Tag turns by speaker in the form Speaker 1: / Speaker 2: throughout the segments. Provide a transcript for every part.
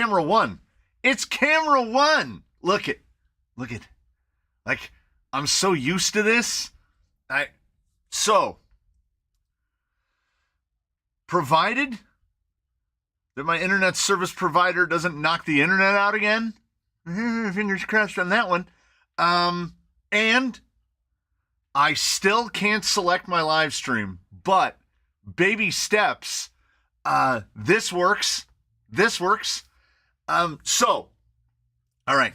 Speaker 1: camera one. It's camera one. Look it. Like, I'm so used to this. Provided that my internet service provider doesn't knock the internet out again. Fingers crossed on that one. And I still can't select my live stream, but baby steps. This works. All right.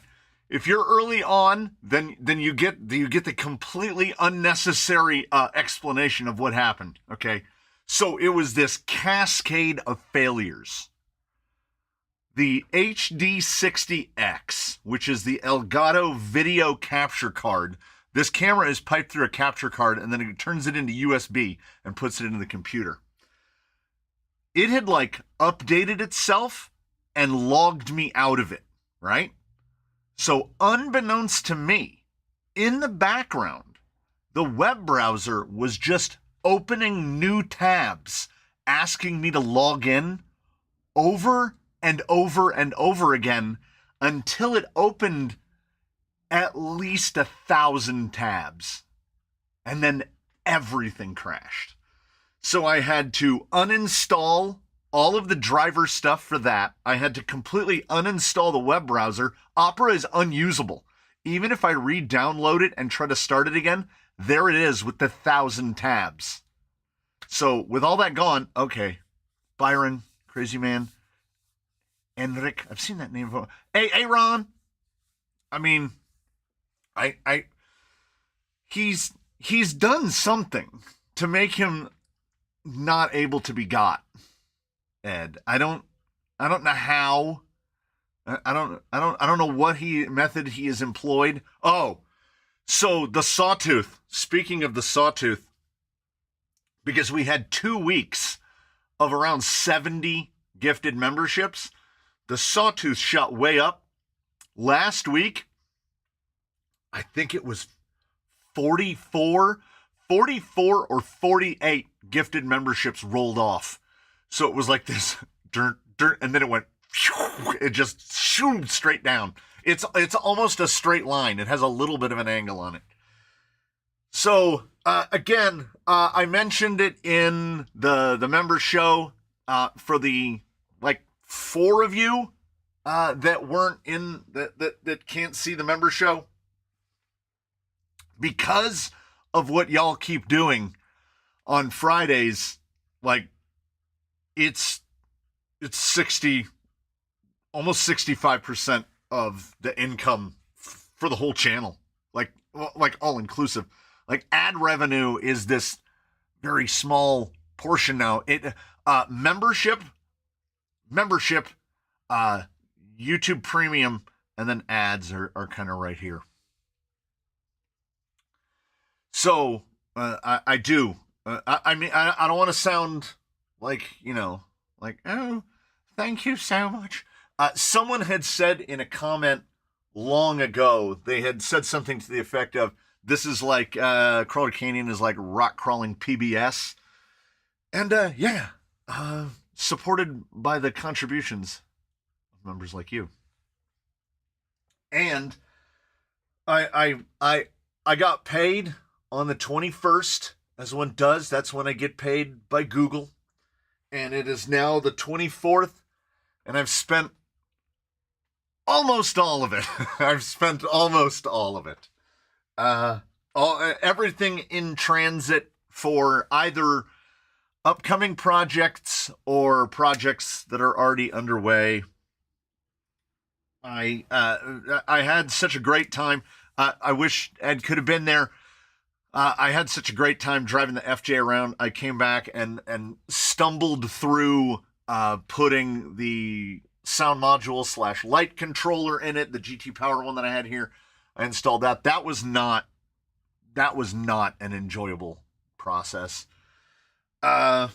Speaker 1: If you're early on, then you get the completely unnecessary explanation of what happened. Okay. So it was this cascade of failures. The HD60X, which is the Elgato video capture card. This camera is piped through a capture card and then it turns it into USB and puts it into the computer. It had like updated itself and logged me out of it, right? So unbeknownst to me, in the background, the web browser was just opening new tabs, asking me to log in over and over and over again until it opened at least 1,000 tabs. And then everything crashed. So I had to uninstall all of the driver stuff for that. I had to completely uninstall the web browser. Opera is unusable. Even if I re-download it and try to start it again, there it is with the 1,000 tabs. So with all that gone, okay, Byron, Crazy Man, Enric, I've seen that name before. Hey, Ron. I mean, he's done something to make him not able to be got. Ed, I don't know how. I don't know what method he has employed. Oh, so the Sawtooth. Speaking of the Sawtooth, because we had 2 weeks of around 70 gifted memberships, the Sawtooth shot way up. Last week, I think it was 44 or 48 gifted memberships rolled off. So it was like this dirt, and then it went, it just shooed straight down. It's almost a straight line. It has a little bit of an angle on it. So again, I mentioned it in the member show for the like 4 of you that weren't in that can't see the member show because of what y'all keep doing on Fridays. Like it's 60, almost 65% of the income for the whole channel, like all inclusive. Like ad revenue is this very small portion now. It membership, YouTube Premium, and then ads are kind of right here. So I do. I mean, I don't want to sound like, like, oh, thank you so much. Someone had said in a comment long ago, they had said something to the effect of, this is like, Crawler Canyon is like rock crawling PBS. And supported by the contributions of members like you. And I got paid on the 21st, as one does. That's when I get paid by Google. And it is now the 24th, and I've spent almost all of it. Everything in transit for either upcoming projects or projects that are already underway. I had such a great time. I wish Ed could have been there. I had such a great time driving the FJ around. I came back and stumbled through putting the sound module / light controller in it, the GT Power one that I had here. I installed that. That was not an enjoyable process. And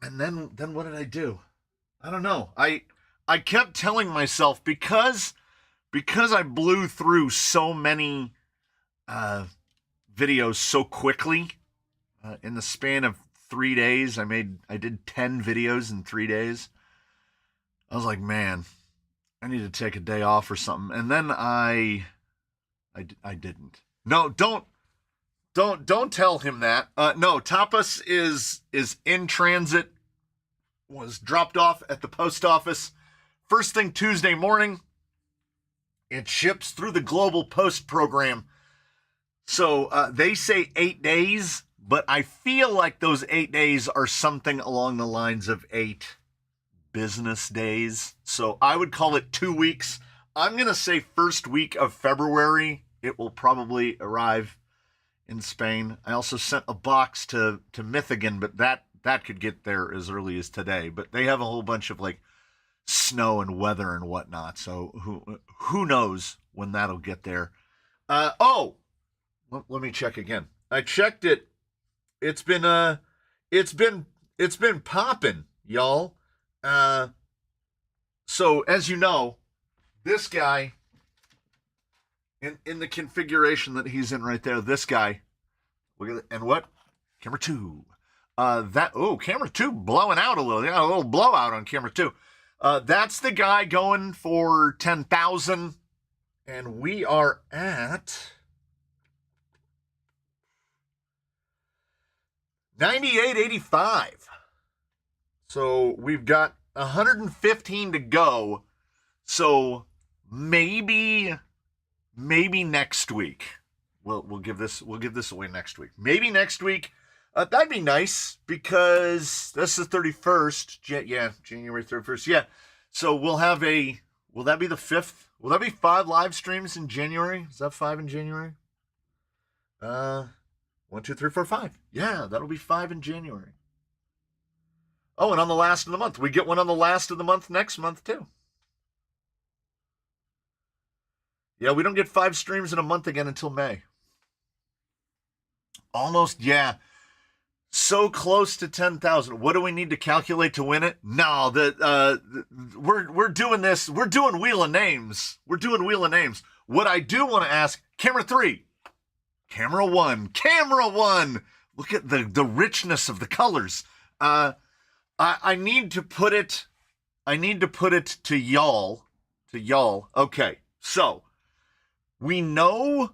Speaker 1: then what did I do? I don't know. I kept telling myself, because I blew through so many videos so quickly in the span of 3 days. I did 10 videos in 3 days. I was like, man, I need to take a day off or something. And then I didn't. No, don't tell him that. No, Tapas is in transit, was dropped off at the post office first thing Tuesday morning. It ships through the Global Post program. So they say 8 days, but I feel like those 8 days are something along the lines of 8 business days. So I would call it 2 weeks. I'm going to say first week of February, it will probably arrive in Spain. I also sent a box to Michigan, but that could get there as early as today. But they have a whole bunch of like snow and weather and whatnot. So who knows when that'll get there. Let me check again. I checked it. It's been popping, y'all. So as you know, this guy in the configuration that he's in right there, this guy, look at it, and what? Camera 2. Camera 2 blowing out a little. Yeah, a little blowout on camera 2. That's the guy going for 10,000, and we are at 98.85. So we've got 115 to go. So maybe next week we'll give this away next week. Maybe next week. That'd be nice because this is the 31st. January 31st. Yeah. So we'll have will that be the 5th? Will that be 5 live streams in January? Is that 5 in January? 1, 2, 3, 4, 5. Yeah, that'll be 5 in January. Oh, and on the last of the month. We get one on the last of the month next month, too. Yeah, we don't get 5 streams in a month again until May. Almost, yeah. So close to 10,000. What do we need to calculate to win it? No, we're doing this. We're doing Wheel of Names. What I do want to ask, camera 3. Camera 1. Look at the richness of the colors. I need to put it to y'all. Okay, so we know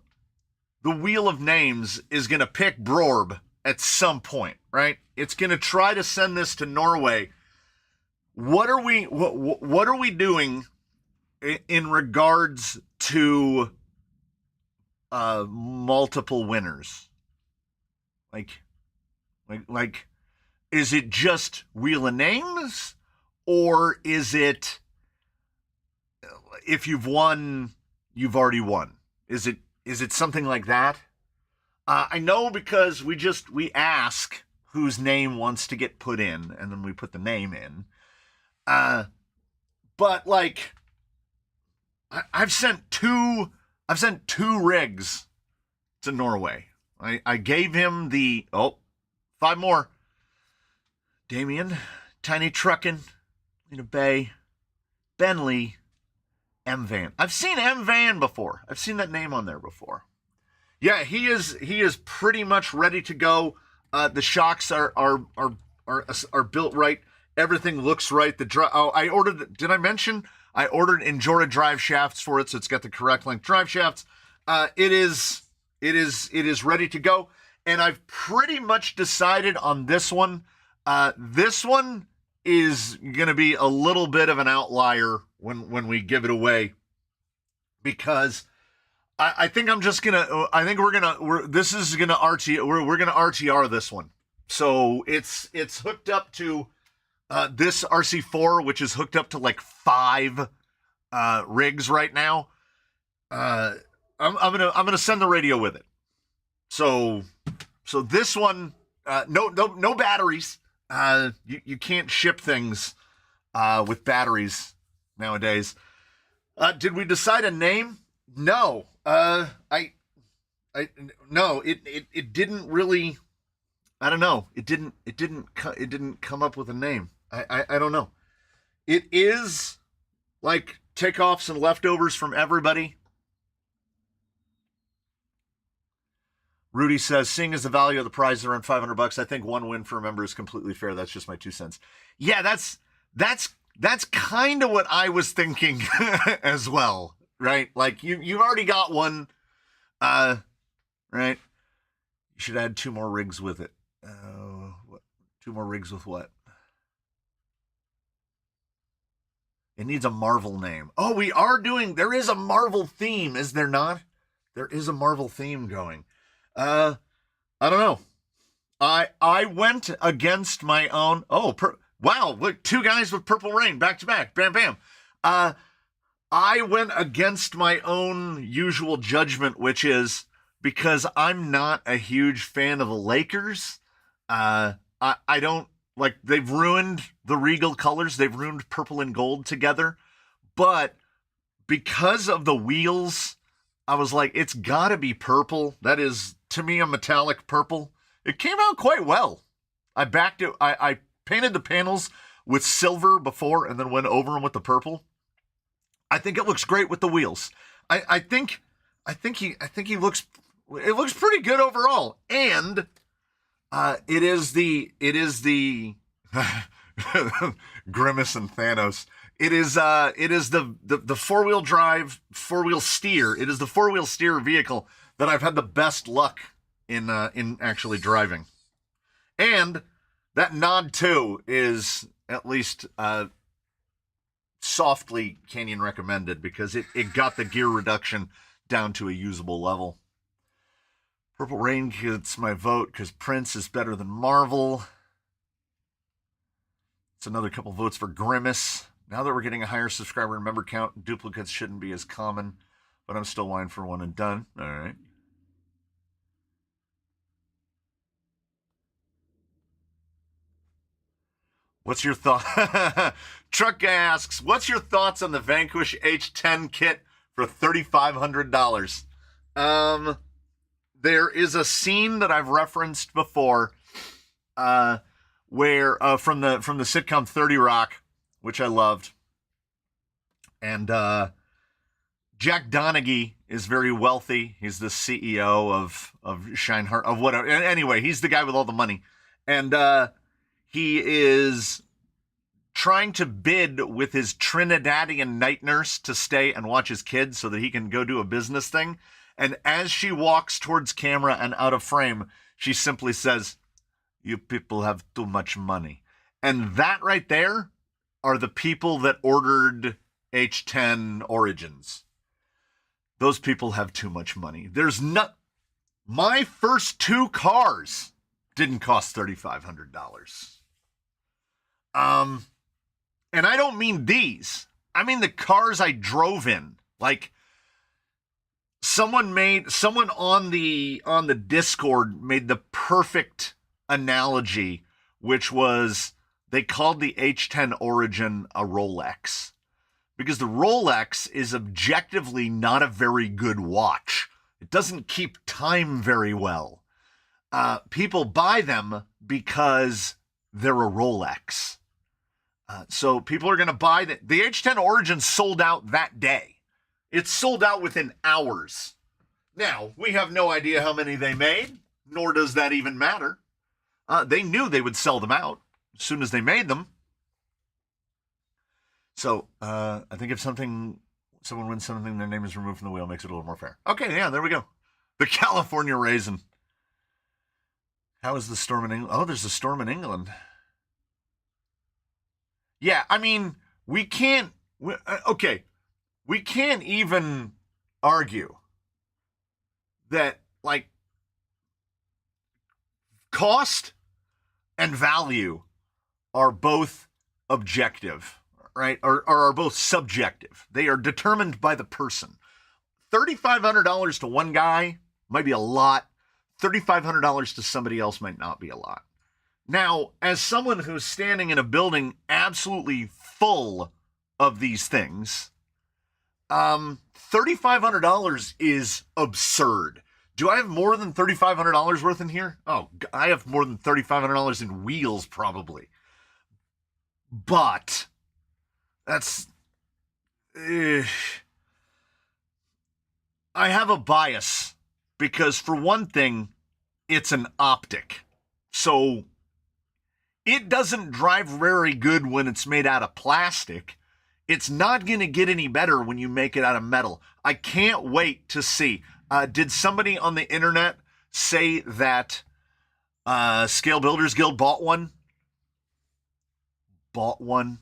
Speaker 1: the Wheel of Names is going to pick Brorb at some point, right? It's going to try to send this to Norway. What are we doing in regards to multiple winners? Like, is it just Wheel of Names, or is it if you've won, you've already won? Is it something like that? I know because we ask whose name wants to get put in, and then we put the name in. But like, I've sent two rigs to Norway. I gave him 5 more. Damien, Tiny Truckin', Lena Bay, Ben Lee, M Van. I've seen M Van before. I've seen that name on there before. Yeah, he is pretty much ready to go. The shocks are built right. Everything looks right. I ordered. Did I mention I ordered Injora drive shafts for it, so it's got the correct length drive shafts. It is ready to go, and I've pretty much decided on this one. This one is going to be a little bit of an outlier when we give it away, because I think we're gonna RTR this one. So it's hooked up to this RC4, which is hooked up to like 5 rigs right now. I'm gonna send the radio with it. So this one, no batteries. You can't ship things with batteries nowadays. Did we decide a name? No. It didn't really. I don't know. It didn't come up with a name. I don't know. It is like takeoffs and leftovers from everybody. Rudy says, seeing as the value of the prize is around $500, I think one win for a member is completely fair. That's just my 2 cents. Yeah, that's That's kind of what I was thinking as well, right? Like you've already got one, right? You should add 2 more rigs with it. What? 2 more rigs with what? It needs a Marvel name. Oh, we are doing. There is a Marvel theme, is there not? There is a Marvel theme going. I don't know. I went against my own. Oh, wow! Look, 2 guys with Purple Rain back to back. Bam, bam. I went against my own usual judgment, which is because I'm not a huge fan of the Lakers. I don't like. They've ruined the Regal colors. They've ruined purple and gold together. But because of the wheels, I was like, it's got to be purple. That is, to me, a metallic purple. It came out quite well. I backed it. I painted the panels with silver before and then went over them with the purple. I think it looks great with the wheels. I think he looks. It looks pretty good overall. And it is the Grimace and Thanos. It is the 4-wheel drive, 4-wheel steer. It is the 4-wheel steer vehicle that I've had the best luck in actually driving. And that nod too is at least softly Canyon recommended because it got the gear reduction down to a usable level. Purple Rain gets my vote because Prince is better than Marvel. It's another couple votes for Grimace. Now that we're getting a higher subscriber and member count, duplicates shouldn't be as common, but I'm still wying for one and done. All right. What's your thought? Truck guy asks, what's your thoughts on the Vanquish H10 kit for $3,500? There is a scene that I've referenced before, where from the sitcom 30 Rock, which I loved, and Jack Donaghy is very wealthy. He's the CEO of Shineheart, of whatever. Anyway, he's the guy with all the money, and he is trying to bid with his Trinidadian night nurse to stay and watch his kids so that he can go do a business thing. And as she walks towards camera and out of frame, she simply says, "You people have too much money." And that right there are the people that ordered H10 Origins. Those people have too much money. There's not. My first 2 cars didn't cost $3,500. And I don't mean these. I mean the cars I drove in. Like someone on the Discord made the perfect analogy, which was they called the H10 Origin a Rolex. Because the Rolex is objectively not a very good watch. It doesn't keep time very well. People buy them because they're a Rolex. So people are going to buy the H10 Origin sold out that day. It's sold out within hours. Now, we have no idea how many they made, nor does that even matter. They knew they would sell them out as soon as they made them. So I think if someone wins something, their name is removed from the wheel, makes it a little more fair. Okay, yeah, there we go. The California Raisin. How is the storm in England? Oh, there's a storm in England. Yeah, I mean, we can't even argue that, like, cost and value are both objective, right? Or are both subjective. They are determined by the person. $3,500 to one guy might be a lot. $3,500 to somebody else might not be a lot. Now, as someone who's standing in a building absolutely full of these things, $3,500 is absurd. Do I have more than $3,500 worth in here? Oh, I have more than $3,500 in wheels, probably. But that's... I have a bias because, for one thing, it's an optic. So It doesn't drive very good when it's made out of plastic. It's not going to get any better when you make it out of metal. I can't wait to see. Did somebody on the internet say that Scale Builders Guild bought one? Bought one?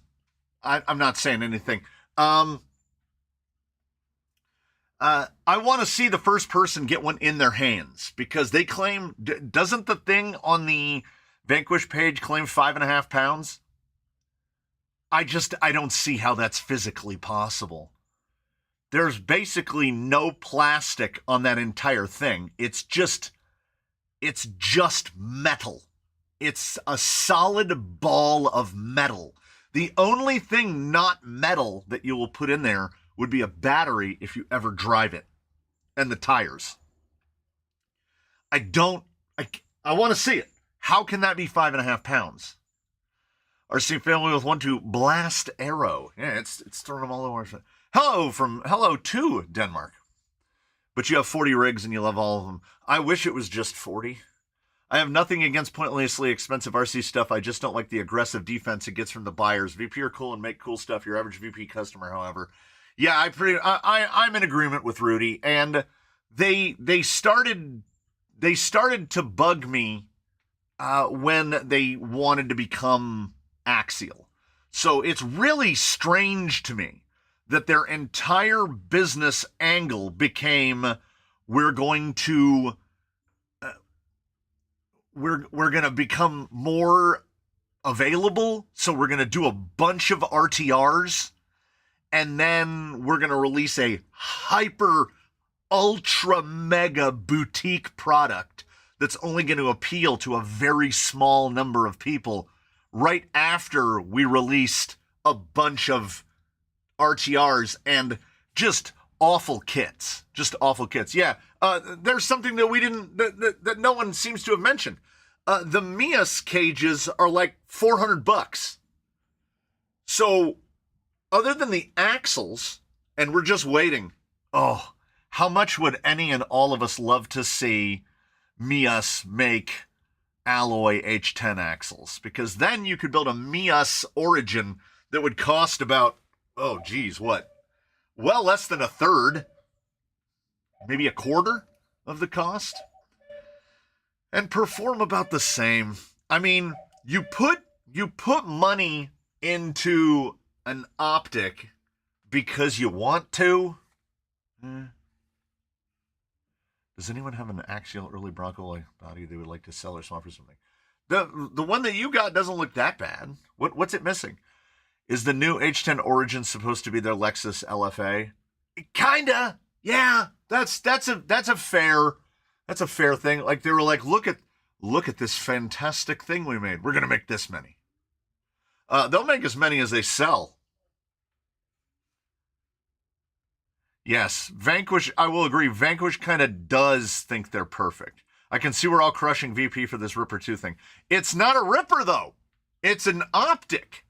Speaker 1: I'm not saying anything. I want to see the first person get one in their hands, because they claim, doesn't the thing on the Vanquish page claim 5.5 pounds? I don't see how that's physically possible. There's basically no plastic on that entire thing. It's just metal. It's a solid ball of metal. The only thing not metal that you will put in there would be a battery if you ever drive it, and the tires. I want to see it. How can that be 5.5 pounds? RC family with 1 to Blast Arrow. Yeah, it's throwing them all over. Hello to Denmark. But you have 40 rigs and you love all of them. I wish it was just 40. I have nothing against pointlessly expensive RC stuff. I just don't like the aggressive defense it gets from the buyers. VP are cool and make cool stuff. Your average VP customer, however. Yeah, I'm in agreement with Rudy. And they started to bug me when they wanted to become axial. So it's really strange to me that their entire business angle became, we're going to become more available, so we're going to do a bunch of RTRs, and then we're going to release a hyper ultra mega boutique product that's only going to appeal to a very small number of people right after we released a bunch of RTRs and just awful kits. Yeah. There's something that we didn't, that no one seems to have mentioned. The Mias cages are like $400. So other than the axles, and we're just waiting. Oh, how much would any and all of us love to see Mias make alloy H10 axles? Because then you could build a Mias Origin that would cost about, well, less than a third, maybe a quarter of the cost, and perform about the same. I mean, you put money into an optic because you want to. Does anyone have an axial early Bronco body they would like to sell or swap for something? The one that you got doesn't look that bad. What's it missing? Is the new H10 Origin supposed to be their Lexus LFA? Kinda. Yeah. That's a fair thing. Like, they were like, look at this fantastic thing we made. We're gonna make this many. They'll make as many as they sell. Yes, Vanquish, I will agree. Vanquish kind of does think they're perfect. I can see we're all crushing VP for this Ripper 2 thing. It's not a Ripper, though. It's an optic.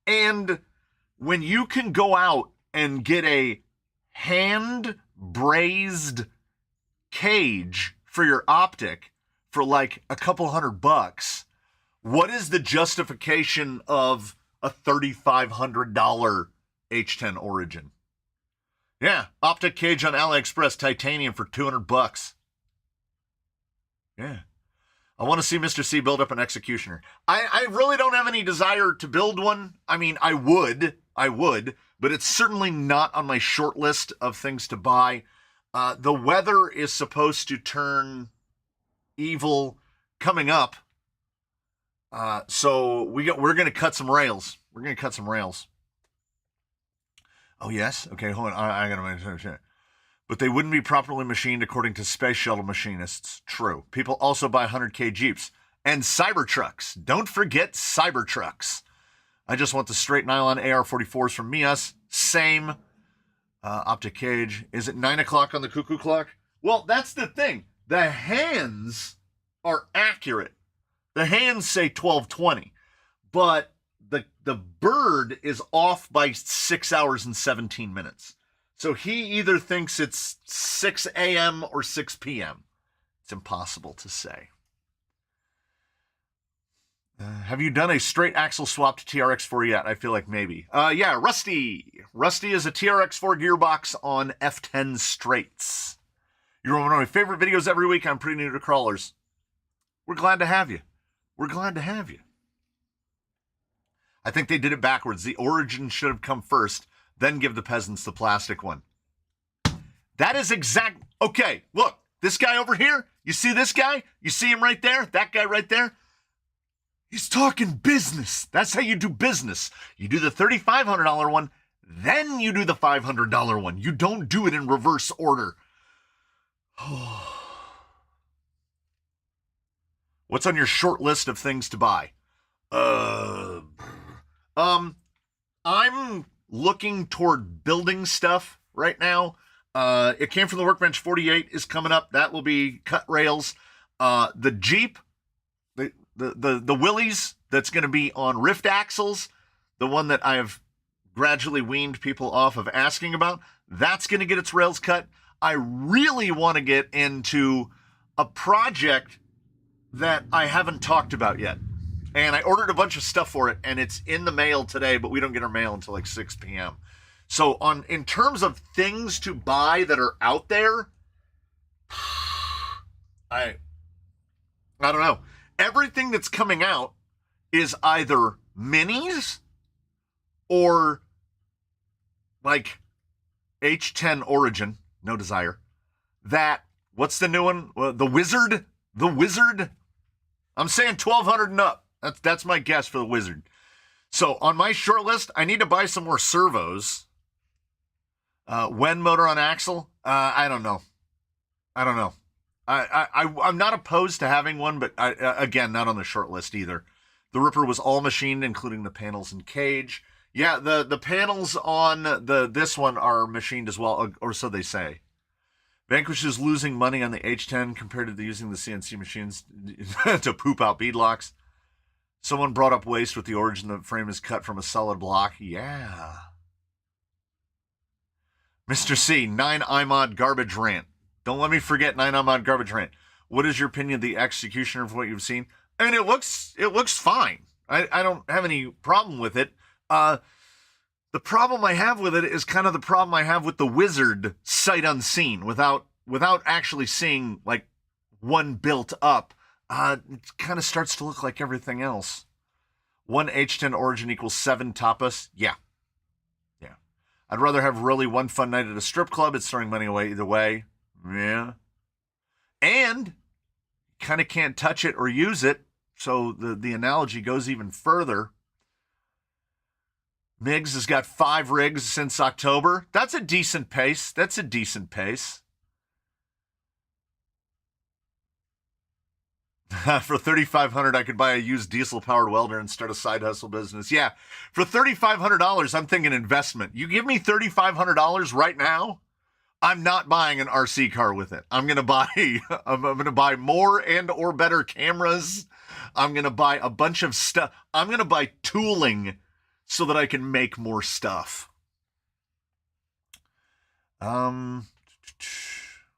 Speaker 1: And when you can go out and get a hand-brazed cage for your optic for like a couple $100, what is the justification of a $3,500 H10 Origin? Yeah, optic cage on AliExpress, titanium for $200. Yeah. I want to see Mr. C build up an Executioner. I really don't have any desire to build one. I mean, I would, but it's certainly not on my short list of things to buy. The weather is supposed to turn evil coming up. So we're going to cut some rails. Oh, yes? Okay, hold on. I got to make sure. But they wouldn't be properly machined according to space shuttle machinists. True. People also buy 100K Jeeps. And Cybertrucks. Don't forget Cybertrucks. I just want the straight nylon AR-44s from Mias. Same. Optic cage. Is it 9 o'clock on the cuckoo clock? Well, that's the thing. The hands are accurate. The hands say 12:20. But the bird is off by 6 hours and 17 minutes. So he either thinks it's 6 a.m. or 6 p.m. It's impossible to say. Have you done a straight axle swap to TRX4 yet? I feel like maybe. Yeah, Rusty. Rusty is a TRX4 gearbox on F10 straights. You're one of my favorite videos every week. I'm pretty new to crawlers. We're glad to have you. We're glad to have you. I think they did it backwards. The origin should have come first, then give the peasants the plastic one. That is exact. Okay, look, this guy over here, you see this guy? You see him right there? That guy right there? He's talking business. That's how you do business. You do the $3,500 one, then you do the $500 one. You don't do it in reverse order. What's on your short list of things to buy? I'm looking toward building stuff right now. It came from the Workbench 48 is coming up. That will be cut rails. The Jeep, the Willys, that's going to be on rift axles, the one that I have gradually weaned people off of asking about, that's going to get its rails cut. I really want to get into a project that I haven't talked about yet. And I ordered a bunch of stuff for it, and it's in the mail today, but we don't get our mail until like 6 p.m. So in terms of things to buy that are out there, I don't know. Everything that's coming out is either minis or like H10 Origin, no desire. What's the new one? The Wizard? The Wizard? I'm saying 1,200 and up. That's my guess for the Wizard. So on my short list, I need to buy some more servos. When motor on axle? I don't know. I'm not opposed to having one, but again, not on the short list either. The Ripper was all machined, including the panels and cage. Yeah, the panels on this one are machined as well, or so they say. Vanquish is losing money on the H10 compared to using the CNC machines to poop out beadlocks. Someone brought up waste with the origin. The frame is cut from a solid block. Yeah. Mr. C, 9 iMod garbage rant. Don't let me forget 9 iMod garbage rant. What is your opinion of the execution of what you've seen? I mean, it looks fine. I don't have any problem with it. The problem I have with it is kind of the problem I have with the Wizard sight unseen without actually seeing like one built up. It kind of starts to look like everything else. 1 H10 Origin equals 7 tapas. Yeah. I'd rather have really one fun night at a strip club. It's throwing money away either way. Yeah. And kind of can't touch it or use it. So the analogy goes even further. Miggs has got 5 rigs since October. That's a decent pace. For $3,500, I could buy a used diesel-powered welder and start a side hustle business. Yeah, for $3,500, I'm thinking investment. You give me $3,500 right now, I'm not buying an RC car with it. I'm gonna buy more and or better cameras. I'm gonna buy a bunch of stuff. I'm gonna buy tooling so that I can make more stuff.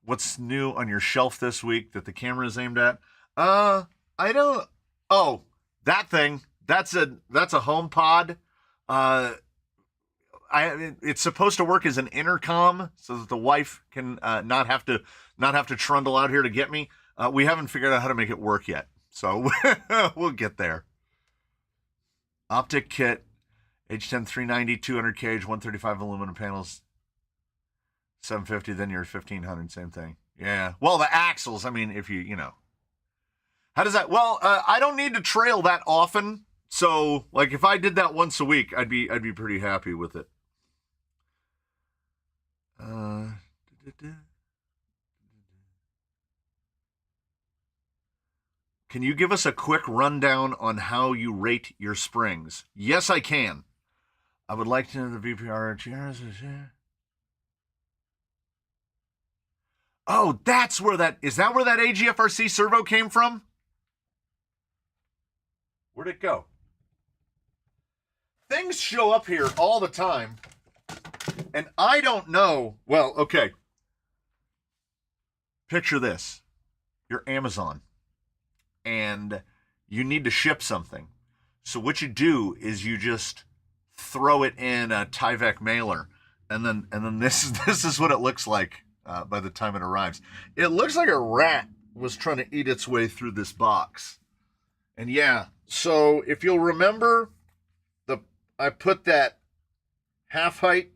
Speaker 1: What's new on your shelf this week that the camera is aimed at? I don't. Oh, that thing. That's a home pod. It's supposed to work as an intercom so that the wife can not have to trundle out here to get me. We haven't figured out how to make it work yet, so we'll get there. Optic kit, H10 390, 200 cage, 135 aluminum panels, 750. Then you're 1,500. Same thing. Yeah. Well, the axles. I mean, if you know. How does that? Well, I don't need to trail that often, so like if I did that once a week, I'd be pretty happy with it. Can you give us a quick rundown on how you rate your springs? Yes, I can. I would like to know the VPR. Oh, is that where that AGFRC servo came from? Where'd it go? Things show up here all the time, and I don't know. Well, okay. Picture this. You're Amazon, and you need to ship something. So what you do is you just throw it in a Tyvek mailer, and then this is what it looks like by the time it arrives. It looks like a rat was trying to eat its way through this box. And yeah, so if you'll remember, I put that half height,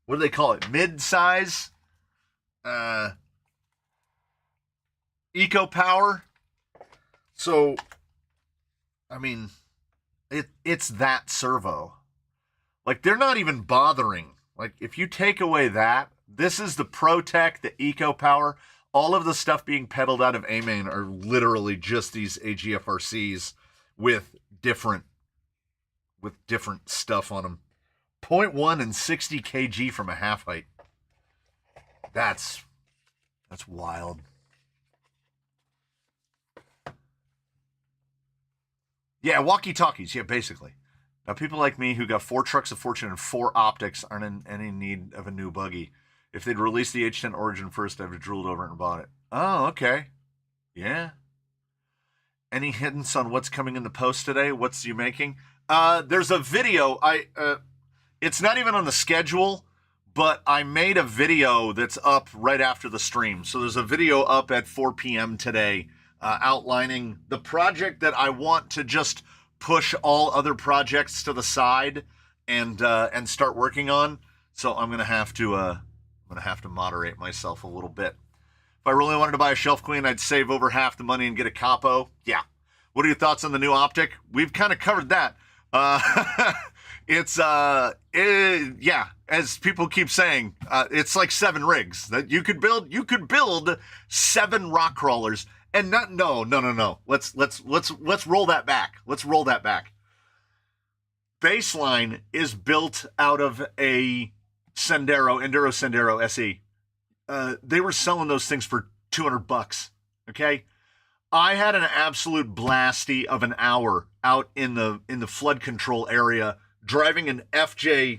Speaker 1: what do they call it? Mid-size Eco Power. So, I mean, it's that servo. Like, they're not even bothering. Like, if you take away that, this is the ProTech, the Eco Power. All of the stuff being peddled out of A-Main are literally just these AGFRCs with different stuff on them. 0.1 and 60 kg from a half height. That's wild. Yeah, walkie-talkies. Yeah, basically. Now, people like me who got 4 trucks of fortune and 4 optics aren't in any need of a new buggy. If they'd released the H10 Origin first, I'd have drooled over it and bought it. Oh, okay. Yeah. Any hints on what's coming in the post today? What's you making? There's a video. It's not even on the schedule, but I made a video that's up right after the stream. So there's a video up at 4 p.m. today outlining the project that I want to just push all other projects to the side and start working on. So I'm gonna have to moderate myself a little bit. If I really wanted to buy a Shelf Queen, I'd save over half the money and get a capo. Yeah. What are your thoughts on the new optic? We've kind of covered that. Yeah, as people keep saying, it's like 7 rigs that you could build. You could build 7 rock crawlers, and not no. Let's roll that back. Let's roll that back. Baseline is built out of a Enduro Sendero SE. They were selling those things for $200. Okay. I had an absolute blasty of an hour out in the flood control area driving an FMS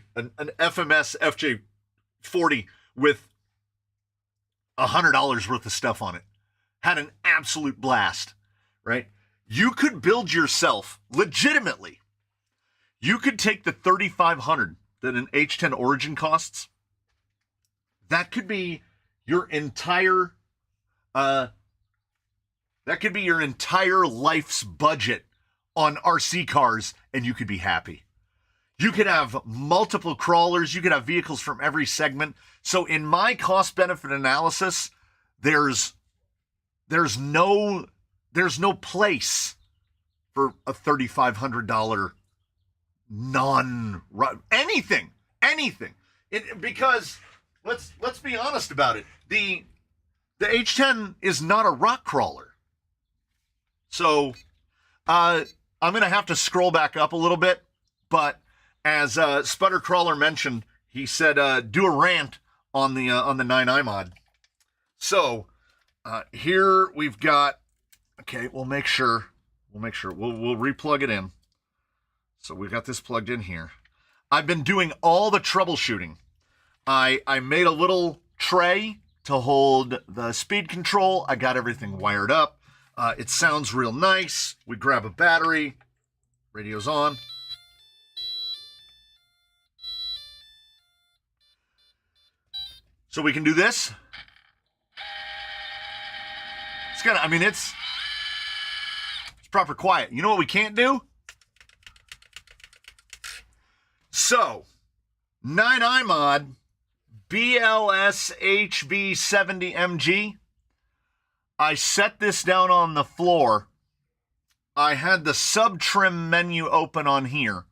Speaker 1: FJ40 with $100 worth of stuff on it. Had an absolute blast, right? You could build yourself legitimately. You could take the $3,500 that an H10 Origin costs. That could be your entire life's budget on RC cars, and you could be happy. You could have multiple crawlers. You could have vehicles from every segment. So in my cost-benefit analysis, there's no place for a $3,500 anything. Because let's be honest about it. The H10 is not a rock crawler. So I'm going to have to scroll back up a little bit, but as Sputter Crawler mentioned, he said do a rant on the 9i mod. So here we've got, okay, we'll make sure we'll replug it in. So we've got this plugged in here. I've been doing all the troubleshooting. I made a little tray to hold the speed control. I got everything wired up. It sounds real nice. We grab a battery. Radio's on. So we can do this. It's kind of, I mean, it's proper quiet. You know what we can't do? So, 9i mod, BLS HB70MG. I set this down on the floor. I had the sub-trim menu open on here.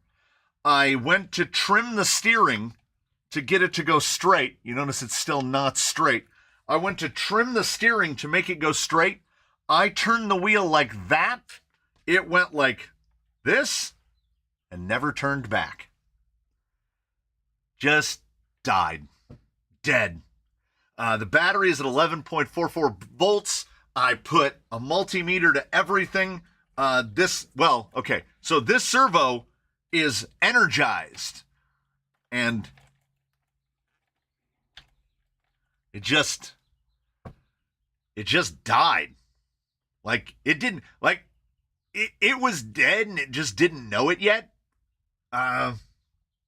Speaker 1: I went to trim the steering to get it to go straight. You notice it's still not straight. I went to trim the steering to make it go straight. I turned the wheel like that. It went like this and never turned back. Just died. Dead. The battery is at 11.44 volts. I put a multimeter to everything. So this servo is energized. And it just died. Like, it didn't, like, it was dead and it just didn't know it yet.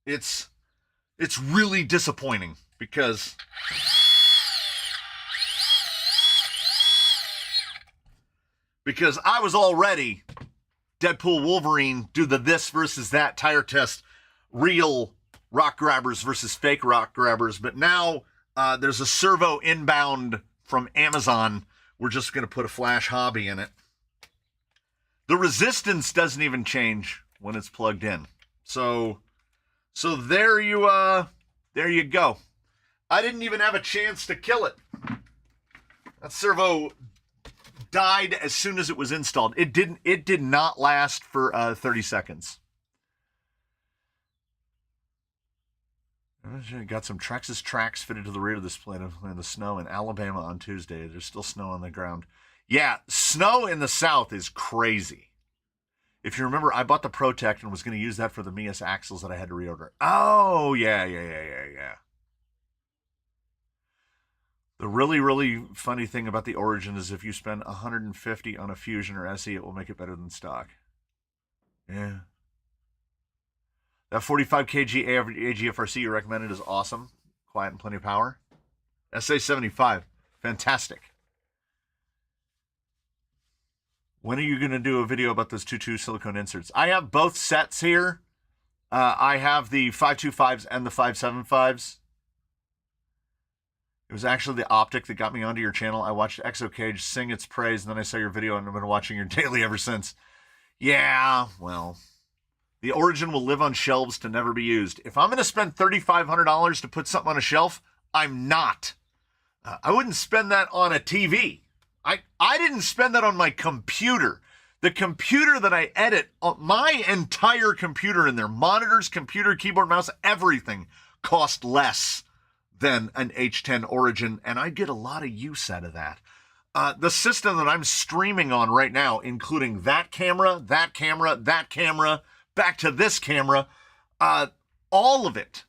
Speaker 1: It's really disappointing because I was already Deadpool Wolverine, do the this versus that tire test, real rock grabbers versus fake rock grabbers. But now there's a Servo inbound from Amazon. We're just going to put a Flash Hobby in it. The resistance doesn't even change when it's plugged in. So there you go. I didn't even have a chance to kill it. That Servo died as soon as it was installed. It did not last for 30 seconds. Got some Trex's tracks fitted to the rear of this plane in the snow in Alabama on Tuesday. There's still snow on the ground. Yeah, snow in the south is crazy. If you remember, I bought the Protect and was going to use that for the Mias axles that I had to reorder. Oh, yeah. The really, really funny thing about the Origin is if you spend $150 on a Fusion or SE, it will make it better than stock. Yeah. That 45 kg AGFRC you recommended is awesome. Quiet and plenty of power. SA75, fantastic. When are you going to do a video about those 2.2 silicone inserts? I have both sets here. I have the 5.25s and the 5.75s. It was actually the optic that got me onto your channel. I watched Exocage sing its praise, and then I saw your video, and I've been watching your daily ever since. Yeah, well, the Origin will live on shelves to never be used. If I'm going to spend $3,500 to put something on a shelf, I'm not. I wouldn't spend that on a TV. I didn't spend that on my computer. The computer that I edit, my entire computer in there, monitors, computer, keyboard, mouse, everything cost less than an H10 Origin, and I get a lot of use out of that. The system that I'm streaming on right now, including that camera, that camera, that camera, back to this camera, all of it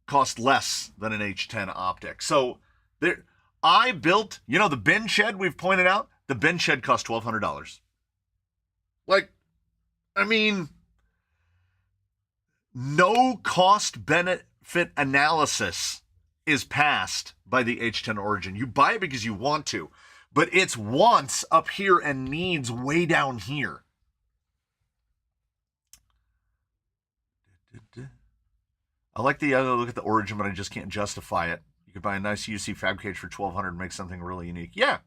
Speaker 1: cost less than an H10 optic. So there, I built, the bin shed we've pointed out, the bin shed cost $1,200. Like, I mean, no cost benefit analysis is passed by the H10 Origin. You buy it because you want to, but it's wants up here and needs way down here. I like the other look at the Origin, but I just can't justify it. You could buy a nice UC fab cage for $1,200 and make something really unique. Yeah.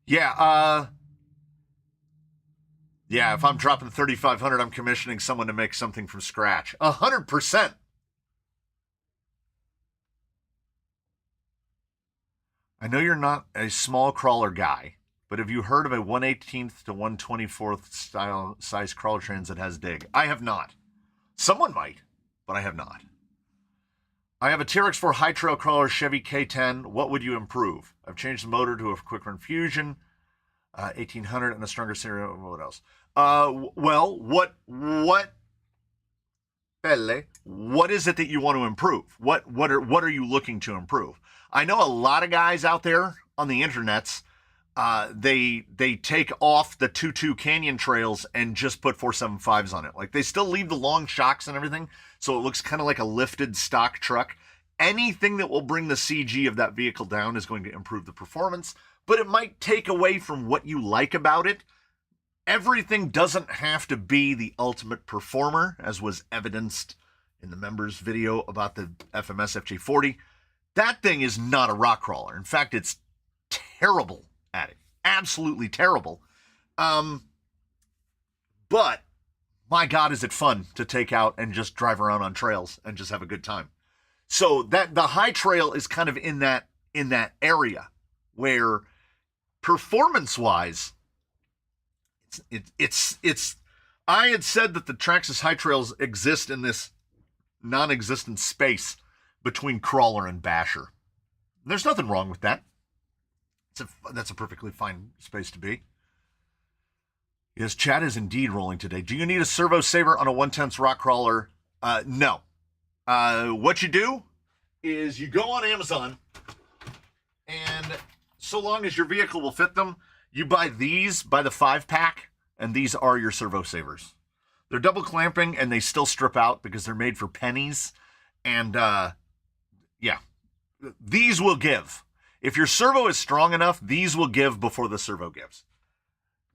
Speaker 1: Yeah, if I'm dropping $3,500, I'm commissioning someone to make something from scratch. 100%. I know you're not a small crawler guy, but have you heard of a 1/18th to 1/24th style size crawler trains that has dig? I have not. Someone might, but I have not. I have a TRX4 high trail crawler Chevy K10. What would you improve? I've changed the motor to a quick run Fusion, 1800 and a stronger serial. What else? Well, what is it that you want to improve? What are you looking to improve? I know a lot of guys out there on the internets, they take off the 2.2 Canyon trails and just put 475s on it. Like, they still leave the long shocks and everything, so it looks kind of like a lifted stock truck. Anything that will bring the CG of that vehicle down is going to improve the performance, but it might take away from what you like about it. Everything doesn't have to be the ultimate performer, as was evidenced in the members' video about the FMS FJ40. That thing is not a rock crawler. In fact, it's terrible at it. Absolutely terrible. But my God, is it fun to take out and just drive around on trails and just have a good time. So that the high trail is kind of in that area where performance-wise, it's I had said that the Traxxas high trails exist in this non-existent space between crawler and basher. There's nothing wrong with that. That's a perfectly fine space to be. Yes, chat is indeed rolling today. Do you need a servo saver on a 1/10 rock crawler? No. What you do is you go on Amazon, and so long as your vehicle will fit them, you buy these by the 5-pack. and these are your servo savers. They're double clamping, and they still strip out because they're made for pennies. And, yeah, these will give. If your servo is strong enough, these will give before the servo gives.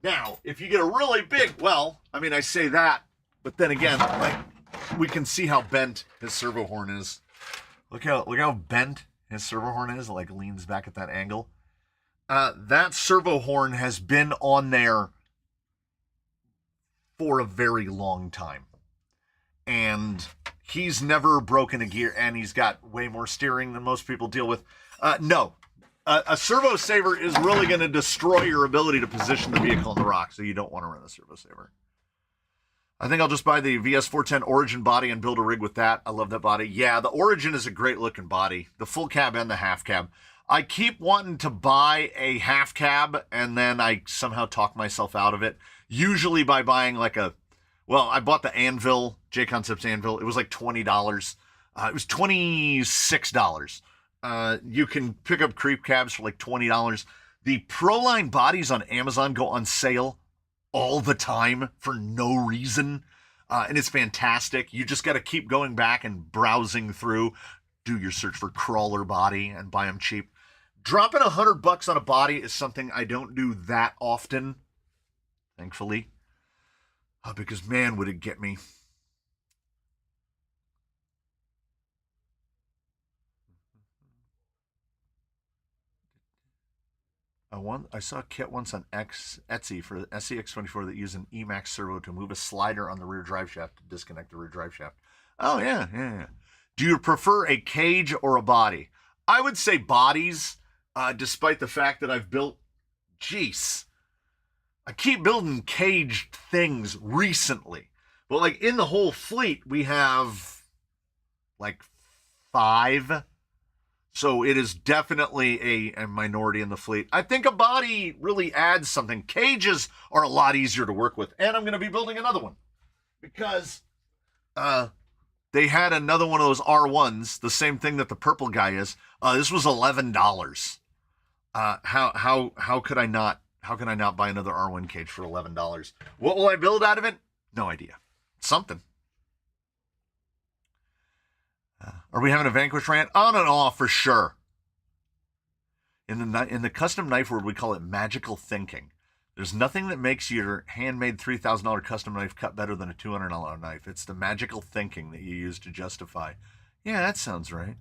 Speaker 1: Now, if you get a really big, well, I mean, I say that, but then again, like, we can see how bent his servo horn is. Look how bent his servo horn is. It like leans back at that angle. That servo horn has been on there for a very long time. And he's never broken a gear, and he's got way more steering than most people deal with. No. A servo saver is really going to destroy your ability to position the vehicle on the rock, so you don't want to run a servo saver. I think I'll just buy the VS410 Origin body and build a rig with that. I love that body. Yeah, the Origin is a great looking body. The full cab and the half cab. I keep wanting to buy a half cab, and then I somehow talk myself out of it. Usually by buying like I bought the Anvil, J-Concepts Anvil. It was like $20. It was $26. You can pick up creep cabs for like $20. The Proline bodies on Amazon go on sale all the time for no reason. And it's fantastic. You just got to keep going back and browsing through, do your search for crawler body and buy them cheap. Dropping $100 on a body is something I don't do that often, thankfully, because man, would it get me. I saw a kit once on Etsy for the SCX24 that used an Emax servo to move a slider on the rear drive shaft to disconnect the rear drive shaft. Oh, yeah. Do you prefer a cage or a body? I would say bodies, despite the fact that I've built, I keep building caged things recently. But like in the whole fleet, we have like 5. So it is definitely a minority in the fleet. I think a body really adds something. Cages are a lot easier to work with. And I'm going to be building another one. Because they had another one of those R1s, the same thing that the purple guy is. This was $11. How could I not buy another R1 cage for $11? What will I build out of it? No idea. Something. Are we having a Vanquish rant? On and off for sure. In the custom knife world, we call it magical thinking. There's nothing that makes your handmade $3,000 custom knife cut better than a $200 knife. It's the magical thinking that you use to justify. Yeah, that sounds right.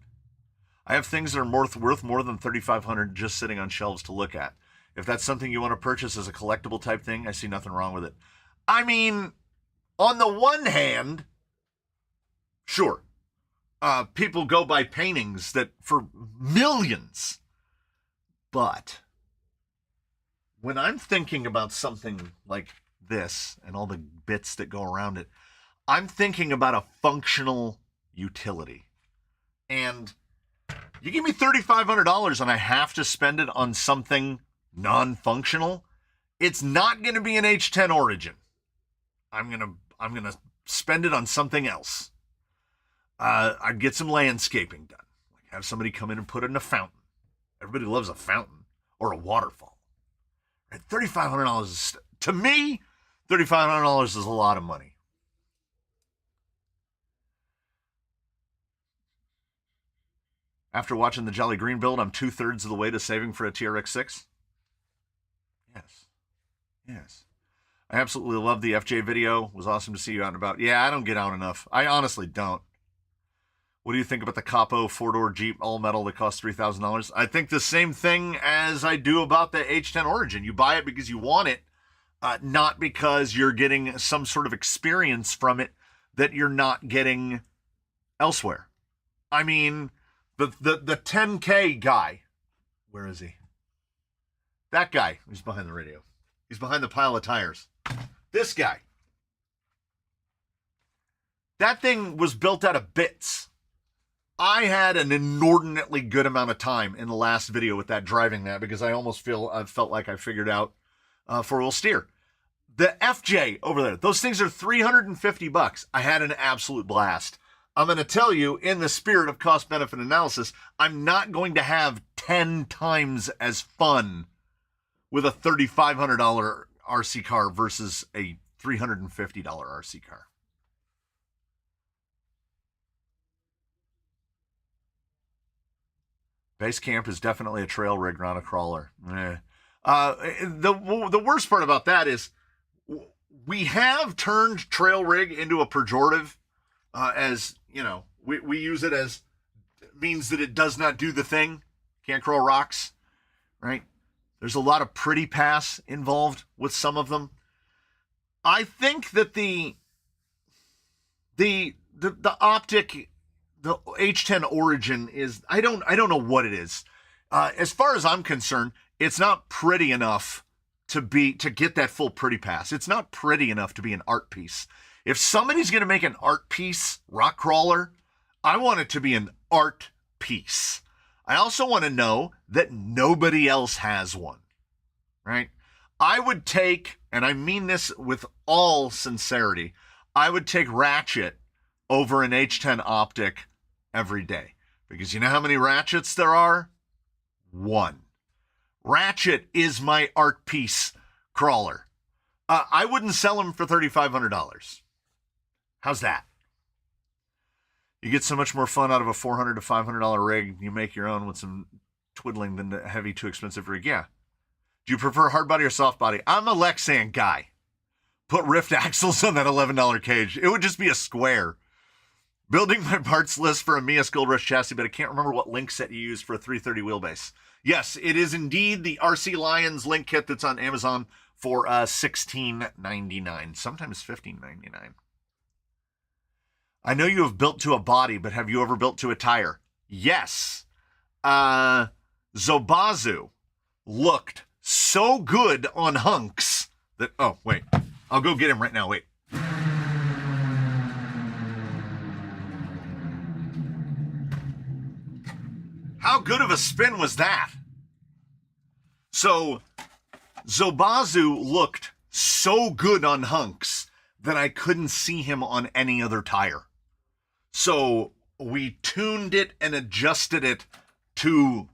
Speaker 1: I have things that are worth more than $3,500 just sitting on shelves to look at. If that's something you want to purchase as a collectible type thing, I see nothing wrong with it. I mean, on the one hand, sure. People go buy paintings that for millions. But when I'm thinking about something like this and all the bits that go around it, I'm thinking about a functional utility. And you give me $3,500 and I have to spend it on something non-functional, it's not going to be an H10 Origin. I'm going to spend it on something else. I'd get some landscaping done. Like have somebody come in and put in a fountain. Everybody loves a fountain or a waterfall. Right? $3,500 to me, $3,500 is a lot of money. After watching the Jolly Green build, I'm 2/3 of the way to saving for a TRX-6. Yes. I absolutely love the FJ video. It was awesome to see you out and about. Yeah, I don't get out enough. I honestly don't. What do you think about the Capo 4-door Jeep all metal that costs $3,000? I think the same thing as I do about the H10 Origin. You buy it because you want it, not because you're getting some sort of experience from it that you're not getting elsewhere. I mean, the 10K guy, where is he? That guy who's behind the radio. He's behind the pile of tires. This guy. That thing was built out of bits. I had an inordinately good amount of time in the last video with that driving that because I almost felt like I figured out four-wheel steer. The FJ over there, those things are $350. I had an absolute blast. I'm going to tell you, in the spirit of cost-benefit analysis, I'm not going to have 10 times as fun with a $3,500 RC car versus a $350 RC car. Base camp is definitely a trail rig, not a crawler. The worst part about that is we have turned trail rig into a pejorative, as, you know, we use it as means that it does not do the thing. Can't crawl rocks, right? There's a lot of pretty pass involved with some of them. I think that the optic, the H10 origin is, I don't know what it is. As far as I'm concerned, it's not pretty enough to get that full pretty pass. It's not pretty enough to be an art piece. If somebody's going to make an art piece rock crawler, I want it to be an art piece. I also want to know that nobody else has one, right? I would take, and I mean this with all sincerity, I would take Ratchet over an H10 optic every day. Because you know how many Ratchets there are? One. Ratchet is my art piece crawler. I wouldn't sell him for $3,500. How's that? You get so much more fun out of a $400 to $500 rig you make your own with some twiddling than the heavy, too expensive rig. Yeah. Do you prefer hard body or soft body? I'm a Lexan guy. Put rift axles on that $11 cage. It would just be a square. Building my parts list for a Mias Gold Rush chassis, but I can't remember what link set you use for a 330 wheelbase. Yes, it is indeed the RC Lions link kit that's on Amazon for $16.99, sometimes $15.99. I know you have built to a body, but have you ever built to a tire? Yes. Zobazu looked so good on hunks that, oh, wait. I'll go get him right now. Wait. How good of a spin was that? So, Zobazu looked so good on hunks that I couldn't see him on any other tire. So, we tuned it and adjusted it to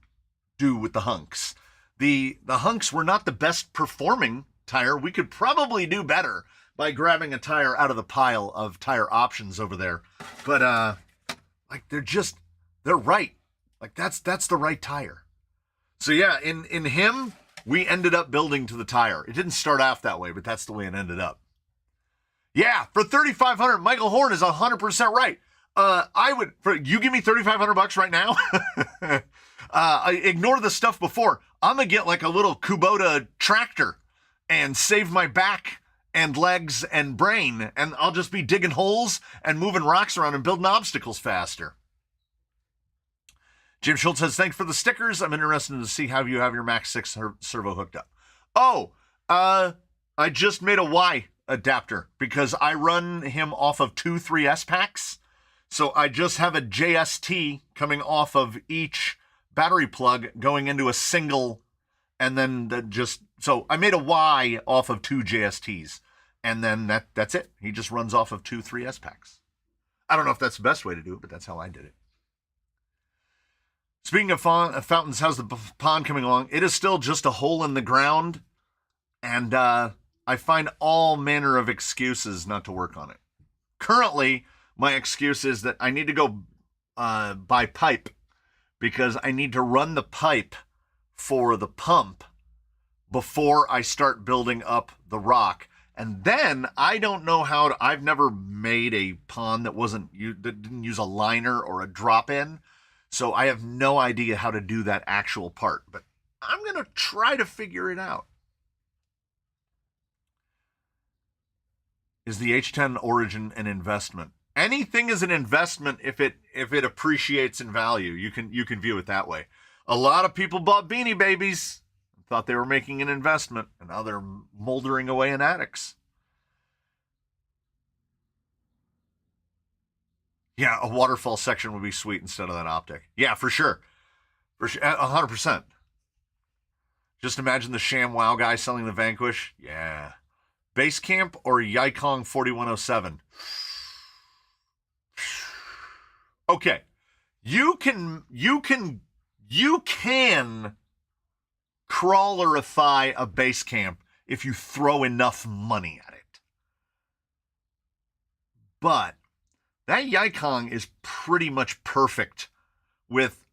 Speaker 1: do with the hunks. The hunks were not the best performing tire. We could probably do better by grabbing a tire out of the pile of tire options over there. But, like, they're right. Like, that's the right tire. So, yeah, in him, we ended up building to the tire. It didn't start off that way, but that's the way it ended up. Yeah, for $3,500, Michael Horn is 100% right. You give me $3,500 right now. Ignore the stuff before. I'm gonna get like a little Kubota tractor and save my back and legs and brain, and I'll just be digging holes and moving rocks around and building obstacles faster. Jim Schultz says, thanks for the stickers. I'm interested to see how you have your Max 6 servo hooked up. Oh, I just made a Y adapter because I run him off of 2 3S packs. So I just have a JST coming off of each battery plug going into a single, and then so I made a Y off of 2 JSTs, and then that's it. He just runs off of 2 3S packs. I don't know if that's the best way to do it, but that's how I did it. Speaking of fountains, how's the pond coming along? It is still just a hole in the ground, and I find all manner of excuses not to work on it. Currently, my excuse is that I need to go buy pipe because I need to run the pipe for the pump before I start building up the rock. And then I don't know I've never made a pond that didn't use a liner or a drop-in. So I have no idea how to do that actual part, but I'm going to try to figure it out. Is the H10 origin an investment? Anything is an investment if it appreciates in value. You can view it that way. A lot of people bought Beanie Babies, thought they were making an investment, and now they're moldering away in attics. Yeah, a waterfall section would be sweet instead of that optic. Yeah, for sure. For sure, 100%. Just imagine the ShamWow guy selling the Vanquish. Yeah. Basecamp or Yikong 4107? Okay. You can crawlerify a Basecamp if you throw enough money at it. But that Yikong is pretty much perfect with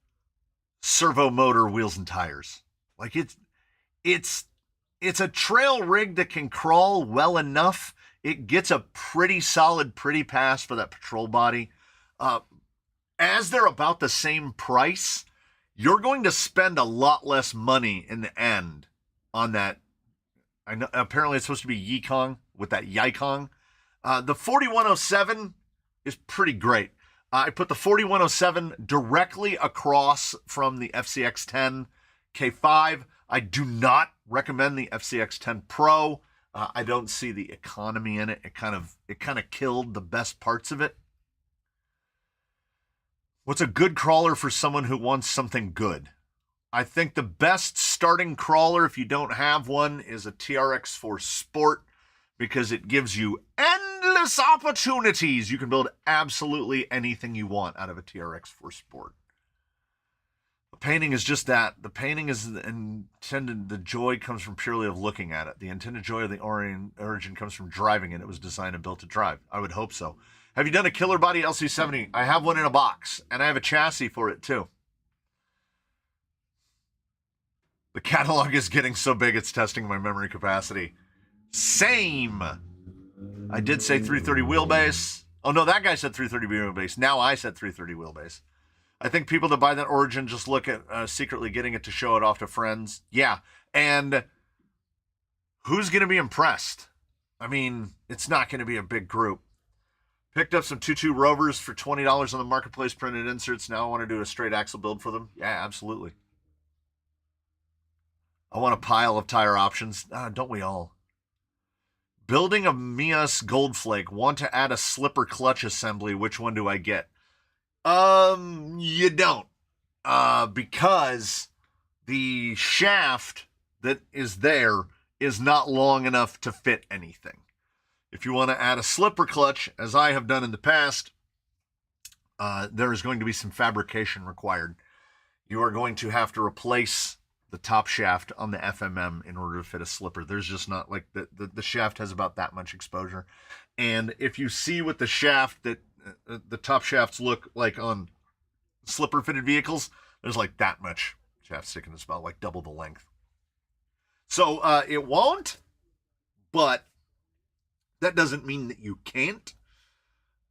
Speaker 1: servo motor, wheels, and tires. Like it's a trail rig that can crawl well enough. It gets a pretty solid, pretty pass for that patrol body. As they're about the same price, you're going to spend a lot less money in the end on that. I know apparently it's supposed to be Yikong with that Yikong. The 4107 is pretty great. I put the 4107 directly across from the FCX10 K5. I do not recommend the FCX10 Pro. I don't see the economy in it. It kind of killed the best parts of it. What's a good crawler for someone who wants something good? I think the best starting crawler, if you don't have one, is a TRX4 Sport, because it gives you endless opportunities. You can build absolutely anything you want out of a TRX4 Sport. The painting is just that. The painting is intended, the joy comes from purely of looking at it. The intended joy of the origin comes from driving it. It was designed and built to drive. I would hope so. Have you done a Killer Body LC70? I have one in a box, and I have a chassis for it too. The catalog is getting so big it's testing my memory capacity. Same. I did say 330 wheelbase. Oh no, that guy said 330 wheelbase. Now I said 330 wheelbase. I think people that buy that Origin just look at secretly getting it to show it off to friends. Yeah, and who's going to be impressed? I mean, it's not going to be a big group. Picked up some 2.2 Rovers for $20 on the marketplace, printed inserts. Now I want to do a straight axle build for them. Yeah, absolutely. I want a pile of tire options. Don't we all? Building a Mias Goldflake. Want to add a slipper clutch assembly. Which one do I get? You don't. Because the shaft that is there is not long enough to fit anything. If you want to add a slipper clutch, as I have done in the past, there is going to be some fabrication required. You are going to have to replace the top shaft on the FMM in order to fit a slipper. There's just not, like, the shaft has about that much exposure. And if you see what the shaft that the top shafts look like on slipper fitted vehicles, there's like that much shaft sticking. It's about like double the length. So it won't, but that doesn't mean that you can't.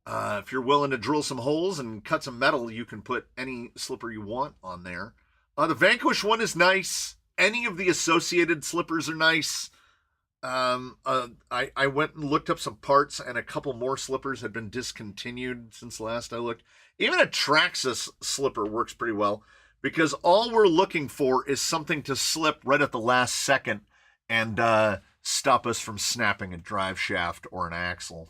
Speaker 1: If you're willing to drill some holes and cut some metal, you can put any slipper you want on there. The Vanquish one is nice. Any of the associated slippers are nice. I went and looked up some parts, and a couple more slippers had been discontinued since last I looked. Even a Traxxas slipper works pretty well, because all we're looking for is something to slip right at the last second and stop us from snapping a drive shaft or an axle.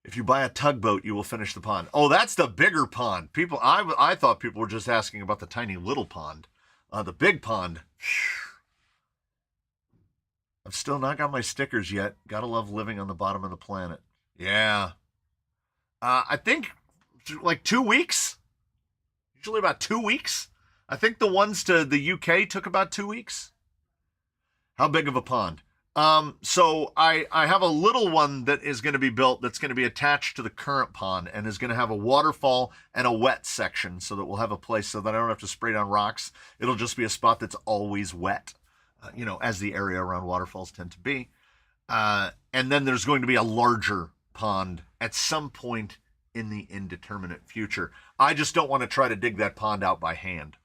Speaker 1: If you buy a tugboat, you will finish the pond. Oh, that's the bigger pond. I thought people were just asking about the tiny little pond. The big pond. I've still not got my stickers yet. Gotta love living on the bottom of the planet. Yeah. I think like 2 weeks. Usually about 2 weeks. I think the ones to the UK took about 2 weeks. How big of a pond? So I have a little one that is going to be built that's going to be attached to the current pond and is going to have a waterfall and a wet section, so that we'll have a place so that I don't have to spray down rocks. It'll just be a spot that's always wet, as the area around waterfalls tend to be. And then there's going to be a larger pond at some point in the indeterminate future. I just don't want to try to dig that pond out by hand.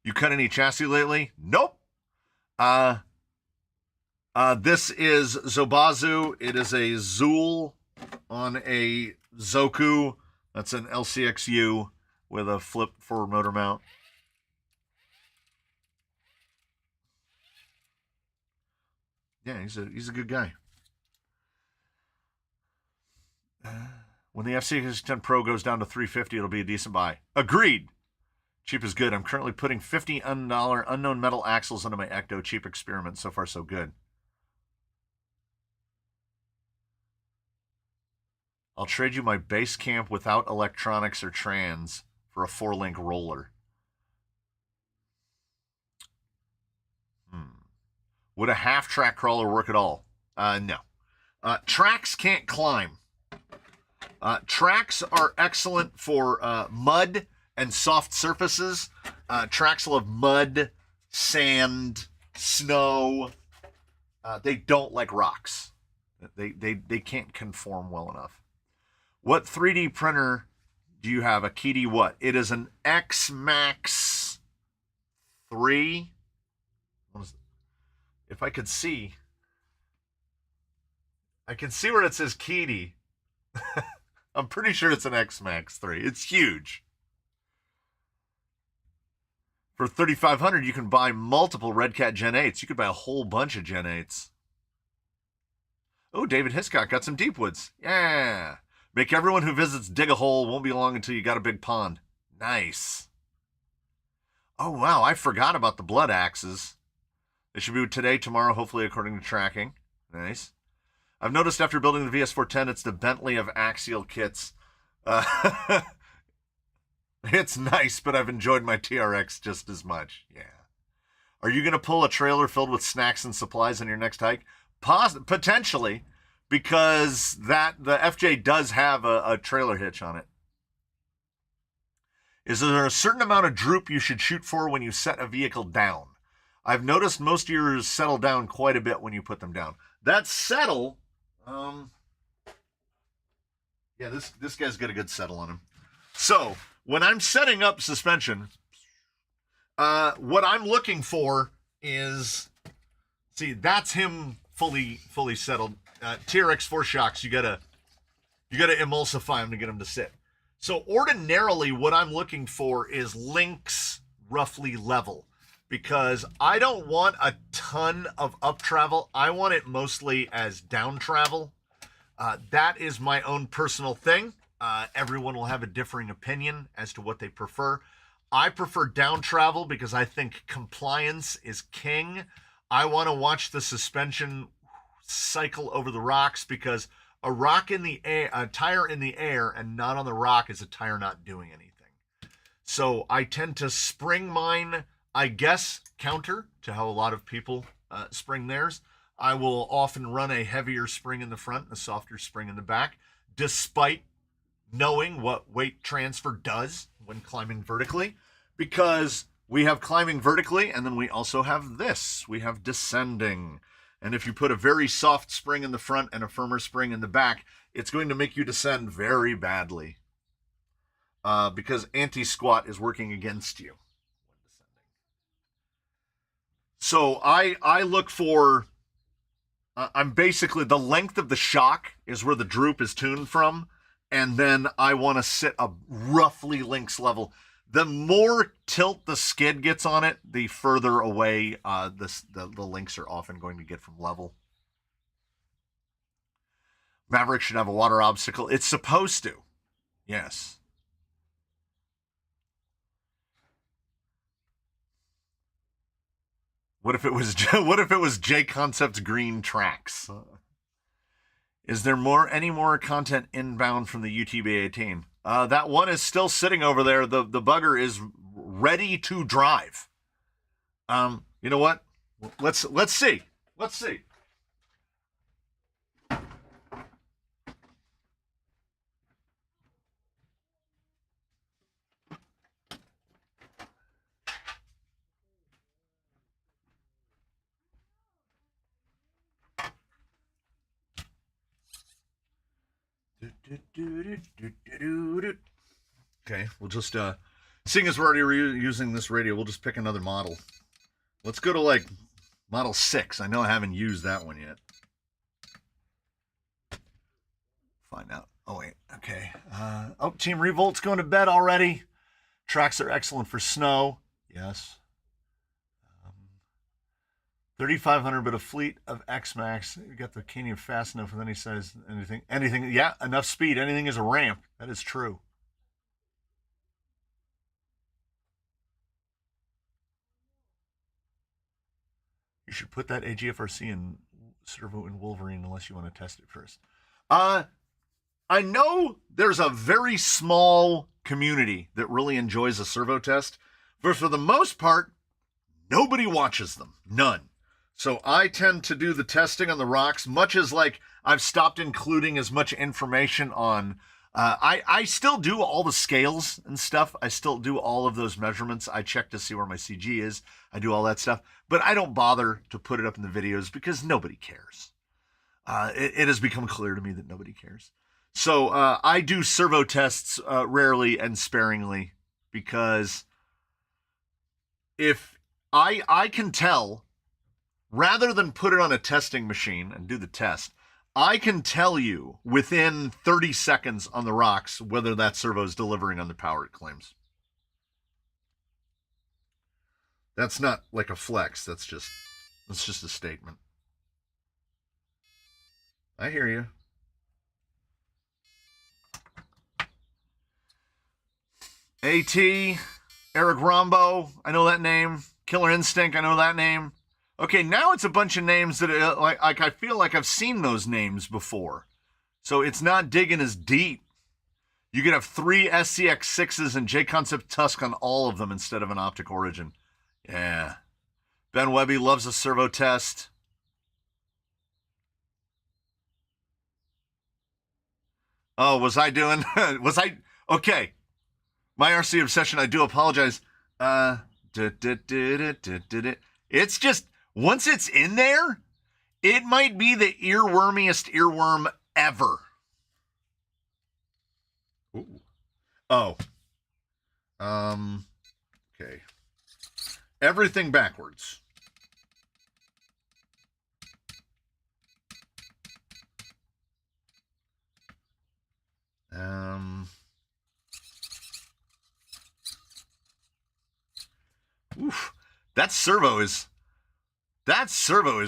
Speaker 1: You cut any chassis lately? Nope. This is Zobazu. It is a Zool on a Zoku. That's an LCXU with a flip forward motor mount. Yeah, he's a good guy. When the FCX10 Pro goes down to $350, it'll be a decent buy. Agreed. Cheap is good. I'm currently putting $50 unknown metal axles into my Ecto. Cheap experiment. So far, so good. I'll trade you my base camp without electronics or trans for a 4-link roller. Would a half track crawler work at all? No. Tracks can't climb. Tracks are excellent for mud and soft surfaces. Tracks love mud, sand, snow. They don't like rocks. They can't conform well enough. What 3D printer do you have? A Kitty what? It is an X-Max 3. If I could see. I can see where it says Kitty. I'm pretty sure it's an X-Max 3. It's huge. For $3,500, you can buy multiple Red Cat Gen 8s. You could buy a whole bunch of Gen 8s. Oh, David Hiscock got some deep woods. Yeah. Make everyone who visits dig a hole. Won't be long until you got a big pond. Nice. Oh, wow. I forgot about the blood axes. They should be today, tomorrow, hopefully, according to tracking. Nice. I've noticed after building the VS410, it's the Bentley of axial kits. It's nice, but I've enjoyed my TRX just as much. Yeah. Are you going to pull a trailer filled with snacks and supplies on your next hike? Potentially, because the FJ does have a trailer hitch on it. Is there a certain amount of droop you should shoot for when you set a vehicle down? I've noticed most of yours settle down quite a bit when you put them down. That settle, yeah, this guy's got a good settle on him. So when I'm setting up suspension, what I'm looking for is, see, that's him fully settled. TRX 4 shocks, you gotta emulsify them to get them to sit. So ordinarily, what I'm looking for is links roughly level, because I don't want a ton of up travel. I want it mostly as down travel. That is my own personal thing. Everyone will have a differing opinion as to what they prefer. I prefer down travel because I think compliance is king. I want to watch the suspension cycle over the rocks, because a rock in the air, a tire in the air and not on the rock is a tire not doing anything. So I tend to spring mine, I guess, counter to how a lot of people spring theirs. I will often run a heavier spring in the front and a softer spring in the back, despite knowing what weight transfer does when climbing vertically, because we have climbing vertically, and then we also have this. We have descending. And if you put a very soft spring in the front and a firmer spring in the back, it's going to make you descend very badly, because anti-squat is working against you when descending. So I look for, I'm basically, the length of the shock is where the droop is tuned from, and then I want to sit a roughly links level. The more tilt the skid gets on it, the further away the links are often going to get from level. Maverick should have a water obstacle. It's supposed to. Yes. What if it was J Concept's green tracks? Is there any more content inbound from the UTB 18? That one is still sitting over there. The bugger is ready to drive. You know what? Let's see. Let's see. Okay, we'll just seeing as we're already using this radio, we'll just pick another model. Let's go to like model 6. I know I haven't used that one yet. Find out. Oh wait, okay. Oh, Team Revolt's going to bed already. Tracks are excellent for snow. Yes. 3,500, but a fleet of X-Max. You got the Canyon fast enough, and then he says anything. Yeah, enough speed. Anything is a ramp. That is true. You should put that AGFRC in Servo and Wolverine unless you want to test it first. I know there's a very small community that really enjoys a servo test, but for the most part, nobody watches them. None. So I tend to do the testing on the rocks, much as like I've stopped including as much information on. I still do all the scales and stuff. I still do all of those measurements. I check to see where my CG is. I do all that stuff, but I don't bother to put it up in the videos because nobody cares. It has become clear to me that nobody cares. So I do servo tests rarely and sparingly because if I can tell, rather than put it on a testing machine and do the test, I can tell you within 30 seconds on the rocks whether that servo is delivering on the power it claims. That's not like a flex. That's just a statement. I hear you. AT, Eric Rombo, I know that name. Killer Instinct, I know that name. Okay, now it's a bunch of names that like I feel like I've seen those names before. So it's not digging as deep. You could have 3 SCX6s and J-Concept Tusk on all of them instead of an Optic Origin. Yeah. Ben Webby loves a servo test. Oh, was I doing? Okay. My RC obsession, I do apologize. It's just, once it's in there, it might be the earwormiest earworm ever. Ooh. Oh. Okay. Everything backwards. Oof. That servo is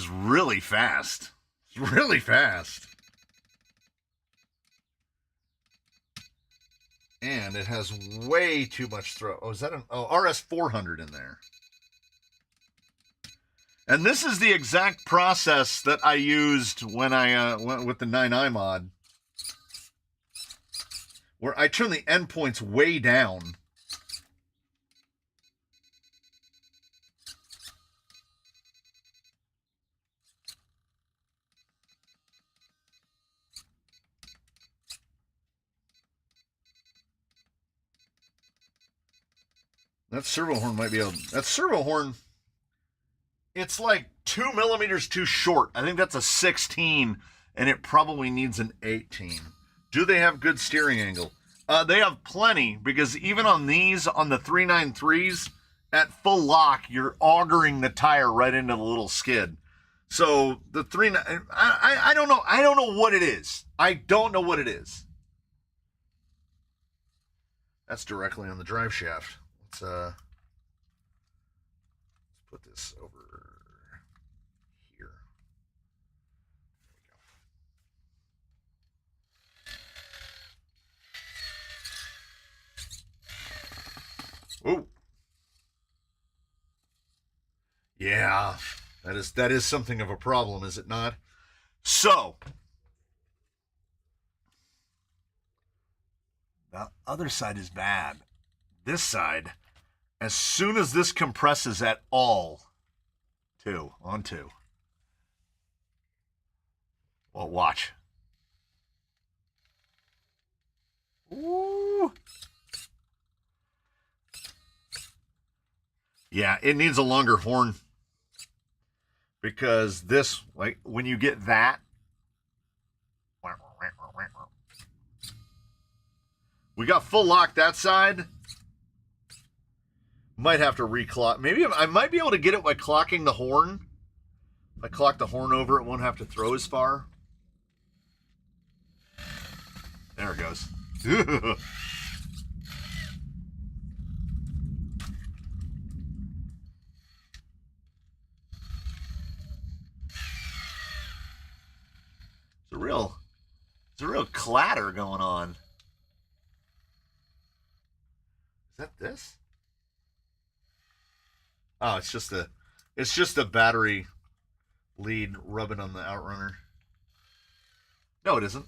Speaker 1: really fast. It's really fast. And it has way too much throw. Oh, is that an RS400 in there? And this is the exact process that I used when I went with the 9i mod, where I turn the endpoints way down. That servo horn might be able. That servo horn, it's like 2 millimeters too short. I think that's a 16, and it probably needs an 18. Do they have good steering angle? They have plenty, because even on these, on the 393s, at full lock, you're augering the tire right into the little skid. So the I don't know. I don't know what it is. I don't know what it is. That's directly on the drive shaft. Let's put this over here. There we go. Oh, yeah, that is something of a problem, is it not? So the other side is bad. This side, as soon as this compresses at all, on two. Well, watch. Ooh. Yeah, it needs a longer horn, because this, like, when you get that, we got full lock that side. Might have to reclock. Maybe I might be able to get it by clocking the horn. If I clock the horn over, it won't have to throw as far. There it goes. It's a real clatter going on. Is that this? Oh, it's just a battery lead rubbing on the outrunner. No, it isn't.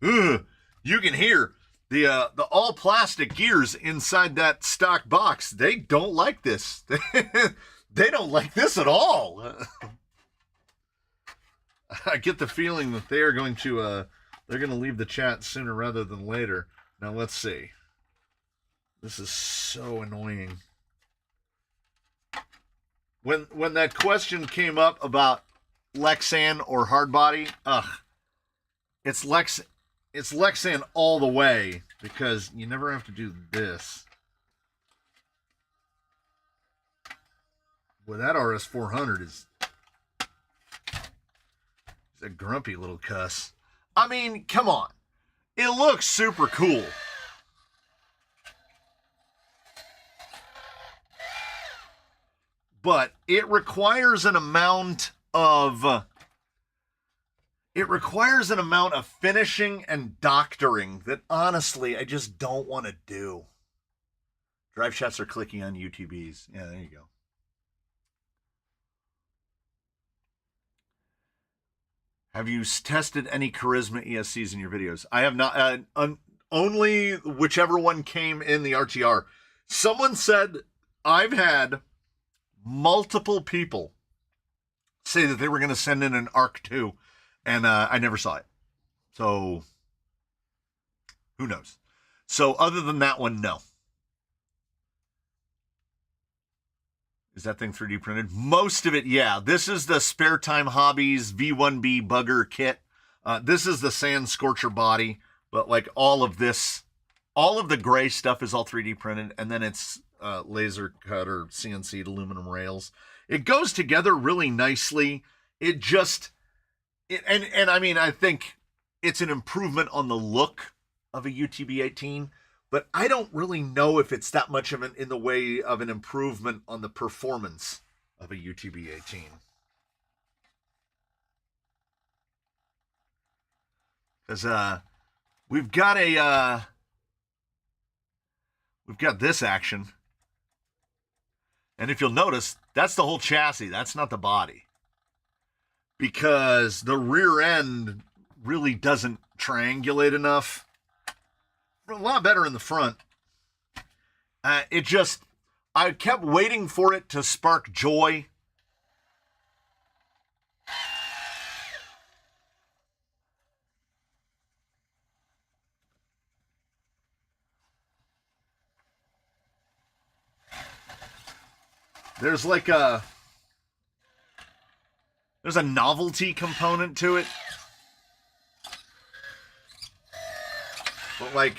Speaker 1: Ugh, you can hear The all plastic gears inside that stock box, they don't like this. They don't like this at all. I get the feeling that they are going to they're going to leave the chat sooner rather than later. Now let's see. This is so annoying. When that question came up about Lexan or hardbody, it's Lexan all the way, because you never have to do this. Well, that RS400 is a grumpy little cuss. I mean, come on. It looks super cool. But it requires an amount of finishing and doctoring that honestly I just don't want to do. Drive chats are clicking on UTBs. Yeah, there you go. Have you tested any Charisma ESCs in your videos? I have not. Only whichever one came in the RTR. Someone said I've had multiple people say that they were going to send in an ARC 2, and I never saw it. So, who knows? So, other than that one, no. Is that thing 3D printed? Most of it, yeah. This is the Spare Time Hobbies V1B Bugger kit. This is the Sand Scorcher body, but like all of this, all of the gray stuff is all 3D printed, and then it's laser cut or CNC'd aluminum rails. It goes together really nicely. And I mean, I think it's an improvement on the look of a UTB-18, but I don't really know if it's that much of in the way of an improvement on the performance of a UTB-18. Because we've got this action. And if you'll notice, that's the whole chassis. That's not the body. Because the rear end really doesn't triangulate enough. A lot better in the front. I kept waiting for it to spark joy. There's a novelty component to it. But like,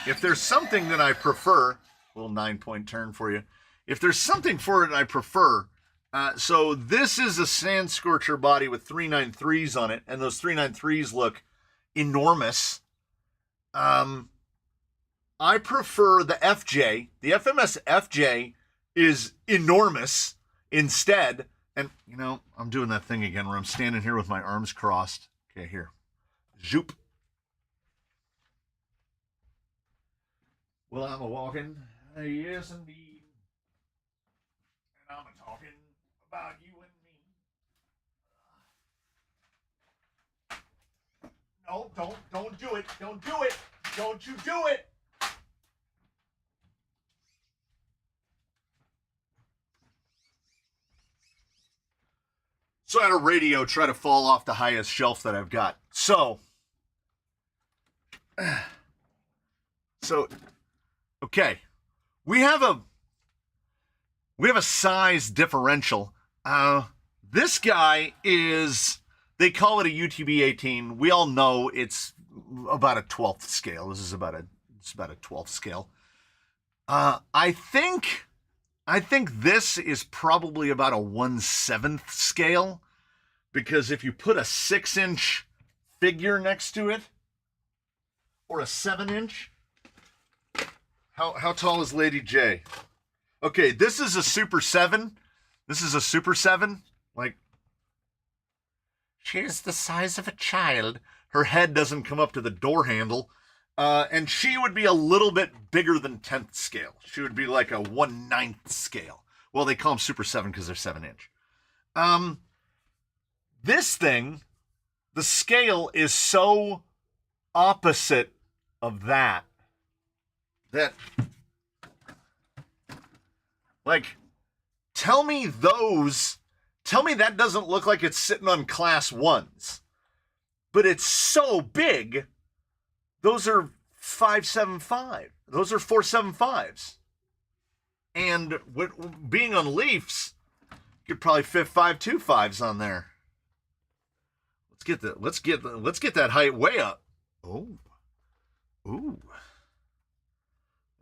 Speaker 1: if there's something that I prefer, little 9-point turn for you. If there's something for it I prefer, so this is a Sand Scorcher body with 393s on it, and those 393s look enormous. I prefer the FJ. The FMS FJ is enormous instead. And, you know, I'm doing that thing again where I'm standing here with my arms crossed. Okay, here. Zoop. Well, I'm a-walking. Yes, indeed. And I'm a-talking about you and me. No, don't do it. Don't do it. Don't you do it. So I had a radio try to fall off the highest shelf that I've got. So, okay, we have a size differential. This guy is, they call it a UTB-18. We all know it's about a 12th scale. This is about a 12th scale. I think this is probably about a 1/7 scale, because if you put a 6-inch figure next to it, or a 7-inch, how tall is Lady J? Okay, this is a Super 7. This is a Super 7. Like, she's the size of a child. Her head doesn't come up to the door handle. And she would be a little bit bigger than 10th scale. She would be like a 1/9 scale. Well, they call them Super 7 because they're 7-inch. This thing, the scale is so opposite of that. Like, tell me that doesn't look like it's sitting on class 1s. But it's so big. Those are 575. Those are 475s. And being on Leafs, you could probably fit 525s on there. Let's get that height way up. Oh. Ooh.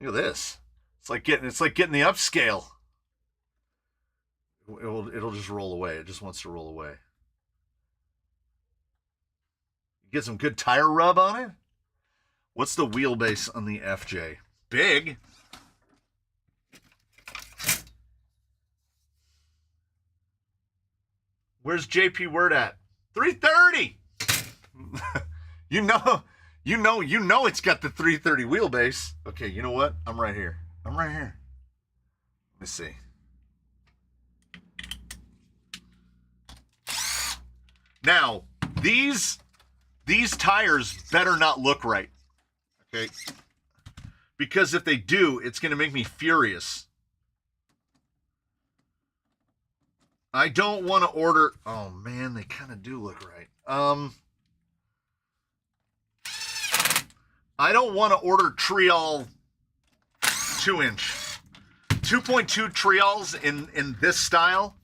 Speaker 1: Look at this. It's like getting the upscale. It'll just roll away. It just wants to roll away. Get some good tire rub on it. What's the wheelbase on the FJ? Big. Where's JP Word at? 330. You know it's got the 330 wheelbase. Okay, you know what? I'm right here. Let me see. Now, these tires better not look right. Okay? Because if they do, it's going to make me furious. I don't want to order... Oh, man, they kind of do look right. I don't want to order Trial 2-inch. 2.2 Trials in this style.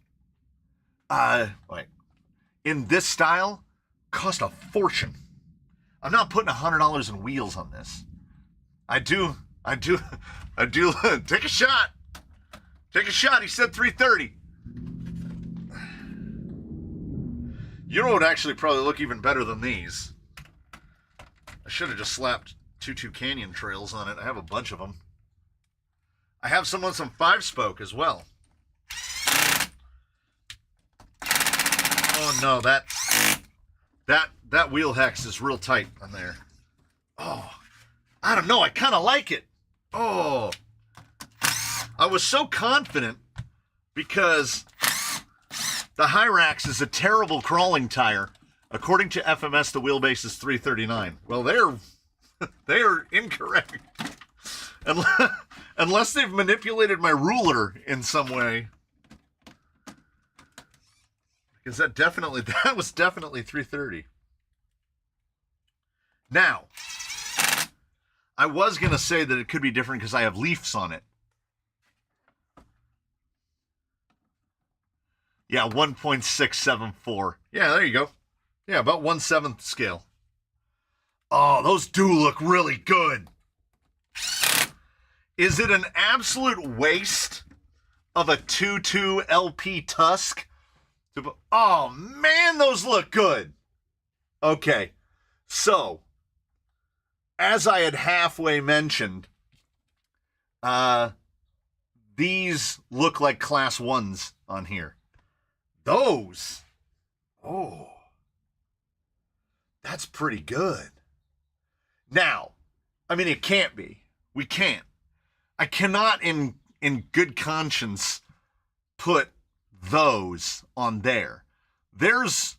Speaker 1: In this style, cost a fortune. I'm not putting $100 in wheels on this. I do. Take a shot. Take a shot. He said 330. You know what would actually probably look even better than these? I should have just slapped 2 Canyon trails on it. I have a bunch of them. I have some on some 5-spoke as well. Oh no, that wheel hex is real tight on there. Oh, I don't know. I kind of like it. Oh, I was so confident because the Hyrax is a terrible crawling tire. According to FMS, the wheelbase is 339. Well, they are incorrect. Unless they've manipulated my ruler in some way. Because that was definitely 330. Now, I was going to say that it could be different because I have Leafs on it. Yeah, 1.674. Yeah, there you go. Yeah, about 1/7 scale. Oh, those do look really good. Is it an absolute waste of a 2.2 LP Tusk? Oh, man, those look good. Okay, so, as I had halfway mentioned, these look like class 1s on here. Those, oh, that's pretty good. Now, I mean, it can't be. We can't. I cannot in good conscience put those on there. There's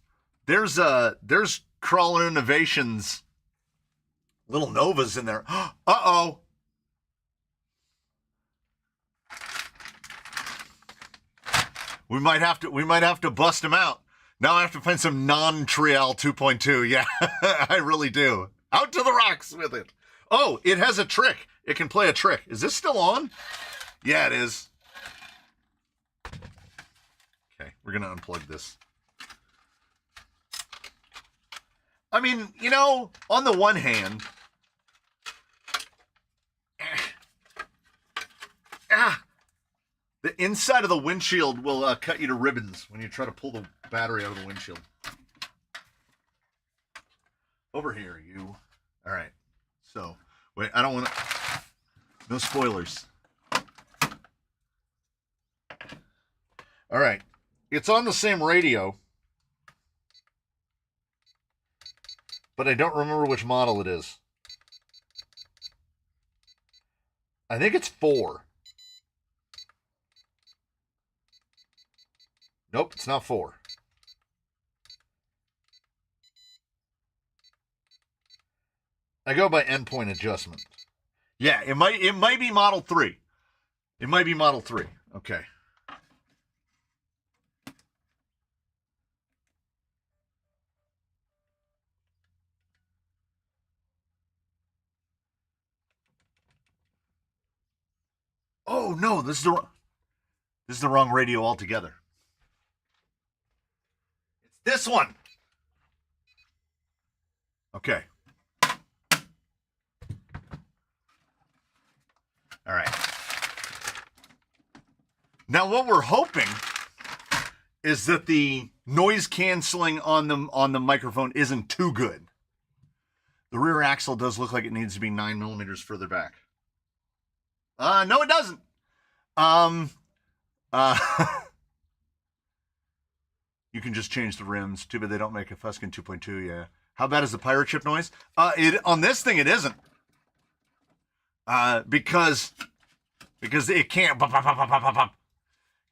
Speaker 1: Crawler Innovations little Novas in there. Uh-oh. We might have to bust them out. Now I have to find some non-Trial 2.2. Yeah, I really do. Out to the rocks with it. Oh, it has a trick. It can play a trick. Is this still on? Yeah, it is. Okay, we're going to unplug this. I mean, you know, on the one hand, the inside of the windshield will cut you to ribbons when you try to pull the battery out of the windshield. Over here, you. All right. So, wait, I don't want to... No spoilers. All right. It's on the same radio, but I don't remember which model it is. I think it's 4. Nope, it's not 4. I go by endpoint adjustment. Yeah, it might be Model 3. It might be Model 3. Okay. Oh no, this is the wrong radio altogether. It's this one. Okay. All right. Now what we're hoping is that the noise canceling on the microphone isn't too good. The rear axle does look like it needs to be 9 millimeters further back. No, it doesn't. You can just change the rims. Too bad they don't make a Fuskin 2.2. Yeah. How bad is the pirate ship noise? On this thing it isn't. Because it can't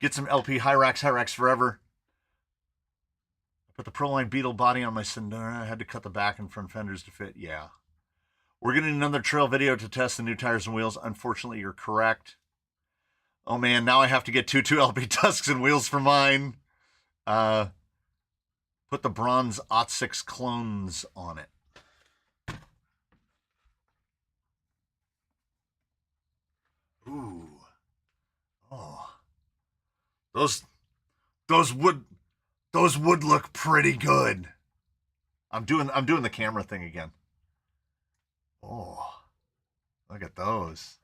Speaker 1: get some LP Hyrax forever. Put the Proline Beetle body on my Sandero. I had to cut the back and front fenders to fit. Yeah. We're getting another trail video to test the new tires and wheels. Unfortunately, you're correct. Oh man, now I have to get two LP tusks and wheels for mine. Put the bronze OT6 clones on it. Ooh. Oh. Those would look pretty good. I'm doing the camera thing again. Oh. Look at those.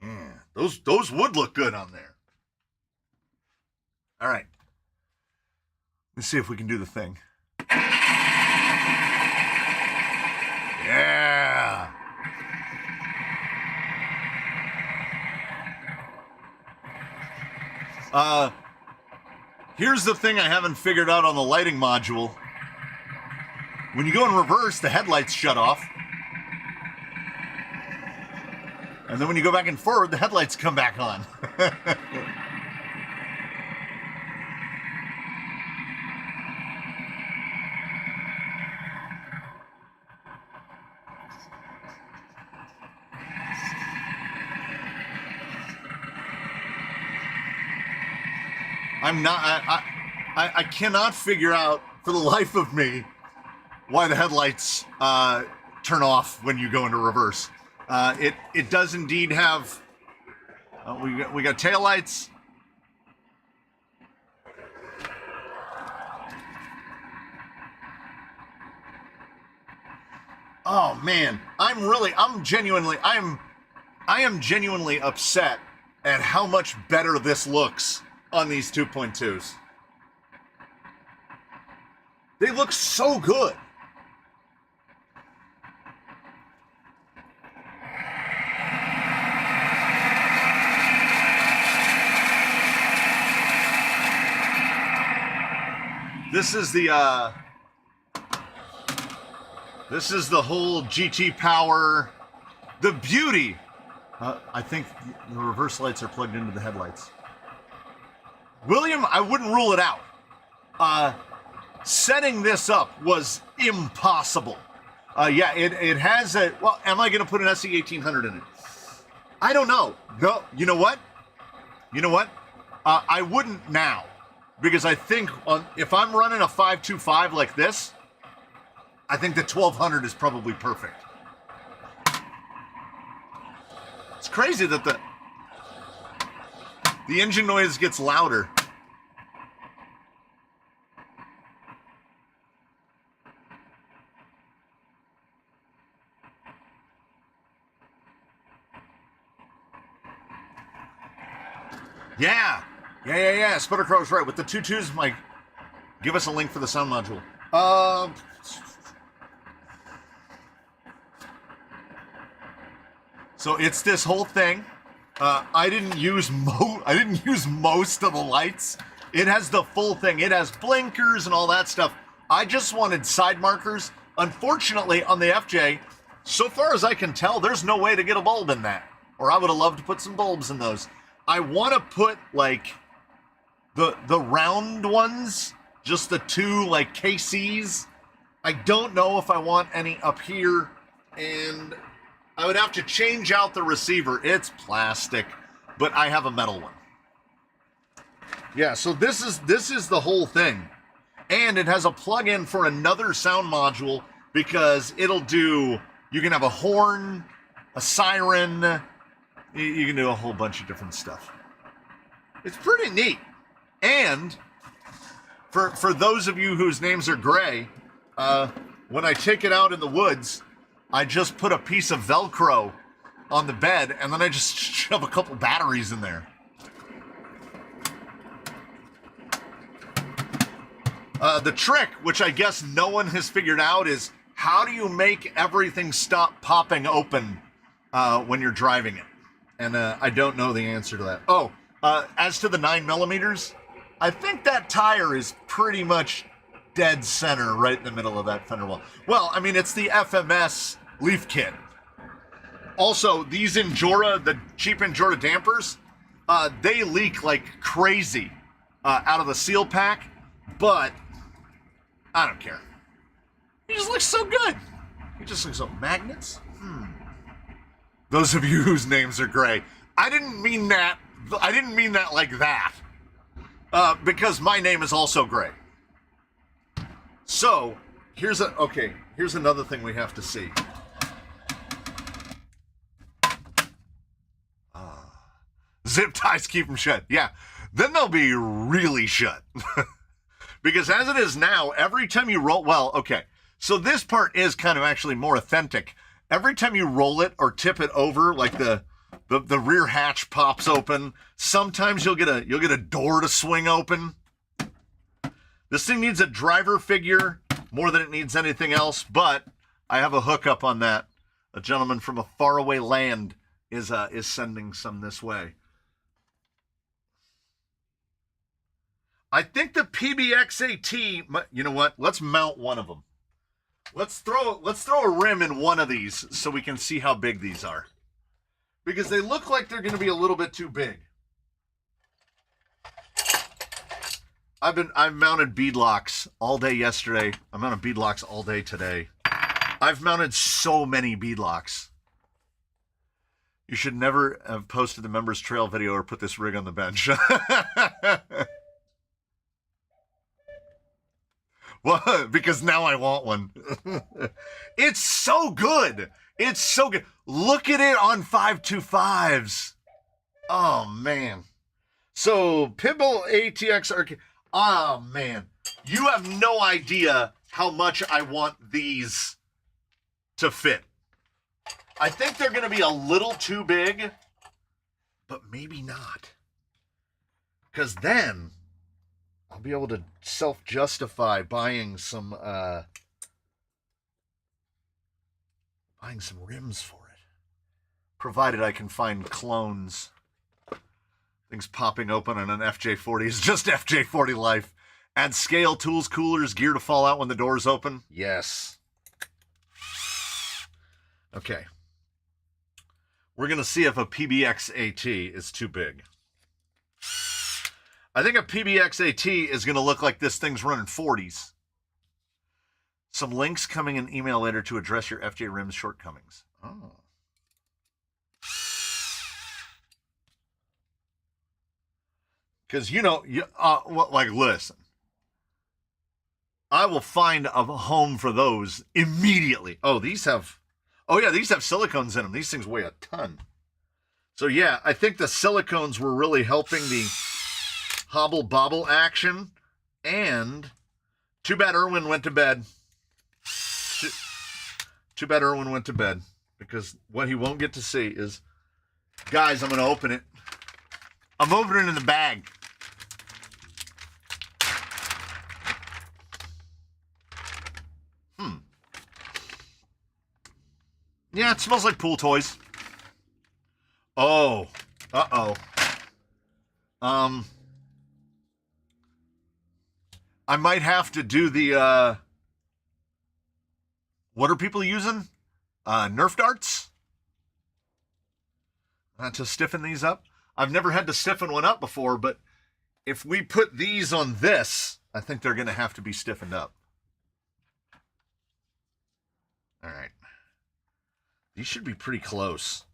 Speaker 1: Yeah. Those would look good on there. All right. Let's see if we can do the thing. Yeah. Here's the thing I haven't figured out on the lighting module. When you go in reverse, the headlights shut off. And then when you go back and forward, the headlights come back on. I cannot figure out for the life of me why the headlights turn off when you go into reverse. It does indeed have. We got taillights. Oh man, I am genuinely upset at how much better this looks on these 2.2s. They look so good. This is the whole GT power, the beauty. I think the reverse lights are plugged into the headlights. William, I wouldn't rule it out. Setting this up was impossible. Yeah, it has a, well, am I going to put an SE 1800 in it? I don't know. No, you know what? I wouldn't now. Because I think if I'm running a 525 like this, I think the 1200 is probably perfect. It's crazy that the engine noise gets louder. Yeah. Sputter Crow's right. With the 2.2s, Mike, give us a link for the sound module. So it's this whole thing. I didn't use most of the lights. It has the full thing. It has blinkers and all that stuff. I just wanted side markers. Unfortunately, on the FJ, so far as I can tell, there's no way to get a bulb in that. Or I would have loved to put some bulbs in those. I want to put like the round ones, just the two like KCs I don't know if I want any up here, and I would have to change out the receiver. It's plastic, but I have a metal one. Yeah, so this is the whole thing. And it has a plug-in for another sound module because it'll do, you can have a horn, a siren, you can do a whole bunch of different stuff. It's pretty neat. And for those of you whose names are gray, when I take it out in the woods, I just put a piece of Velcro on the bed and then I just shove a couple batteries in there. The trick, which I guess no one has figured out, is how do you make everything stop popping open when you're driving it? And I don't know the answer to that. Oh, as to the 9mm, I think that tire is pretty much dead center right in the middle of that fender well. Well, I mean, it's the FMS leaf kit. Also, these Injora, the cheap Injora dampers, they leak like crazy out of the seal pack, but I don't care. He just looks so good. He just looks so magnets. Those of you whose names are gray, I didn't mean that. I didn't mean that like that. Because my name is also gray. So here's another thing we have to see. Zip ties keep them shut. Yeah, then they'll be really shut. Because as it is now, every time you roll, well, okay, so this part is kind of actually more authentic. Every time you roll it or tip it over, like the rear hatch pops open. Sometimes you'll get a door to swing open. This thing needs a driver figure more than it needs anything else, but I have a hookup on that. A gentleman from a faraway land is sending some this way. I think the PBX-AT, you know what? Let's mount one of them. Let's throw a rim in one of these so we can see how big these are. Because they look like they're going to be a little bit too big. I've mounted bead locks all day yesterday. I mounted bead locks all day today. I've mounted so many bead locks. You should never have posted the members trail video or put this rig on the bench. Well, because now I want one. It's so good. It's so good. Look at it on 525s. Oh, man. So, Pibble ATX Arcade. Oh, man. You have no idea how much I want these to fit. I think they're going to be a little too big, but maybe not. Because then I'll be able to self-justify buying some rims for it. Provided I can find clones. Things popping open on an FJ40 is just FJ40 life. Add scale, tools, coolers, gear to fall out when the doors open. Yes. Okay. We're going to see if a PBX-AT is too big. I think a PBX-AT is going to look like this thing's running 40s. Some links coming in email later to address your FJ Rims shortcomings. Oh. Because, listen. I will find a home for those immediately. These have silicones in them. These things weigh a ton. So, yeah, I think the silicones were really helping the hobble-bobble action. And too bad Erwin went to bed. Too bad Erwin went to bed. Because what he won't get to see is, guys, I'm going to open it. I'm opening it in the bag. Yeah, it smells like pool toys. Oh. Uh-oh. I might have to do the, what are people using? Nerf darts? To stiffen these up? I've never had to stiffen one up before, but if we put these on this, I think they're going to have to be stiffened up. All right. These should be pretty close.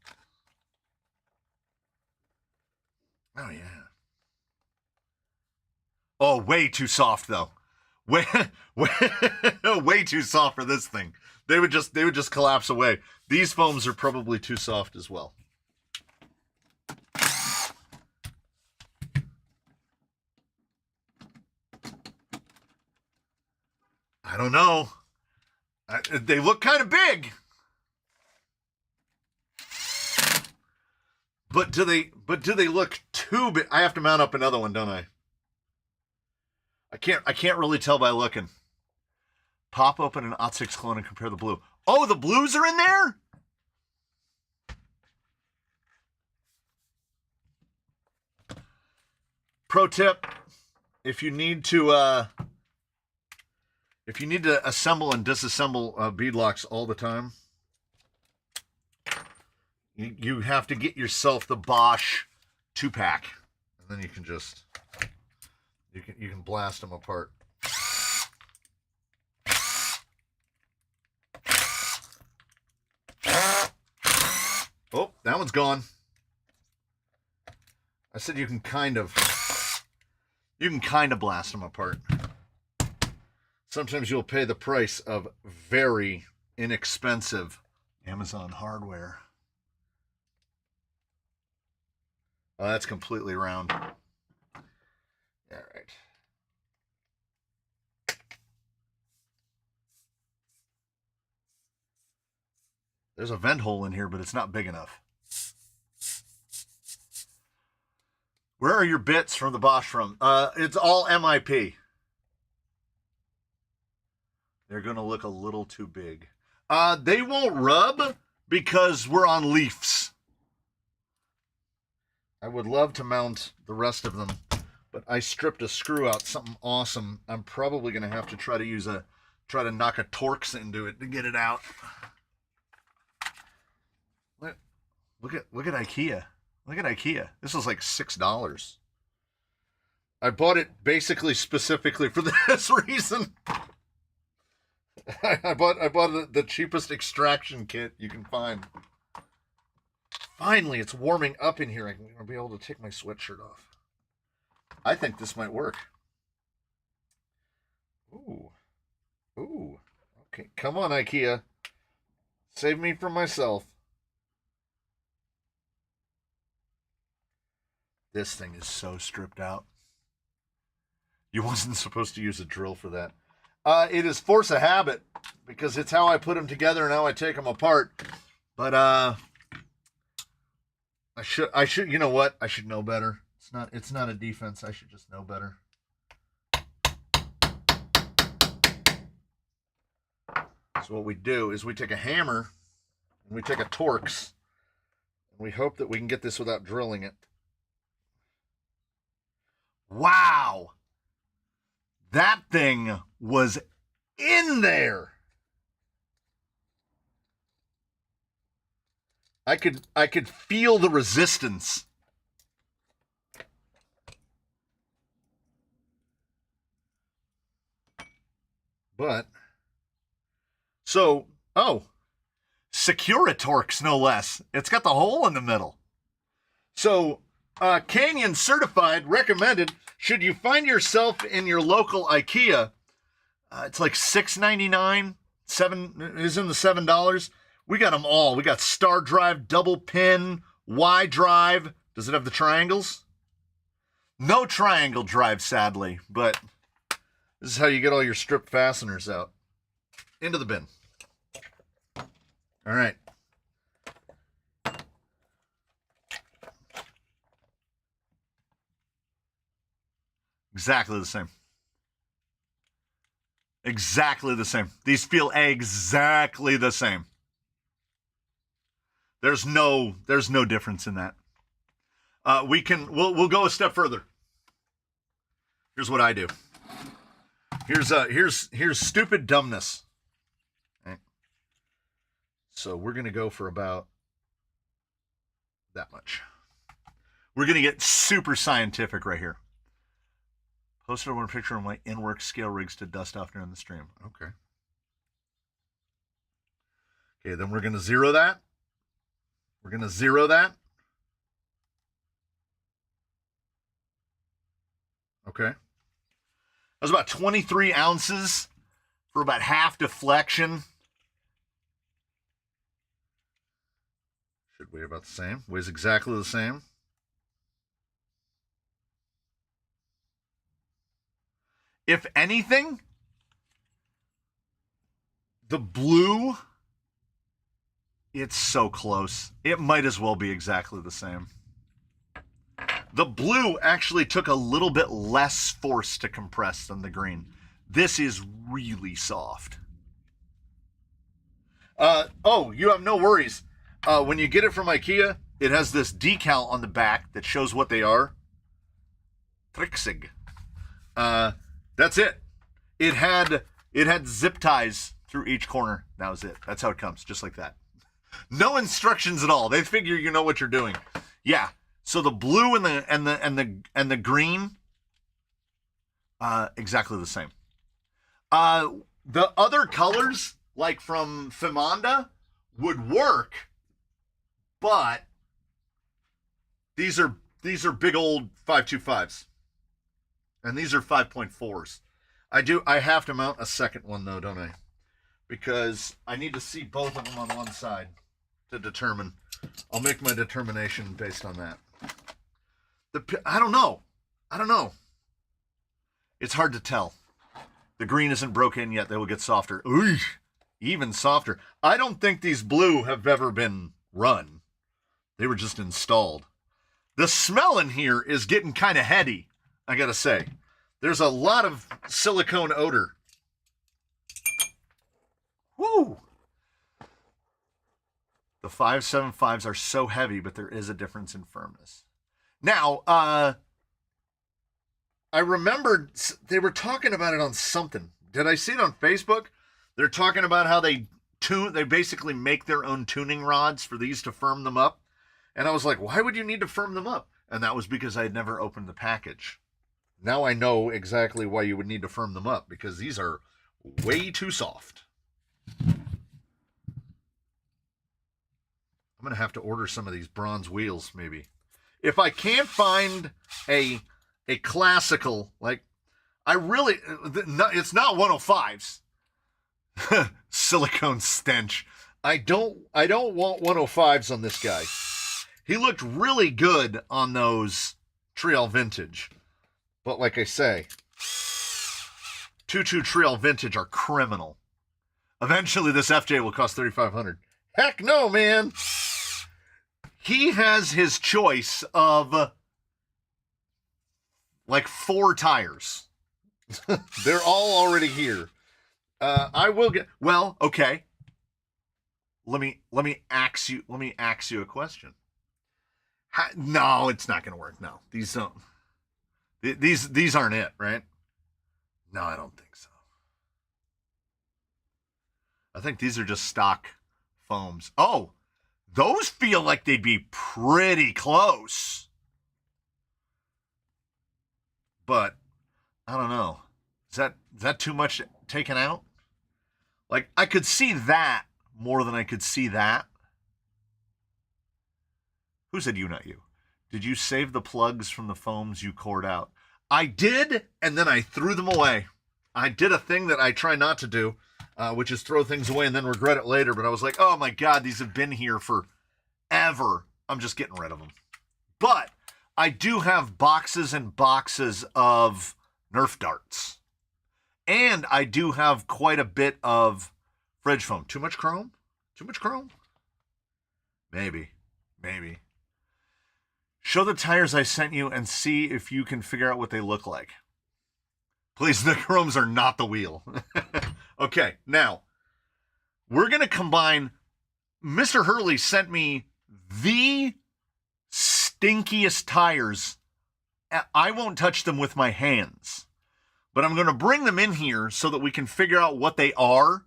Speaker 1: Oh, yeah. Oh, way too soft, though. Way too soft for this thing. They would just collapse away. These foams are probably too soft as well. I don't know. They look kind of big. But do they look too big? I have to mount up another one, don't I? I can't really tell by looking. Pop open an OT6 clone and compare the blue. Oh, the blues are in there? Pro tip, if you need to assemble and disassemble bead locks all the time, you have to get yourself the Bosch 2-pack, and then you can just you can blast them apart. Oh, that one's gone. I said you can kind of blast them apart. Sometimes you'll pay the price of very inexpensive Amazon hardware. Oh, that's completely round. All right. There's a vent hole in here, but it's not big enough. Where are your bits from the Bosch from? It's all MIP. They're going to look a little too big. They won't rub because we're on leafs. I would love to mount the rest of them, but I stripped a screw out, something awesome. I'm probably going to have to try to knock a Torx into it to get it out. Look at IKEA. Look at IKEA. This was like $6. I bought it basically specifically for this reason. I bought the cheapest extraction kit you can find. Finally, it's warming up in here. I'm going to be able to take my sweatshirt off. I think this might work. Ooh. Ooh. Okay, come on, IKEA. Save me from myself. This thing is so stripped out. You wasn't supposed to use a drill for that. It is force of habit because it's how I put them together and how I take them apart. But I should, you know what? I should know better. It's not a defense. I should just know better. So what we do is we take a hammer and we take a Torx and we hope that we can get this without drilling it. Wow. That thing was in there. I could feel the resistance. But Securitorx, no less. It's got the hole in the middle. So Canyon certified, recommended. Should you find yourself in your local IKEA, it's like $6.99, is in the $7. We got them all. We got Star Drive, double pin, Y drive. Does it have the triangles? No triangle drive, sadly, but this is how you get all your strip fasteners out. Into the bin. All right. Exactly the same. Exactly the same. These feel exactly the same. There's no difference in that. We'll go a step further. Here's what I do. Here's stupid dumbness. Right. So we're gonna go for about that much. We're gonna get super scientific right here. Posted one picture of my in-work scale rigs to dust off during the stream. Okay. Okay, then we're going to zero that. We're going to zero that. Okay. That was about 23 ounces for about half deflection. Should weigh about the same. Weighs exactly the same. If anything, the blue, it's so close. It might as well be exactly the same. The blue actually took a little bit less force to compress than the green. This is really soft. Oh, you have no worries. When you get it from IKEA, it has this decal on the back that shows what they are. Trixig. That's it. It had zip ties through each corner. That was it. That's how it comes, just like that. No instructions at all. They figure you know what you're doing. Yeah. So the blue and the green, exactly the same. The other colors, like from Fimonda, would work, but these are big old 525s, and these are 5.4s. I have to mount a second one though, don't I? Because I need to see both of them on one side to determine. I'll make my determination based on that. I don't know. It's hard to tell. The green isn't broken yet. They will get softer. Ooh, even softer. I don't think these blue have ever been run. They were just installed. The smell in here is getting kind of heady, I gotta say. There's a lot of silicone odor. Woo! The 575s are so heavy, but there is a difference in firmness. Now, I remembered they were talking about it on something. Did I see it on Facebook? They're talking about how they basically make their own tuning rods for these to firm them up. And I was like, why would you need to firm them up? And that was because I had never opened the package. Now I know exactly why you would need to firm them up, because these are way too soft. I'm going to have to order some of these bronze wheels, maybe. If I can't find a classical, like, it's not 105s. Silicone stench. I don't want 105s on this guy. He looked really good on those Trail Vintage. But like I say, 2.2 Trail Vintage are criminal. Eventually this FJ will cost $3,500. Heck no, man. He has his choice of like 4 tires. They're all already here. I will get, well, okay. Let me ask you a question. No, it's not going to work. No, these don't. These aren't it, right? No, I don't think so. I think these are just stock foams. Oh, those feel like they'd be pretty close. But I don't know. Is that too much taken out? Like, I could see that more than I could see that. Who said you, not you? Did you save the plugs from the foams you cored out? I did, and then I threw them away. I did a thing that I try not to do, which is throw things away and then regret it later. But I was like, oh my God, these have been here forever. I'm just getting rid of them. But I do have boxes and boxes of Nerf darts. And I do have quite a bit of fridge foam. Too much chrome? Too much chrome? Maybe. Show the tires I sent you and see if you can figure out what they look like. Please, the chromes are not the wheel. Okay, now, we're going to combine. Mr. Hurley sent me the stinkiest tires. I won't touch them with my hands. But I'm going to bring them in here so that we can figure out what they are.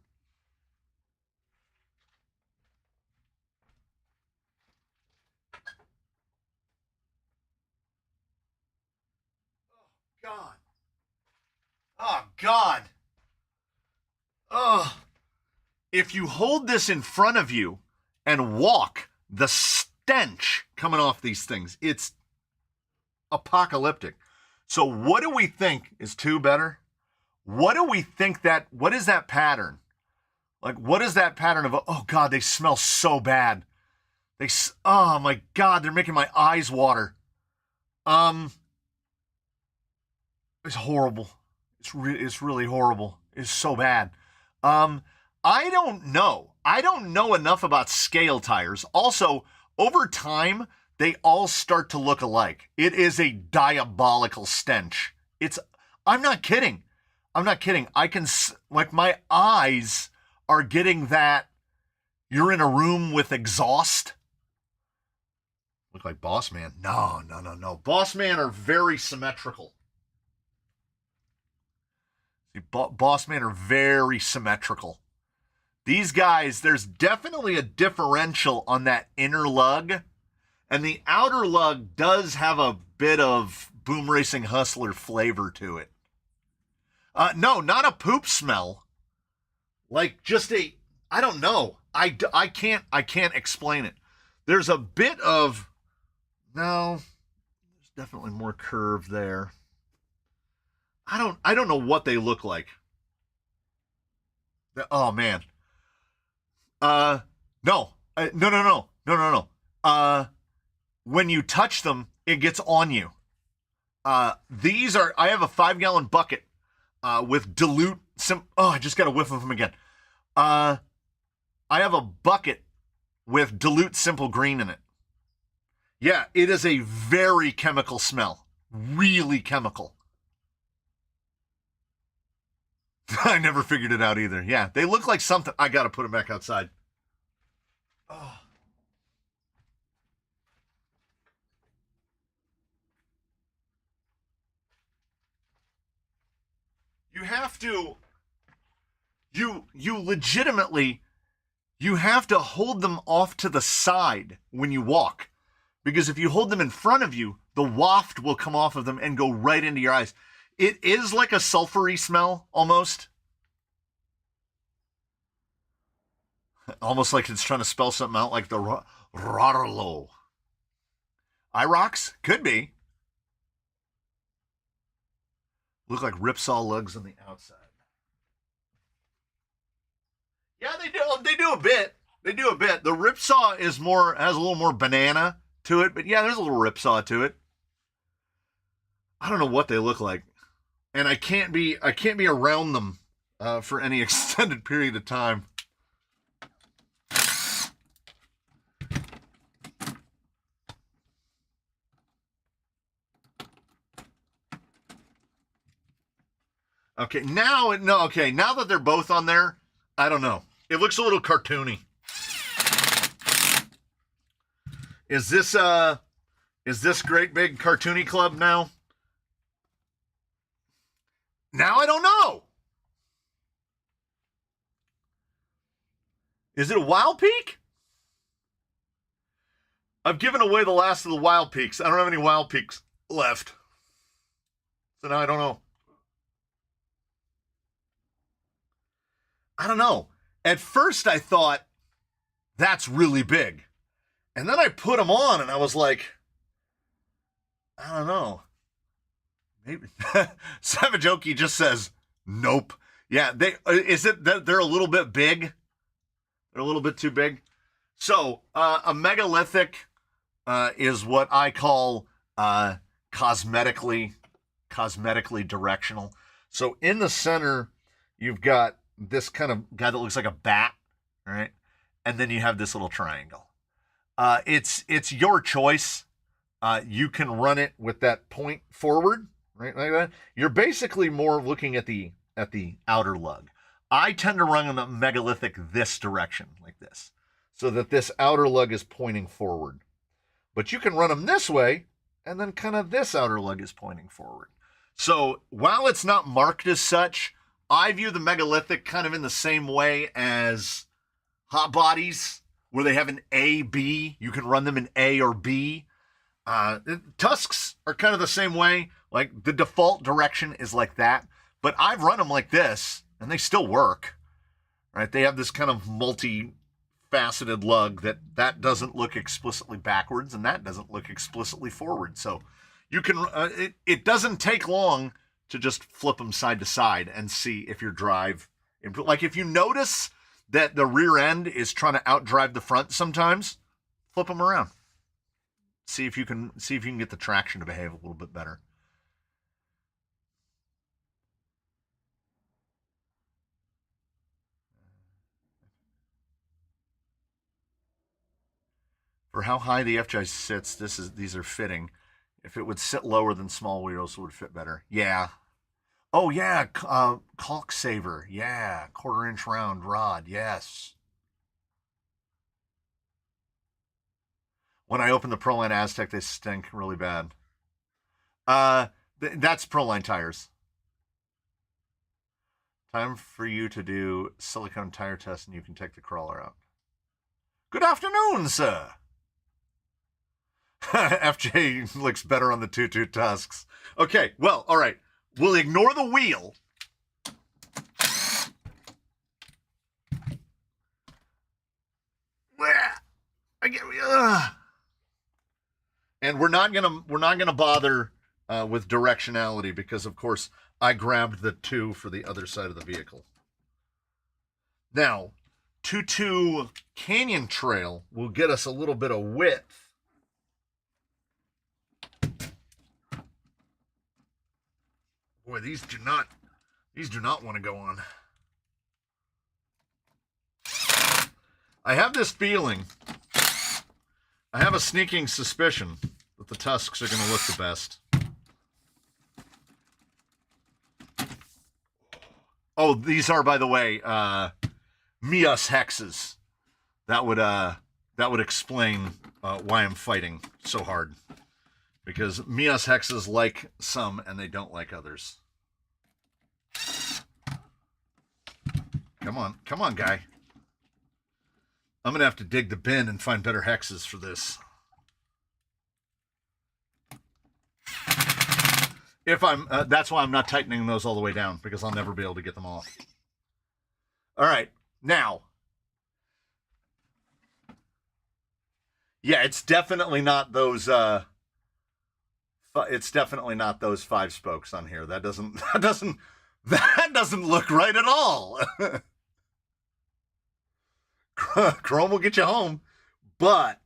Speaker 1: Oh, God. Oh. If you hold this in front of you and walk, the stench coming off these things, it's apocalyptic. So what do we think is 2 better? What do we think what is that pattern? Like, what is that pattern of, oh God, they smell so bad. Oh my God, they're making my eyes water. It's horrible. It's really horrible. It's so bad. I don't know. I don't know enough about scale tires. Also, over time, they all start to look alike. It is a diabolical stench. I'm not kidding. I can, like, my eyes are getting that you're in a room with exhaust. Look like Boss Man. No. Boss Man are very symmetrical. Boss Man are very symmetrical. These guys, there's definitely a differential on that inner lug, and the outer lug does have a bit of Boom Racing Hustler flavor to it. No, not a poop smell. Like just I don't know. I can't explain it. There's a bit of, no, there's definitely more curve there. I don't know what they look like. Oh man. No. When you touch them, it gets on you. I have a 5-gallon bucket, with dilute, I just got a whiff of them again. I have a bucket with dilute simple green in it. Yeah, it is a very chemical smell. Really chemical. I never figured it out either. Yeah, they look like something. I got to put them back outside. Oh. You have to, you legitimately, you have to hold them off to the side when you walk. Because if you hold them in front of you, the waft will come off of them and go right into your eyes. It is like a sulfury smell, almost. Almost like it's trying to spell something out, like the Rarlo. IROX? Could be. Look like ripsaw lugs on the outside. Yeah, they do a bit. They do a bit. The ripsaw has a little more banana to it, but yeah, there's a little ripsaw to it. I don't know what they look like. And I can't be around them for any extended period of time. Okay, now that they're both on there, I don't know. It looks a little cartoony. Is this great big cartoony club now? Now I don't know. Is it a Wild Peak? I've given away the last of the Wild Peaks. I don't have any Wild Peaks left. So now I don't know. I don't know. At first I thought, that's really big. And then I put them on and I was like, I don't know. Maybe. Savage Okie just says, nope. Yeah, they're a little bit big. They're a little bit too big. So a megalithic is what I call cosmetically directional. So in the center, you've got this kind of guy that looks like a bat, right? And then you have this little triangle. It's your choice. You can run it with that point forward, right, like that. You're basically more looking at the outer lug. I tend to run the megalithic this direction, like this, so that this outer lug is pointing forward. But you can run them this way, and then kind of this outer lug is pointing forward. So while it's not marked as such, I view the megalithic kind of in the same way as hot bodies, where they have an A, B. You can run them in A or B. Tusks are kind of the same way. Like the default direction is like that. But I've run them like this, and they still work. right? They have this kind of multi-faceted lug that doesn't look explicitly backwards and that doesn't look explicitly forward. So you can, it doesn't take long to just flip them side to side and see if your drive, like if you notice that the rear end is trying to outdrive the front sometimes, flip them around. See if you can get the traction to behave a little bit better. For how high the FJ sits, these are fitting. If it would sit lower than small wheels, it would fit better. Yeah. Oh yeah, caulk saver. Yeah, 1/4 inch round rod. Yes. When I open the Proline Aztec, they stink really bad. That's Proline tires. Time for you to do silicone tire test, and you can take the crawler out. Good afternoon, sir. FJ looks better on the 2.2 Tusks. Okay, well, all right. We'll ignore the wheel. And we're not gonna bother with directionality because, of course, I grabbed the 2 for the other side of the vehicle. Now, 2.2 Canyon Trail will get us a little bit of width. Boy, these do not want to go on. I have this feeling, I have a sneaking suspicion that the Tusks are going to look the best. Oh, these are, by the way, Mias hexes. That would explain why I'm fighting so hard. Because Mias hexes like some and they don't like others. Come on, guy. I'm gonna have to dig the bin and find better hexes for this. If I'm, that's why I'm not tightening those all the way down, because I'll never be able to get them off. All right, now. Yeah, it's definitely not those. It's definitely not those 5 spokes on here. That doesn't look right at all. Chrome will get you home, but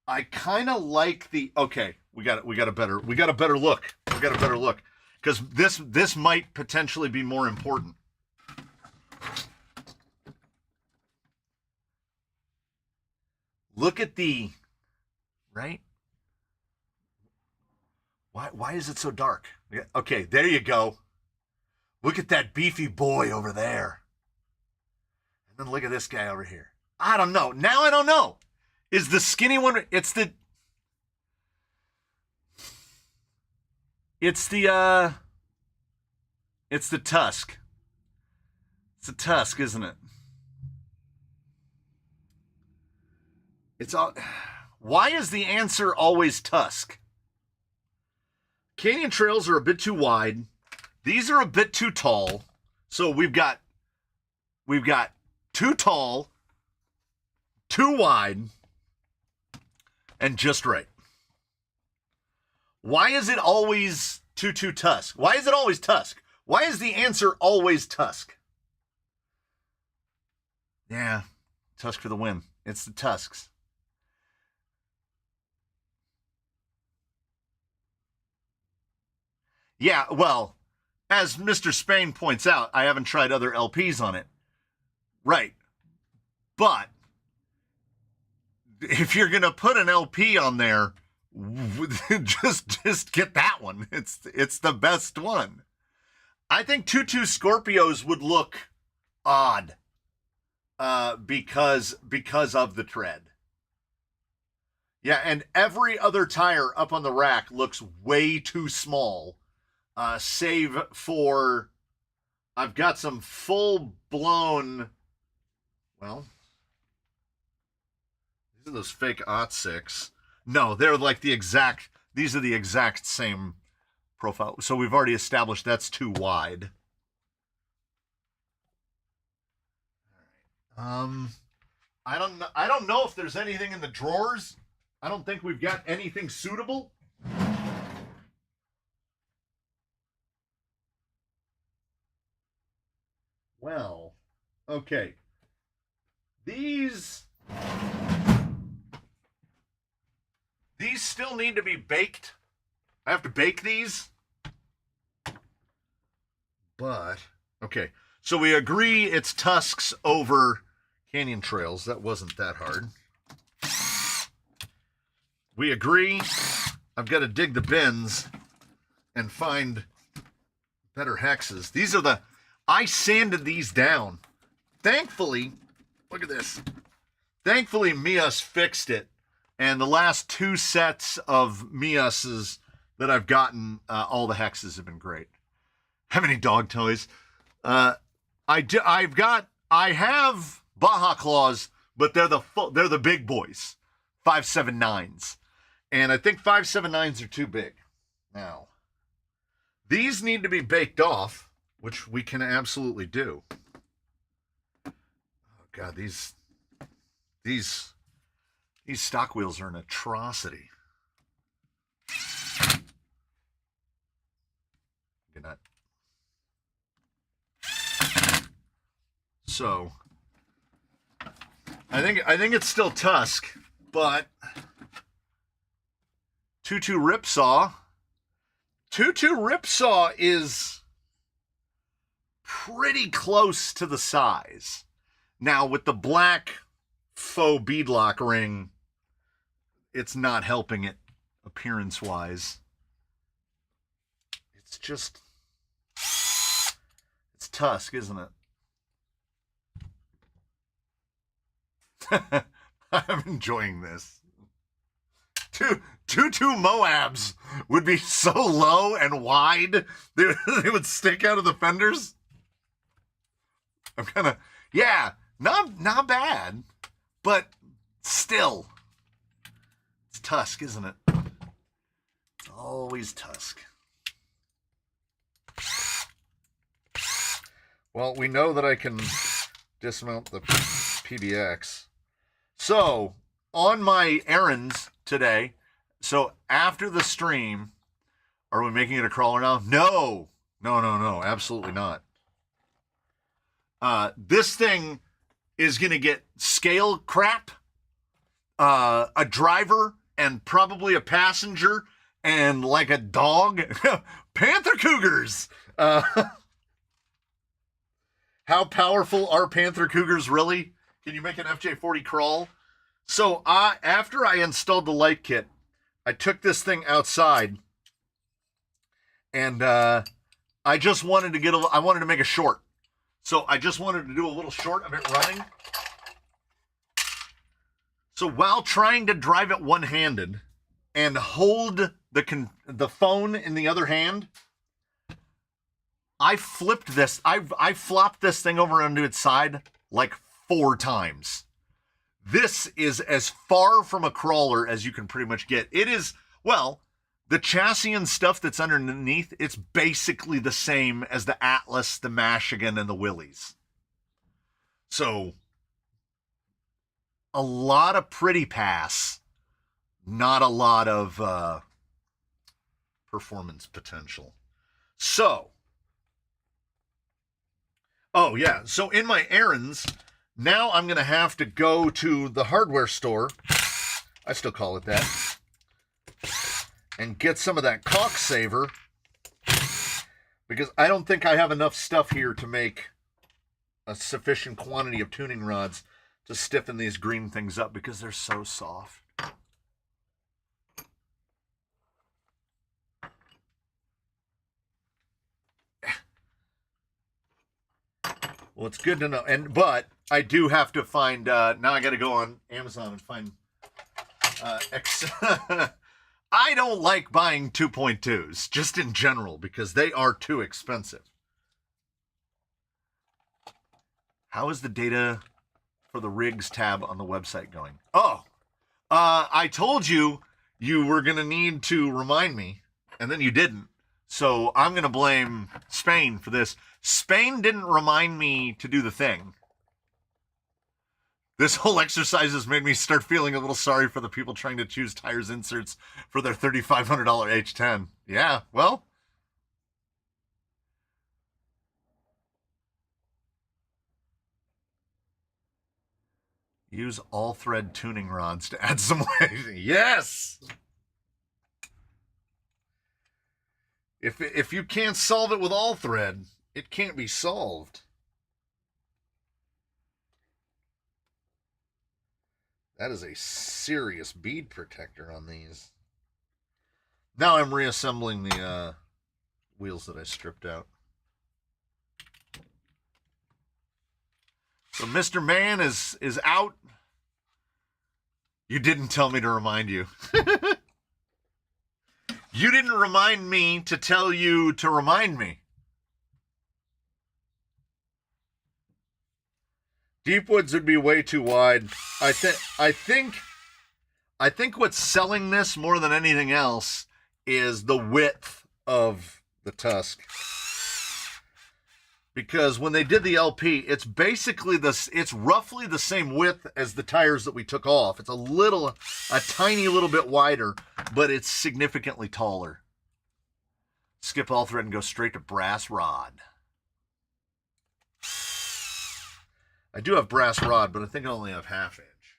Speaker 1: I kind of like the. Okay, we got a better look. We got a better look because this might potentially be more important. Look at the right. Why is it so dark? Okay, there you go. Look at that beefy boy over there. And then look at this guy over here. I don't know. Now I don't know. Is the skinny one, it's the Tusk. It's a Tusk, isn't it? It's all. Why is the answer always Tusk? Canyon trails are a bit too wide. These are a bit too tall. So we've got too tall, too wide, and just right. Why is it always 2.2 Tusk? Why is it always Tusk? Why is the answer always Tusk? Yeah, Tusk for the win. It's the Tusks. Yeah, well, as Mr. Spain points out, I haven't tried other LPs on it. Right. But if you're going to put an LP on there, just get that one. It's the best one. I think 2.2 Scorpios would look odd because of the tread. Yeah, and every other tire up on the rack looks way too small. Save for, I've got some full-blown, well, these are those fake Ot6. No, they're like these are the exact same profile. So we've already established that's too wide. All I don't know if there's anything in the drawers. I don't think we've got anything suitable. Well, okay. These still need to be baked. I have to bake these. But, okay. So we agree it's tusks over canyon trails. That wasn't that hard. We agree I've got to dig the bins and find better hexes. These are the... I sanded these down. Thankfully, look at this. Thankfully, Mias fixed it. And the last 2 sets of Miases that I've gotten, all the hexes have been great. How many dog toys? I have Baja Claws, but they're the big boys, 579s. And I think 579s are too big. Now, these need to be baked off, which we can absolutely do. Oh God, these stock wheels are an atrocity. Good night. So, I think it's still tusk, but 22 Ripsaw. 22 Ripsaw is pretty close to the size. Now, with the black faux beadlock ring, it's not helping it appearance-wise. It's just... it's tusk, isn't it? I'm enjoying this. Two Moabs would be so low and wide, they would stick out of the fenders. I'm kind of, yeah, not bad, but still, it's tusk, isn't it? It's always tusk. Well, we know that I can dismount the PBX. So, on my errands today, so after the stream, are we making it a crawler now? No, absolutely not. This thing is going to get scale crap, a driver, and probably a passenger, and like a dog. Panther Cougars! How powerful are Panther Cougars really? Can you make an FJ40 crawl? So after I installed the light kit, I took this thing outside, and I just wanted to I wanted to make a short. So I just wanted to do a little short of it running. So while trying to drive it one-handed and hold the phone in the other hand, I flipped this. I flopped this thing over onto its side like 4 times. This is as far from a crawler as you can pretty much get. It is, well, the chassis and stuff that's underneath, it's basically the same as the Atlas, the Michigan, and the Willys. So, a lot of pretty pass, not a lot of performance potential. So, oh yeah, so in my errands, now I'm going to have to go to the hardware store, I still call it that, and get some of that caulk saver, because I don't think I have enough stuff here to make a sufficient quantity of tuning rods to stiffen these green things up, because they're so soft. Well, it's good to know. But I do have to find, now I got to go on Amazon and find, I don't like buying 2.2s, just in general, because they are too expensive. How is the data for the rigs tab on the website going? Oh, I told you were going to need to remind me, and then you didn't. So I'm going to blame Spain for this. Spain didn't remind me to do the thing. This whole exercise has made me start feeling a little sorry for the people trying to choose tires inserts for their $3,500 H10. Yeah, well. Use all-thread tuning rods to add some weight. Yes! If you can't solve it with all-thread, it can't be solved. That is a serious bead protector on these. Now I'm reassembling the wheels that I stripped out. So Mr. Man is out. You didn't tell me to remind you. You didn't remind me to tell you to remind me. Deepwoods would be way too wide. I think what's selling this more than anything else is the width of the tusk. Because when they did the LP, it's basically it's roughly the same width as the tires that we took off. It's a tiny little bit wider, but it's significantly taller. Skip all thread and go straight to brass rod. I do have brass rod, but I think I only have half inch.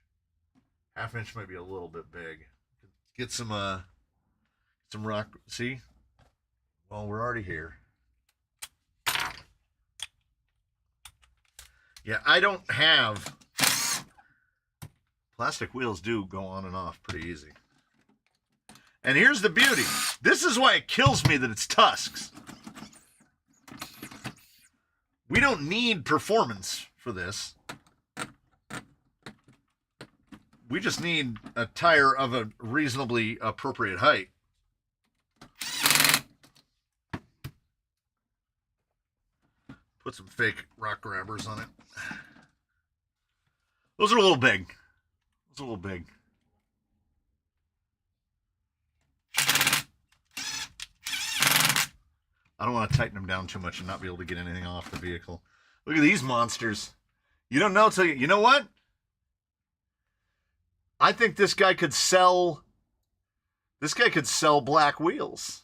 Speaker 1: Half inch might be a little bit big. Get some rock. See? Well, we're already here. Yeah, I don't have... Plastic wheels do go on and off pretty easy. And here's the beauty. This is why it kills me that it's tusks. We don't need performance for this. We just need a tire of a reasonably appropriate height. Put some fake rock grabbers on it. Those are a little big. Those are a little big. I don't want to tighten them down too much and not be able to get anything off the vehicle. Look at these monsters. You don't know till you know what? I think this guy could sell black wheels.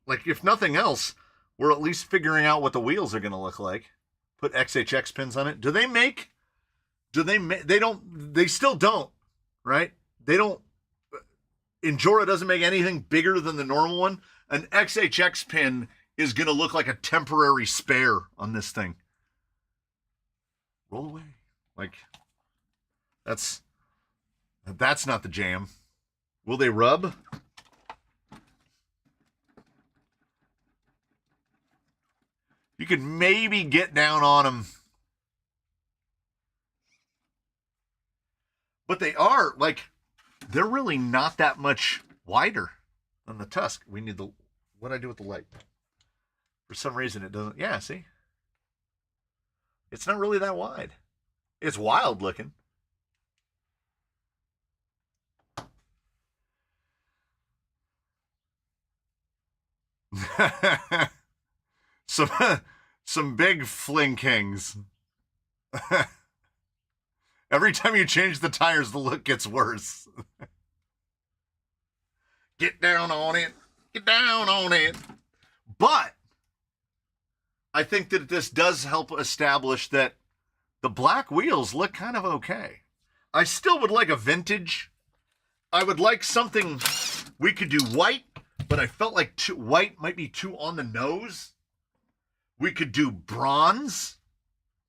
Speaker 1: Like if nothing else, we're at least figuring out what the wheels are going to look like. Put XHX pins on it. They still don't, right? They don't. Injora doesn't make anything bigger than the normal one. An XHX pin is going to look like a temporary spare on this thing. Roll away. Like, that's not the jam. Will they rub? You could maybe get down on them. But they're really not that much wider than the tusk. We need what do I do with the light? For some reason it doesn't, yeah, see? It's not really that wide. It's wild looking. Some big fling kings. Every time you change the tires, the look gets worse. Get down on it. Get down on it. But I think that this does help establish that the black wheels look kind of okay. I still would like a vintage. I would like something we could do white, but I felt like white might be too on the nose. We could do bronze.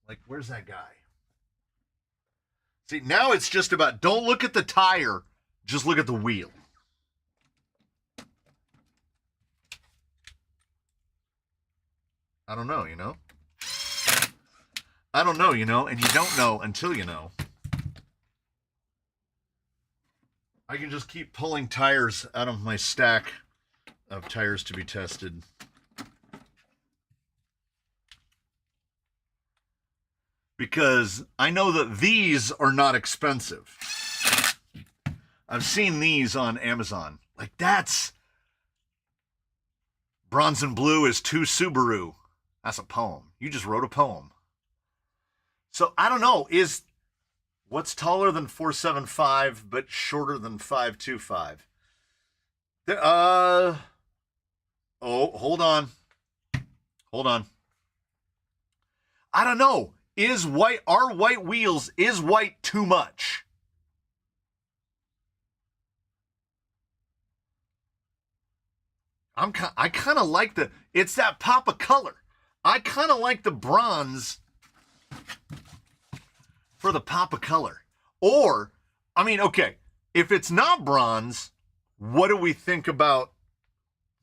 Speaker 1: Like, where's that guy? See, now it's just about, don't look at the tire, just look at the wheel. I don't know, you know? I don't know, you know, and you don't know until you know. I can just keep pulling tires out of my stack of tires to be tested. Because I know that these are not expensive. I've seen these on Amazon. Like, that's... Bronze and Blue is 2 Subaru. That's a poem. You just wrote a poem. So I don't know, what's taller than 475 but shorter than 525? Oh, hold on. Hold on. I don't know. Are white wheels, is white too much? I kind of like it's that pop of color. I kind of like the bronze for the pop of color. Or, I mean, okay, if it's not bronze, what do we think about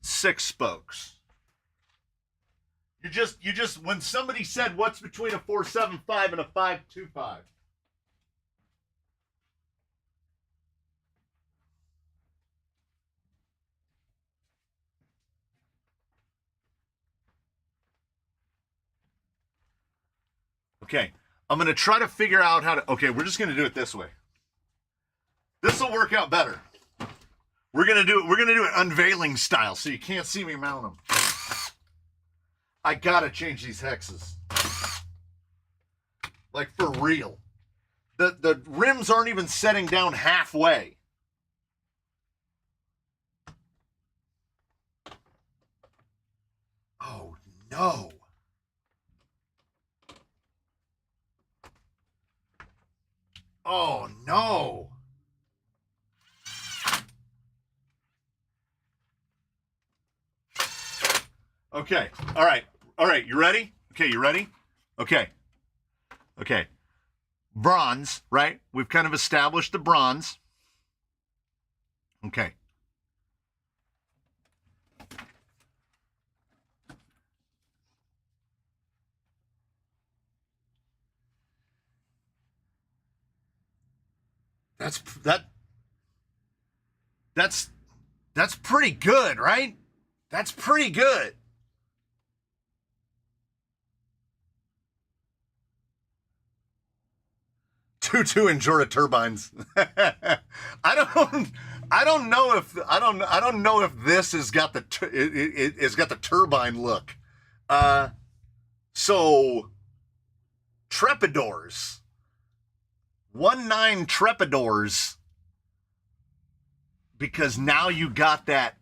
Speaker 1: 6 spokes? You just, when somebody said what's between a 475 and a 525? Okay, I'm going to try to figure out how to, okay, we're just going to do it this way. This will work out better. We're going to do it unveiling style so you can't see me mount them. I got to change these hexes. Like for real. The rims aren't even setting down halfway. Oh no. Oh no. Okay. All right. All right. You ready? Okay. You ready? Okay. Okay. Bronze, right? We've kind of established the bronze. Okay. That's pretty good, right? That's pretty good. Two Endura turbines. I don't know if this has got it's got the turbine look. So Trepidors. 1.9 Trepidors, because now you got that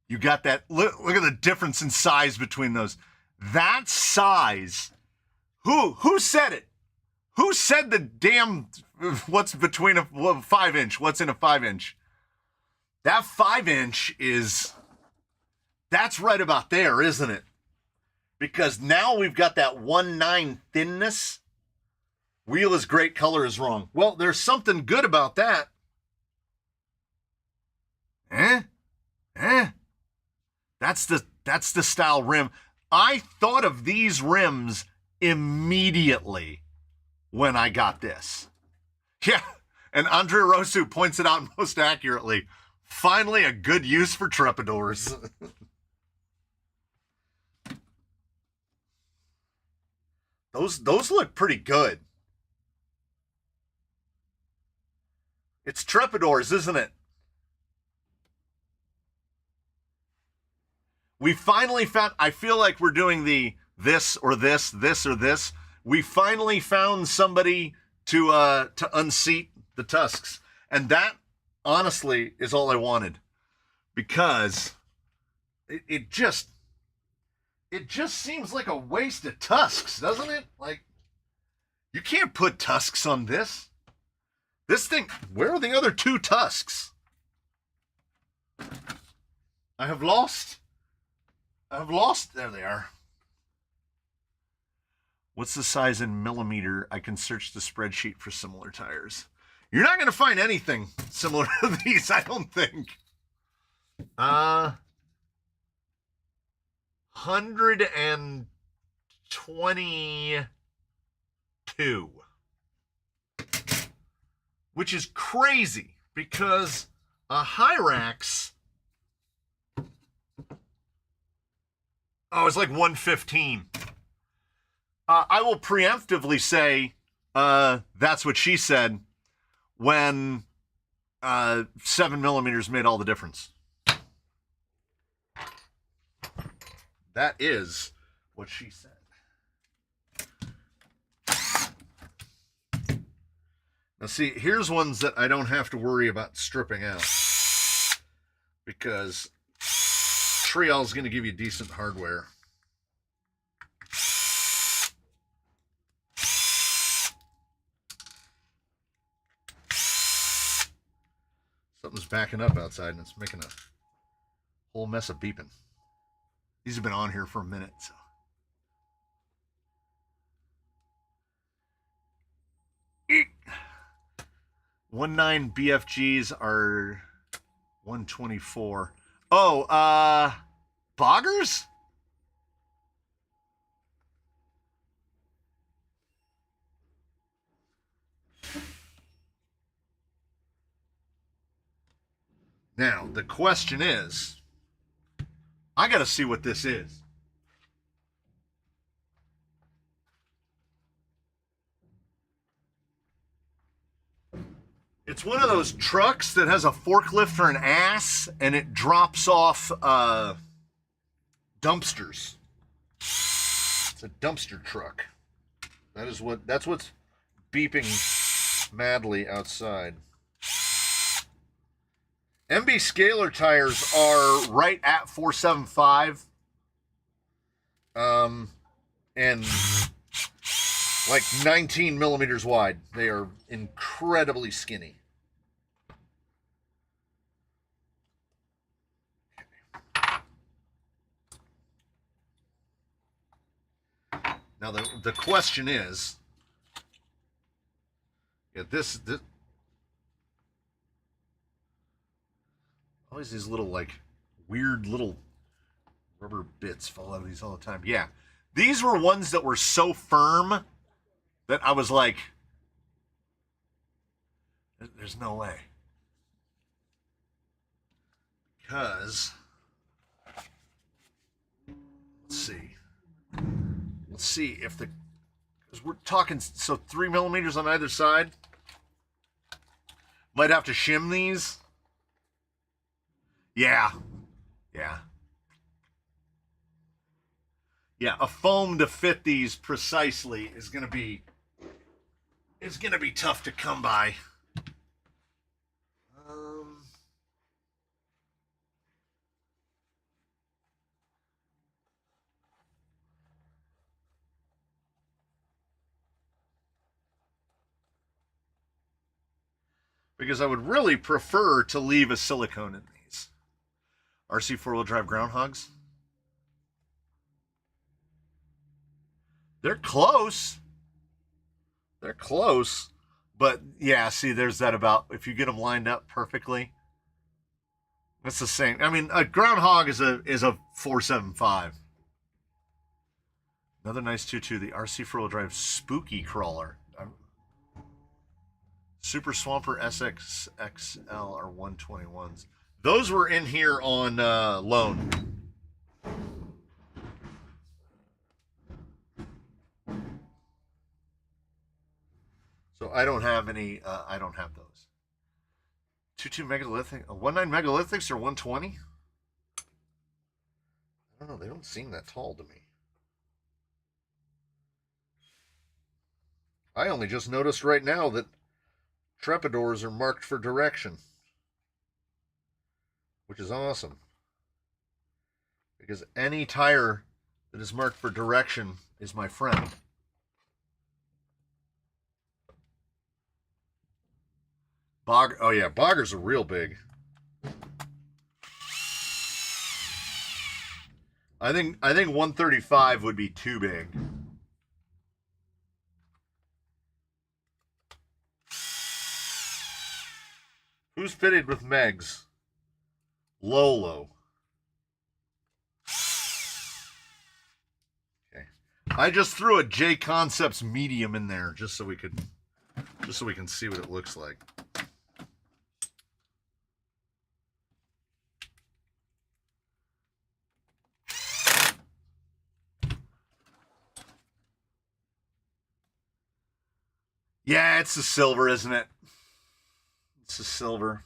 Speaker 1: look at the difference in size between those. That size, who said it? Who said the damn what's between a 5-inch? What's in a 5-inch? That 5-inch that's right about there, isn't it? Because now we've got that 1.9 thinness. Wheel is great, color is wrong. Well, there's something good about that. That's the style rim. I thought of these rims immediately when I got this. Yeah, and Andrea Rosu points it out most accurately. Finally, a good use for Trepidors. Those look pretty good. It's Trepidors, isn't it? We finally found, I feel like we're doing the this or this or this. We finally found somebody to unseat the tusks. And that, honestly, is all I wanted. Because it just seems like a waste of tusks, doesn't it? Like, you can't put tusks on this. This thing, where are the other 2 tusks? I have lost, there they are. What's the size in millimeter? I can search the spreadsheet for similar tires. You're not going to find anything similar to these, I don't think. 122. Which is crazy, because a Hyrax, it's like 115. I will preemptively say that's what she said when 7 millimeters made all the difference. That is what she said. Now see, here's ones that I don't have to worry about stripping out, because Triol's going to give you decent hardware. Something's backing up outside and it's making a whole mess of beeping. These have been on here for a minute, so. 1.9 BFGs are 124. Oh, boggers? Now, the question is, I got to see what this is. It's one of those trucks that has a forklift or an ass, and it drops off dumpsters. It's a dumpster truck. That's what's beeping madly outside. MB Scalar tires are right at 475. And like 19 millimeters wide. They are incredibly skinny. Now the question is, yeah, this always these little like weird little rubber bits fall out of these all the time. Yeah, these were ones that were so firm that I was like, there's no way. Because, let's see if because we're talking, so 3 millimeters on either side. Might have to shim these. Yeah. Yeah, a foam to fit these precisely is gonna be tough to come by. Because I would really prefer to leave a silicone in these. RC four-wheel drive groundhogs. They're close. But yeah, see, there's that about, if you get them lined up perfectly, that's the same. I mean, a groundhog is a 475. Another nice 2.2, the RC four-wheel drive spooky crawler. Super Swamper SXXL are 121s. Those were in here on loan. So I don't have any, I don't have those. 2.2 megalithic, 1.9 megalithics or 120? I don't know, they don't seem that tall to me. I only just noticed right now that Trepadors are marked for direction, which is awesome. Because any tire that is marked for direction is my friend. Oh yeah, boggers are real big. I think 135 would be too big. Who's fitted with Megs? Lolo. Okay. I just threw a J Concepts medium in there just so we can see what it looks like. Yeah, it's the silver, isn't it? It's the silver.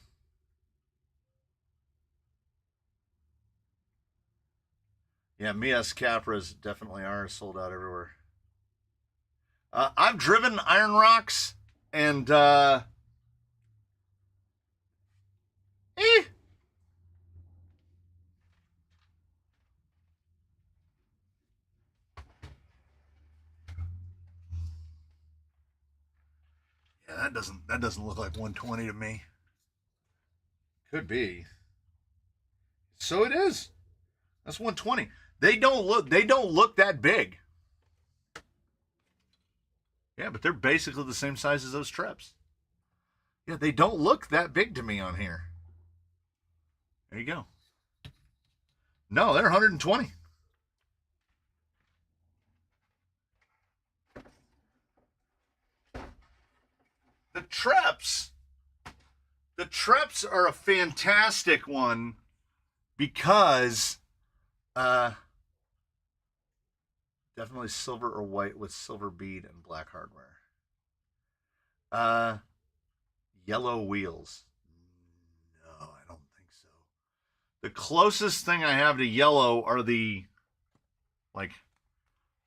Speaker 1: Yeah, Mias Capras definitely are sold out everywhere. I've driven Iron Rocks. And, yeah, that doesn't look like 120 to me. Could be. So it is. That's 120. They don't look that big. Yeah, but they're basically the same size as those Treps. Yeah, they don't look that big to me on here. There you go. No, they're 120. The Treps are a fantastic one because definitely silver or white with silver bead and black hardware. Yellow wheels. No, I don't think so. The closest thing I have to yellow are the like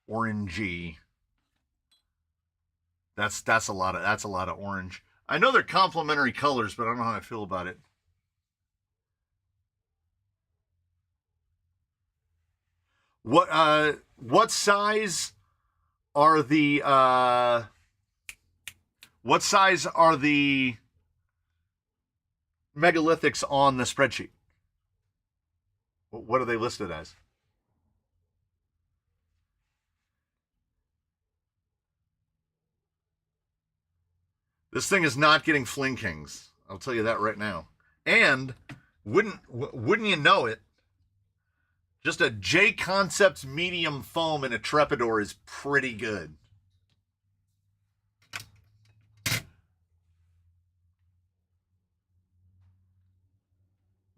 Speaker 1: orangey. That's a lot of orange. I know they're complementary colors, but I don't know how I feel about it. What size are the megalithics on the spreadsheet? What are they listed as? This thing is not getting Fling Kings. I'll tell you that right now. And wouldn't you know it, just a J Concepts medium foam in a Trepidor is pretty good.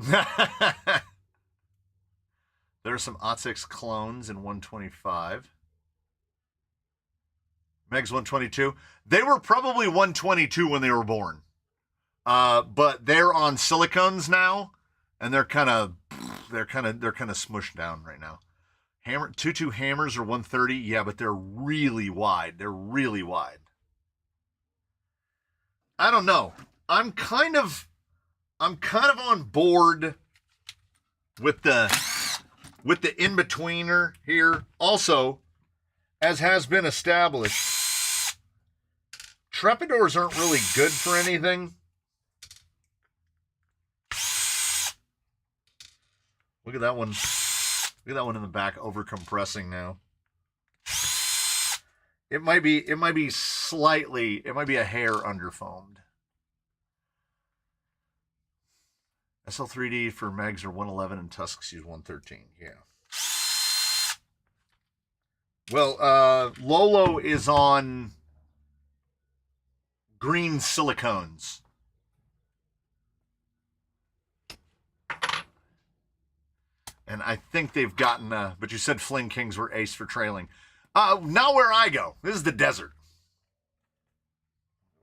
Speaker 1: There are some OT6 clones in 125. Meg's 122. They were probably 122 when they were born. But they're on silicones now, and they're kind of smushed down right now. 2.2 hammers are 130. Yeah, but they're really wide. They're really wide. I don't know. I'm kind of on board with the in-betweener here. Also, as has been established, Trepidors aren't really good for anything. Look at that one. Look at that one in the back over compressing now. It might be a hair underfoamed. SL3D for Megs are 111 and Tusks use 113. Yeah. Well, Lolo is on green silicones. And I think they've gotten, but you said Fling Kings were ace for trailing. Not where I go. This is the desert.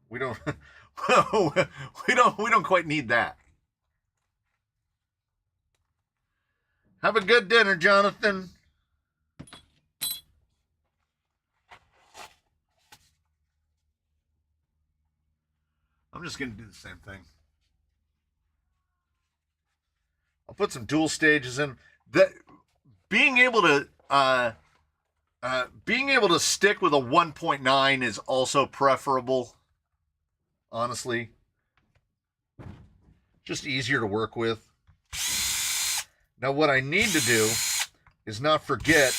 Speaker 1: We don't, we don't quite need that. Have a good dinner, Jonathan. I'm just going to do the same thing. I'll put some dual stages in. Being able to stick with a 1.9 is also preferable. Honestly, just easier to work with. Now, what I need to do is not forget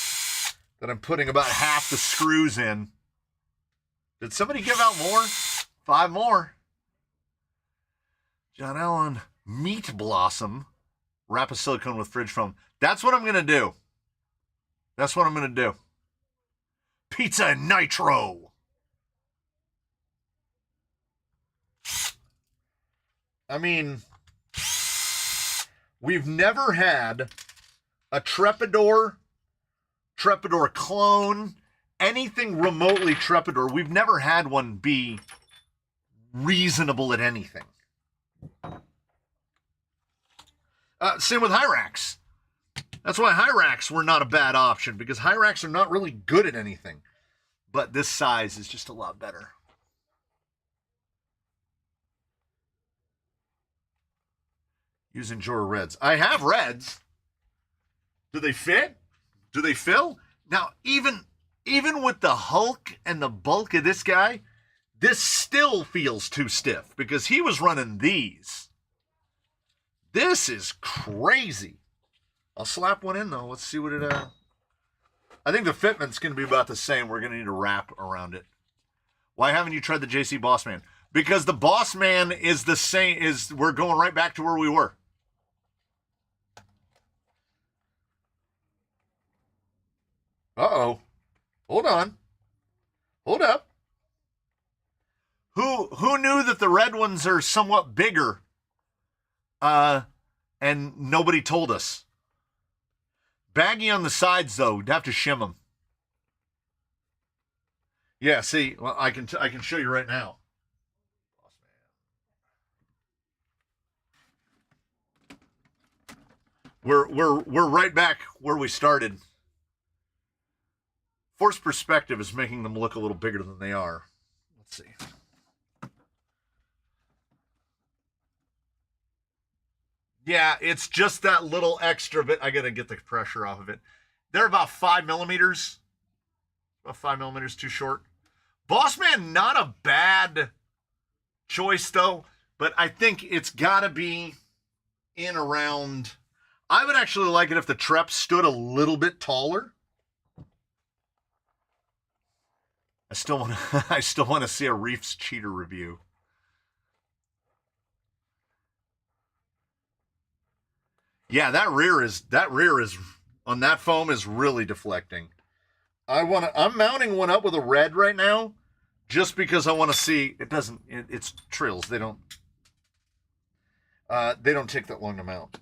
Speaker 1: that I'm putting about half the screws in. Did somebody give out more? 5 more. John Allen, Meat Blossom, wrap a silicone with fridge foam. That's what I'm going to do. That's what I'm going to do. Pizza and nitro. I mean, we've never had a Trepidor clone, anything remotely Trepidor. We've never had one be reasonable at anything. Same with Hyrax. That's why Hyrax were not a bad option, because Hyrax are not really good at anything. But this size is just a lot better. Using Jora reds. I have reds. Do they fit? Do they fill? Now, even with the Hulk and the bulk of this guy, this still feels too stiff because he was running these. This is crazy. I'll slap one in, though. Let's see what it... I think the fitment's going to be about the same. We're going to need a wrap around it. Why haven't you tried the JC Bossman? Because the Bossman is the same. We're going right back to where we were. Uh-oh. Hold on. Hold up. Who knew that the red ones are somewhat bigger? And nobody told us. Baggy on the sides, though. You'd have to shim them. Yeah, see, well, I can show you right now. We're right back where we started. Forced perspective is making them look a little bigger than they are. Let's see. Yeah, it's just that little extra bit. I got to get the pressure off of it. They're about 5 millimeters. About 5 millimeters too short. Bossman, not a bad choice, though. But I think it's got to be in around... I would actually like it if the Trep stood a little bit taller. I still want to see a Reefs cheater review. Yeah, that rear is on that foam is really deflecting. I'm mounting one up with a red right now just because I want to see it's trills. They don't take that long to mount.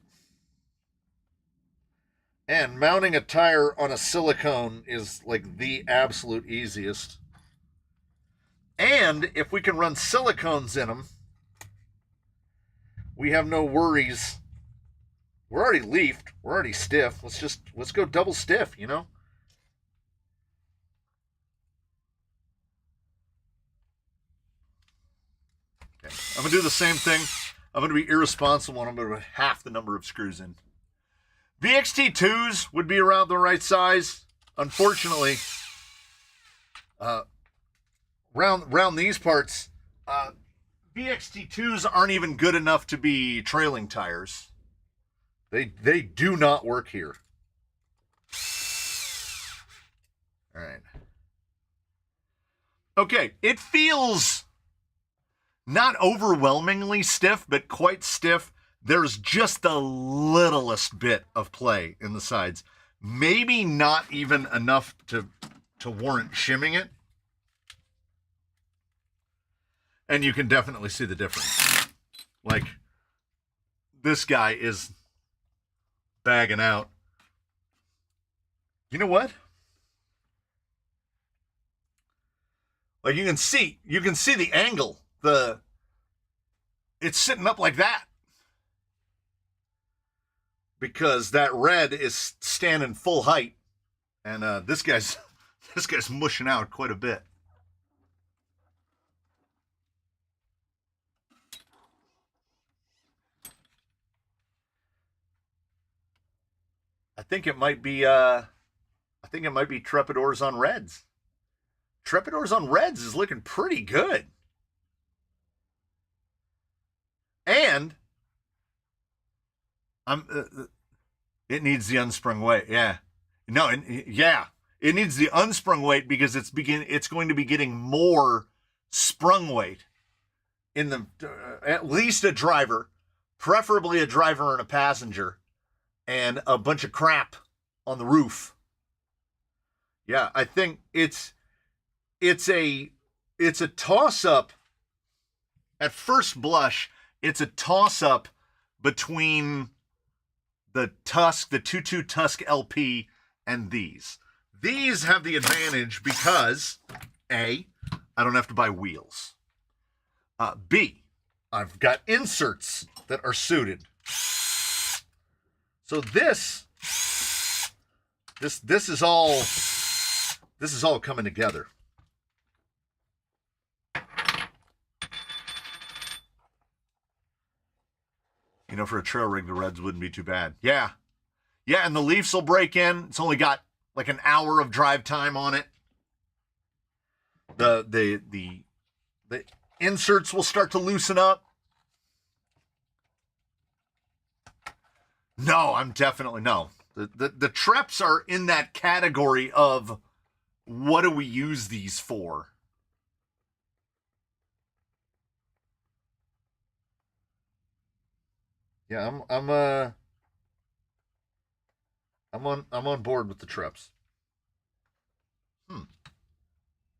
Speaker 1: And mounting a tire on a silicone is like the absolute easiest. And if we can run silicones in them, we have no worries. We're already leafed. We're already stiff. Let's go double stiff, you know? Okay. I'm going to do the same thing. I'm going to be irresponsible and I'm going to put half the number of screws in. VXT2s would be around the right size. Unfortunately, round these parts, VXT2s aren't even good enough to be trailing tires. They do not work here. All right. Okay, it feels not overwhelmingly stiff, but quite stiff. There's just the littlest bit of play in the sides. Maybe not even enough to warrant shimming it. And you can definitely see the difference. Like, this guy is bagging out. You know what? Like, you can see the angle. It's sitting up like that. Because that red is standing full height. And this guy's mushing out quite a bit. I think it might be Trepidors on reds. Trepidors on reds is looking pretty good. And it needs the unsprung weight. Yeah. No, yeah. It needs the unsprung weight because it's going to be getting more sprung weight in the at least a driver, preferably a driver and a passenger, and a bunch of crap on the roof. Yeah, I think it's a toss-up. At first blush, it's a toss-up between the Tusk, the 2.2 Tusk LP, and these. These have the advantage because, A, I don't have to buy wheels. B, I've got inserts that are suited. So this is all coming together. You know, for a trail rig, the reds wouldn't be too bad. Yeah. Yeah, and the leafs will break in. It's only got like an hour of drive time on it. The inserts will start to loosen up. No, I'm definitely no. The Treps are in that category of what do we use these for? Yeah, I'm on board with the Treps.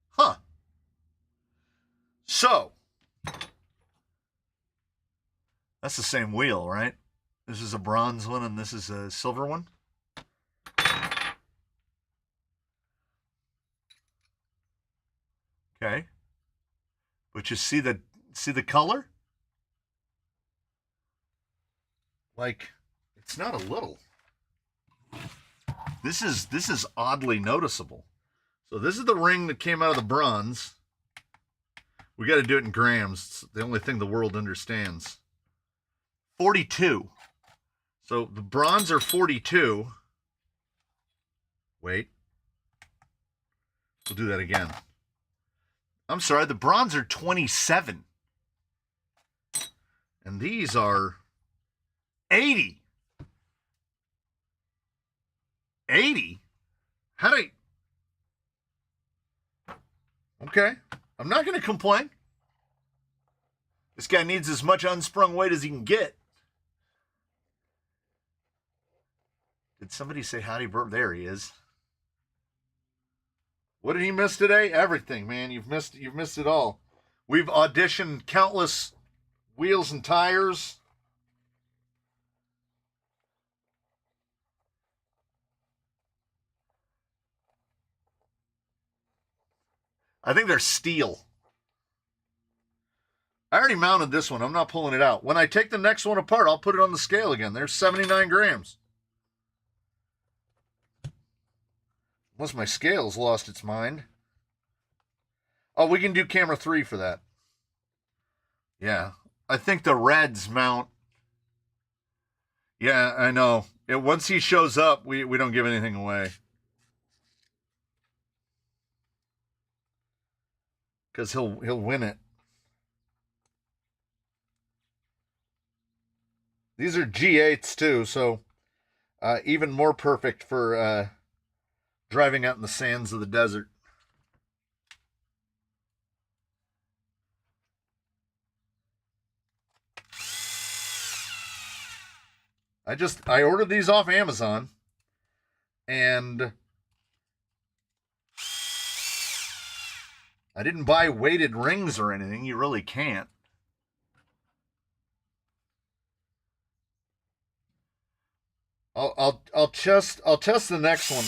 Speaker 1: Huh. So that's the same wheel, right? This is a bronze one and this is a silver one. Okay. But you see the color? Like, it's not a little. This is oddly noticeable. So this is the ring that came out of the bronze. We got to do it in grams. It's the only thing the world understands. 42. So the bronze are 42. Wait. We'll do that again. I'm sorry, the bronze are 27. And these are 80. 80? How do I... Okay. I'm not going to complain. This guy needs as much unsprung weight as he can get. Did somebody say howdy, Bert? There he is. What did he miss today? Everything, man. You've missed it all. We've auditioned countless wheels and tires. I think they're steel. I already mounted this one. I'm not pulling it out. When I take the next one apart, I'll put it on the scale again. There's 79 grams. Unless my scale's lost its mind. Oh, we can do camera 3 for that. Yeah. I think the reds mount. Yeah, I know. Once he shows up, we don't give anything away. Because he'll win it. These are G8s too, so even more perfect for driving out in the sands of the desert. I ordered these off Amazon, and I didn't buy weighted rings or anything. You really can't. I'll test the next one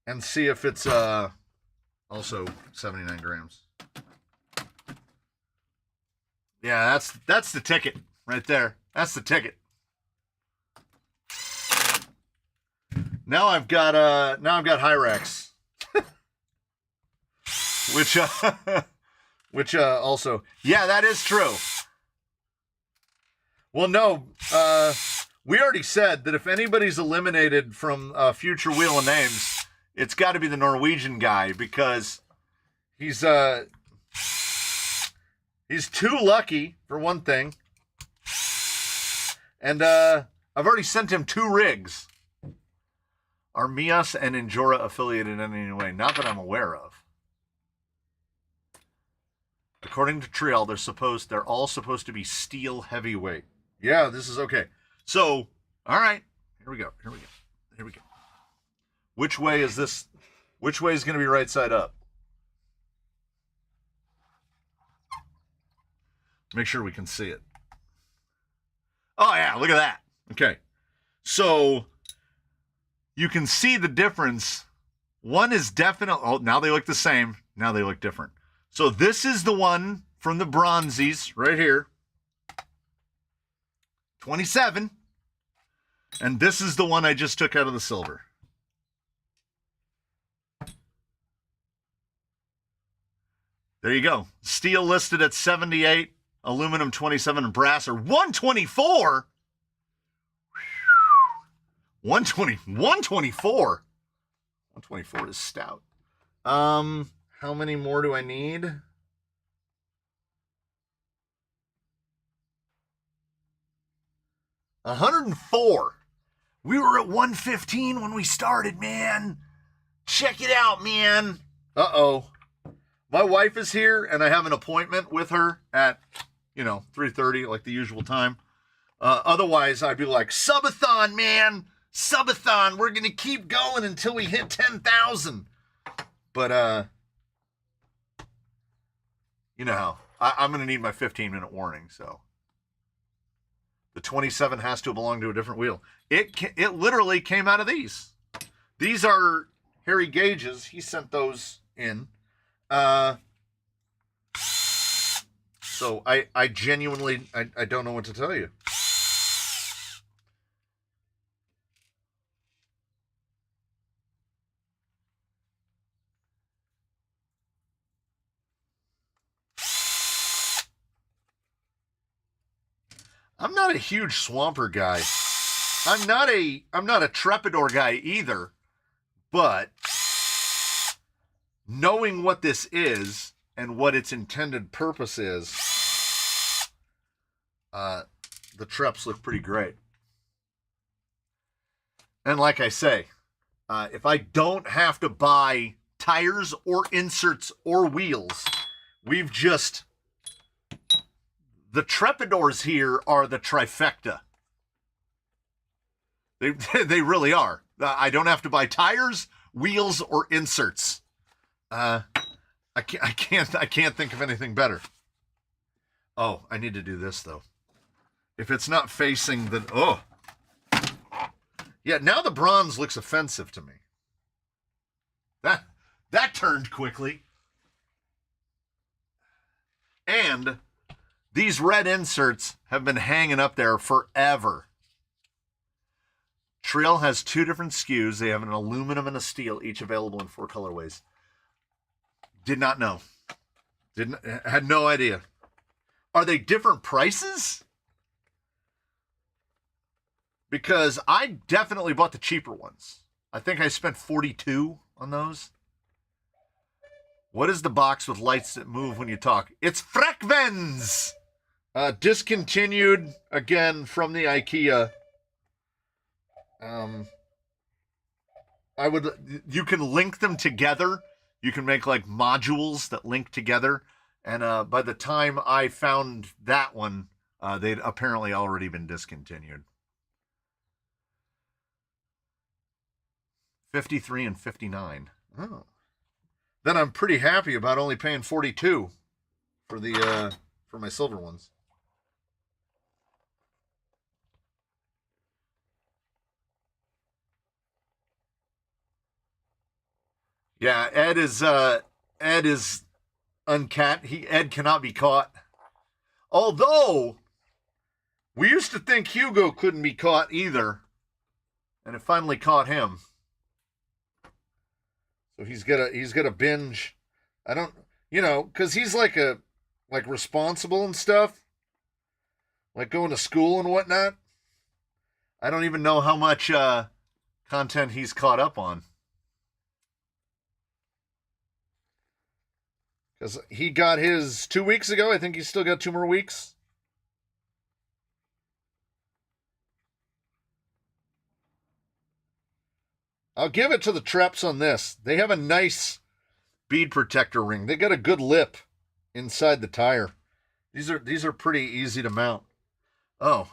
Speaker 1: and see if it's also 79 grams. Yeah, that's the ticket right there. That's the ticket. Now I've got Hyrax. which also, yeah, that is true. Well, no, we already said that if anybody's eliminated from future Wheel of Names, it's got to be the Norwegian guy, because he's too lucky for one thing, and I've already sent him 2 rigs. Are Mias and Injora affiliated in any way? Not that I'm aware of. According to Trial, they're all supposed to be steel heavyweight. Yeah, this is okay. So, all right, here we go. Which way is this? Which way is going to be right side up? Make sure we can see it. Oh yeah, look at that. Okay, so you can see the difference. One is definitely, oh, now they look the same. Now they look different. So this is the one from the bronzies right here. 27. And this is the one I just took out of the silver. There you go. Steel listed at 78. Aluminum 27 and brass are 124. 124. 124 is stout. How many more do I need? 104. We were at 115 when we started, man. Check it out, man. Uh-oh. My wife is here, and I have an appointment with her at, 3:30, like the usual time. Otherwise, I'd be like, subathon, man. Subathon. We're going to keep going until we hit 10,000. But, you know how. I'm going to need my 15-minute warning, so. The 27 has to belong to a different wheel. It literally came out of these. These are Harry Gage's. He sent those in. So I genuinely, I don't know what to tell you. I'm not a huge Swamper guy. I'm not a Trepidor guy either, but knowing what this is and what its intended purpose is, the Treps look pretty great. And like I say, if I don't have to buy tires or inserts or wheels, we've just... The Trepidors here are the trifecta. They really are. I don't have to buy tires, wheels, or inserts. I can't think of anything better. Oh, I need to do this though. If it's not facing the... Oh. Yeah, now the bronze looks offensive to me. That turned quickly. And these red inserts have been hanging up there forever. Trail has 2 different SKUs. They have an aluminum and a steel, each available in 4 colorways. Did not know. Had no idea. Are they different prices? Because I definitely bought the cheaper ones. I think I spent $42 on those. What is the box with lights that move when you talk? It's Frekvens! Discontinued again from the IKEA. You can link them together. You can make like modules that link together. And by the time I found that one, they'd apparently already been discontinued. 53 and 59. Oh. Then I'm pretty happy about only paying 42 for the for my silver ones. Yeah, Ed is uncat. Ed cannot be caught. Although we used to think Hugo couldn't be caught either, and it finally caught him. So he's got a binge. I don't, because he's like responsible and stuff, like going to school and whatnot. I don't even know how much content he's caught up on. Because he got his 2 weeks ago. I think he's still got 2 more weeks. I'll give it to the Treps on this. They have a nice bead protector ring. They got a good lip inside the tire. These are pretty easy to mount. Oh,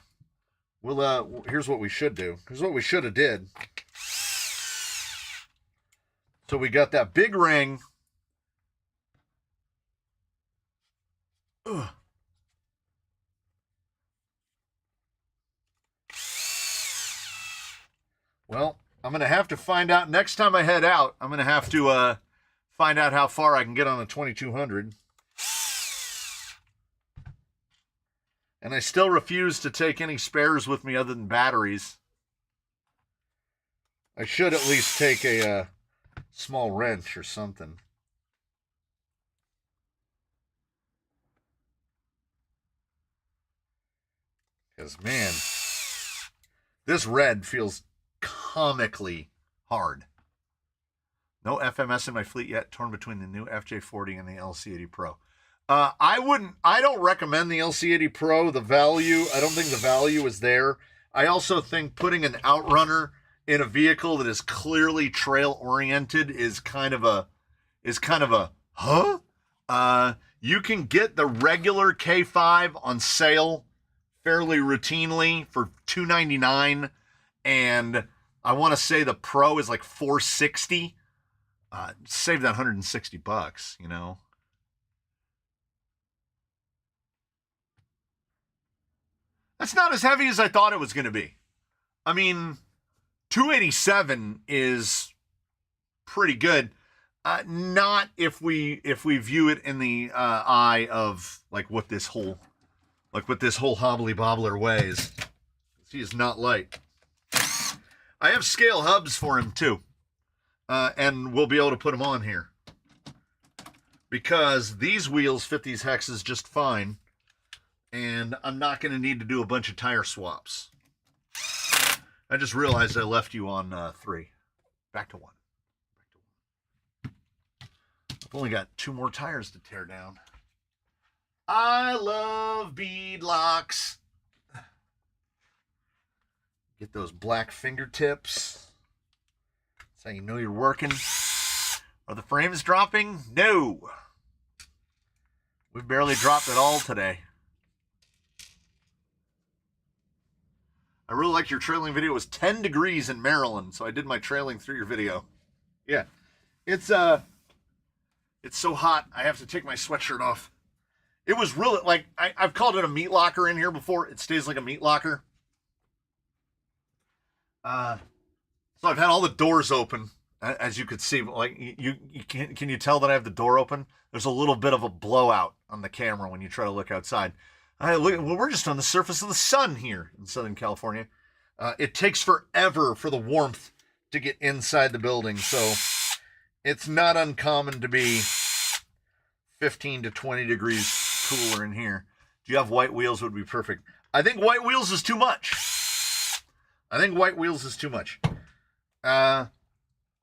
Speaker 1: well, here's what we should do. Here's what we should have did. So we got that big ring. Ugh. Well, I'm going to have to find out next time I head out. I'm going to have to find out how far I can get on a 2200. And I still refuse to take any spares with me other than batteries. I should at least take a small wrench or something. Because, man, this red feels comically hard. No FMS in my fleet yet. Torn between the new FJ40 and the LC80 Pro. I don't recommend the LC80 Pro. The value, I don't think the value is there. I also think putting an Outrunner in a vehicle that is clearly trail oriented is kind of a huh? You can get the regular K5 on sale fairly routinely for $299, and I want to say the Pro is like $460. Save that $160, you know. That's not as heavy as I thought it was going to be. I mean, 287 is pretty good. Not if we view it in the eye of like what this whole hobbly bobbler weighs. He is not light. I have scale hubs for him too, and we'll be able to put them on here because these wheels fit these hexes just fine, and I'm not going to need to do a bunch of tire swaps. I just realized I left you on 3. Back to 1. I've only got 2 more tires to tear down. I love bead locks. Get those black fingertips. That's how you know you're working. Are the frames dropping? No. We've barely dropped at all today. I really liked your trailing video. It was 10 degrees in Maryland, so I did my trailing through your video. Yeah. It's so hot, I have to take my sweatshirt off. It was really, like, I've called it a meat locker in here before. It stays like a meat locker. So I've had all the doors open, as you could see. Like, can you tell that I have the door open? There's a little bit of a blowout on the camera when you try to look outside. Well, we're just on the surface of the sun here in Southern California. It takes forever for the warmth to get inside the building, so it's not uncommon to be 15 to 20 degrees cooler in here. Do you have white wheels? Would be perfect. I think white wheels is too much.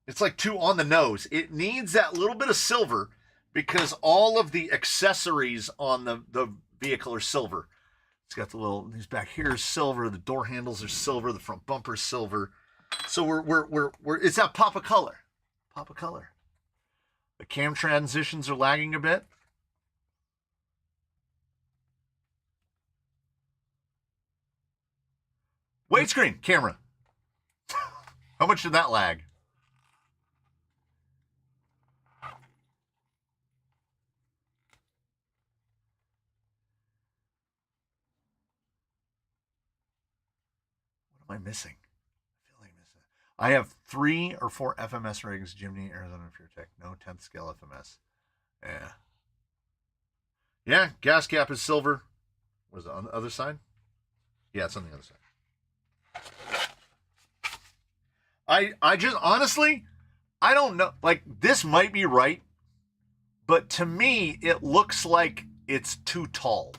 Speaker 1: It's like too on the nose. It needs that little bit of silver because all of the accessories on the vehicle are silver. It's got the little, these back here is silver. The door handles are silver. The front bumper is silver. So we're it's that pop of color. Pop of color. The cam transitions are lagging a bit. Wait screen, camera. How much did that lag? What am I missing? I feel like I'm missing. I have 3 or 4 FMS rigs, Jimny, Arizona Pure Tech. No 10th scale FMS. Yeah. Yeah, gas cap is silver. Was it on the other side? Yeah, it's on the other side. I just, honestly, I don't know. Like, this might be right, but to me, it looks like it's too tall.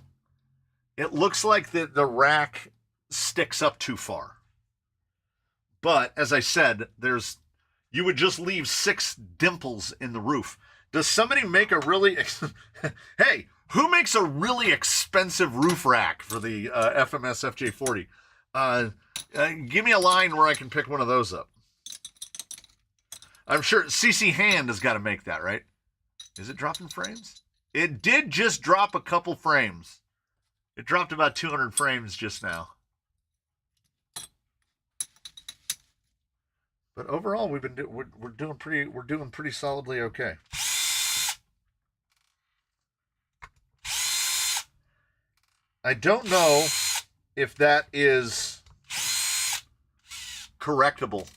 Speaker 1: It looks like the rack sticks up too far. But, as I said, you would just leave 6 dimples in the roof. Does somebody make a really, hey, who makes a really expensive roof rack for the FMS FJ40? Give me a line where I can pick one of those up. I'm sure CC Hand has got to make that, right? Is it dropping frames? It did just drop a couple frames. It dropped about 200 frames just now. But overall, we're doing pretty solidly okay. I don't know if that is correctable.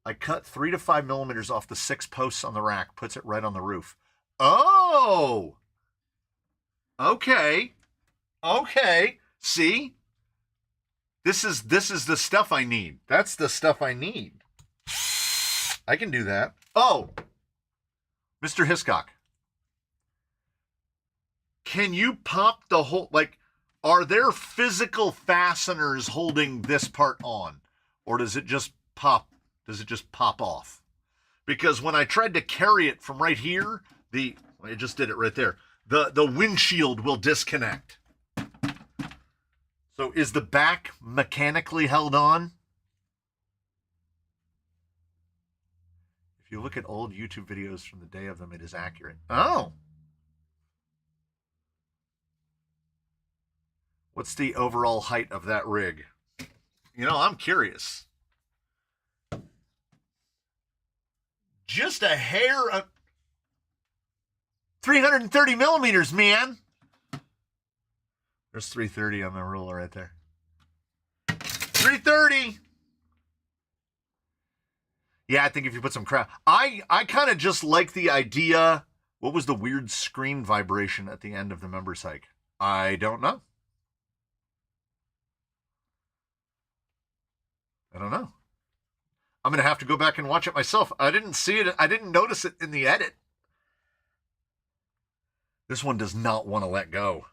Speaker 1: I cut 3 to 5 millimeters off the 6 posts on the rack, puts it right on the roof. Oh! Okay. Okay. See? This is the stuff I need. That's the stuff I need. I can do that. Oh! Mr. Hiscock. can you pop the whole, like, are there physical fasteners holding this part on? Or does it just pop? Does it just pop off? Because when I tried to carry it from right here, I just did it right there. The windshield will disconnect. So is the back mechanically held on? If you look at old YouTube videos from the day of them, it is accurate. Oh. What's the overall height of that rig? You know, I'm curious. Just a hair of 330 millimeters, man. There's 330 on the ruler right there. 330. Yeah, I think if you put some crap. I kind of just like the idea. What was the weird screen vibration at the end of the members hike? I don't know. I don't know. I'm going to have to go back and watch it myself. I didn't see it. I didn't notice it in the edit. This one does not want to let go.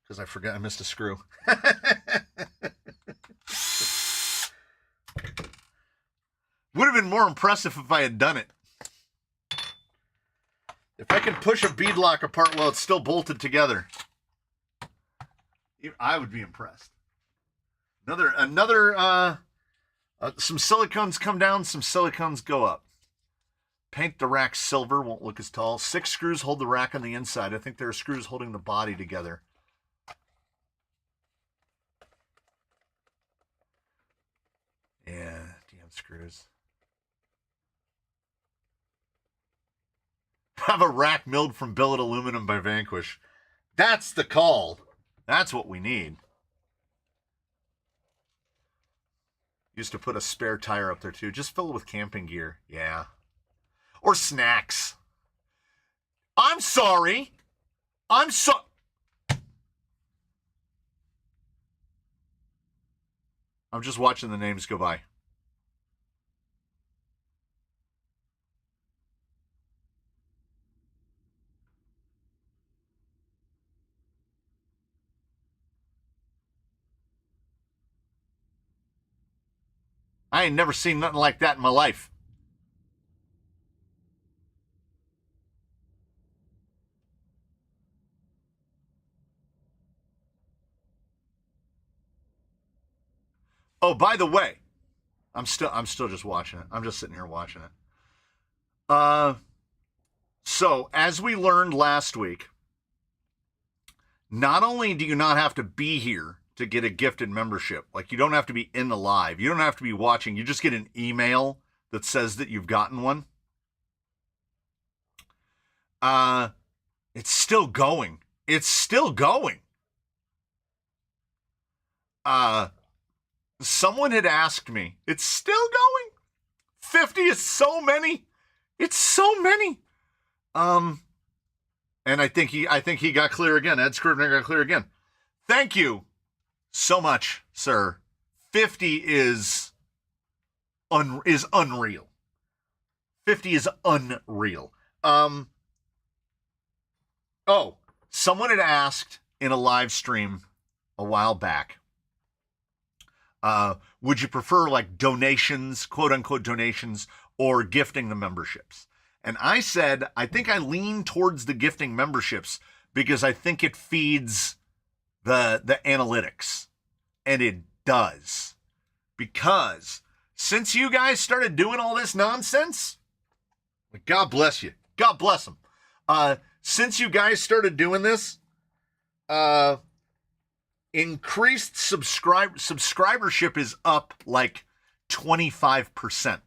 Speaker 1: Because I forgot I missed a screw. Would have been more impressive if I had done it. If I can push a bead lock apart while it's still bolted together, I would be impressed. Some silicones come down, some silicones go up. Paint the rack silver, won't look as tall. 6 screws hold the rack on the inside. I think there are screws holding the body together. Yeah, damn screws. Have a rack milled from billet aluminum by Vanquish. That's the call. That's what we need. Used to put a spare tire up there too. Just fill it with camping gear. Yeah. Or snacks. I'm sorry. I'm just watching the names go by. I ain't never seen nothing like that in my life. Oh, by the way, I'm still just watching it. I'm just sitting here watching it. So as we learned last week, not only do you not have to be here to get a gifted membership, like you don't have to be in the live, you don't have to be watching, you just get an email that says that you've gotten one. It's still going. It's still going. Someone had asked me, it's still going? 50 is so many. It's so many. And I think he got clear again. Ed Scrivener got clear again. Thank you so much, sir. 50 is unreal. 50 is unreal. Oh, someone had asked in a live stream a while back, would you prefer like donations, quote unquote donations, or gifting the memberships? And I said, I think I lean towards the gifting memberships because I think it feeds the analytics. And it does. Because since you guys started doing all this nonsense, God bless you. God bless them. Since you guys started doing this, increased subscribership is up like 25%.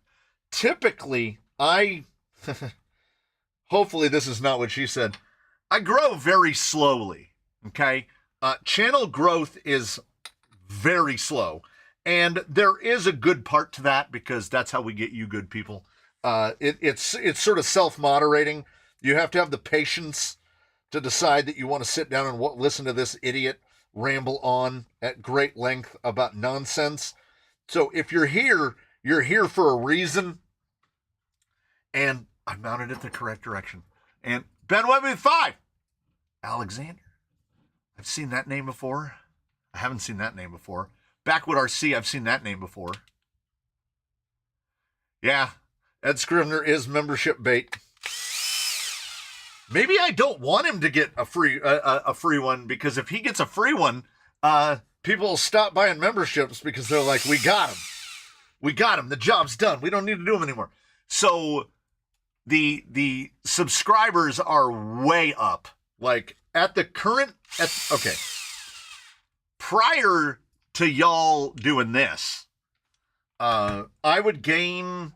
Speaker 1: Typically, hopefully this is not what she said. I grow very slowly, okay? Channel growth is very slow. And there is a good part to that because that's how we get you good people. It's sort of self-moderating. You have to have the patience to decide that you want to sit down and listen to this idiot ramble on at great length about nonsense. So if you're here, You're here for a reason. And I mounted it the correct direction. And Ben Webby 5. Alexander. I've seen that name before. I haven't seen that name before. Backwood RC, I've seen that name before. Yeah, Ed Scrivener is membership bait. Maybe I don't want him to get a free one, because if he gets a free one, people will stop buying memberships because they're like, we got him. We got him. The job's done. We don't need to do them anymore. So the subscribers are way up. Like at the current, okay. Prior to y'all doing this, I would gain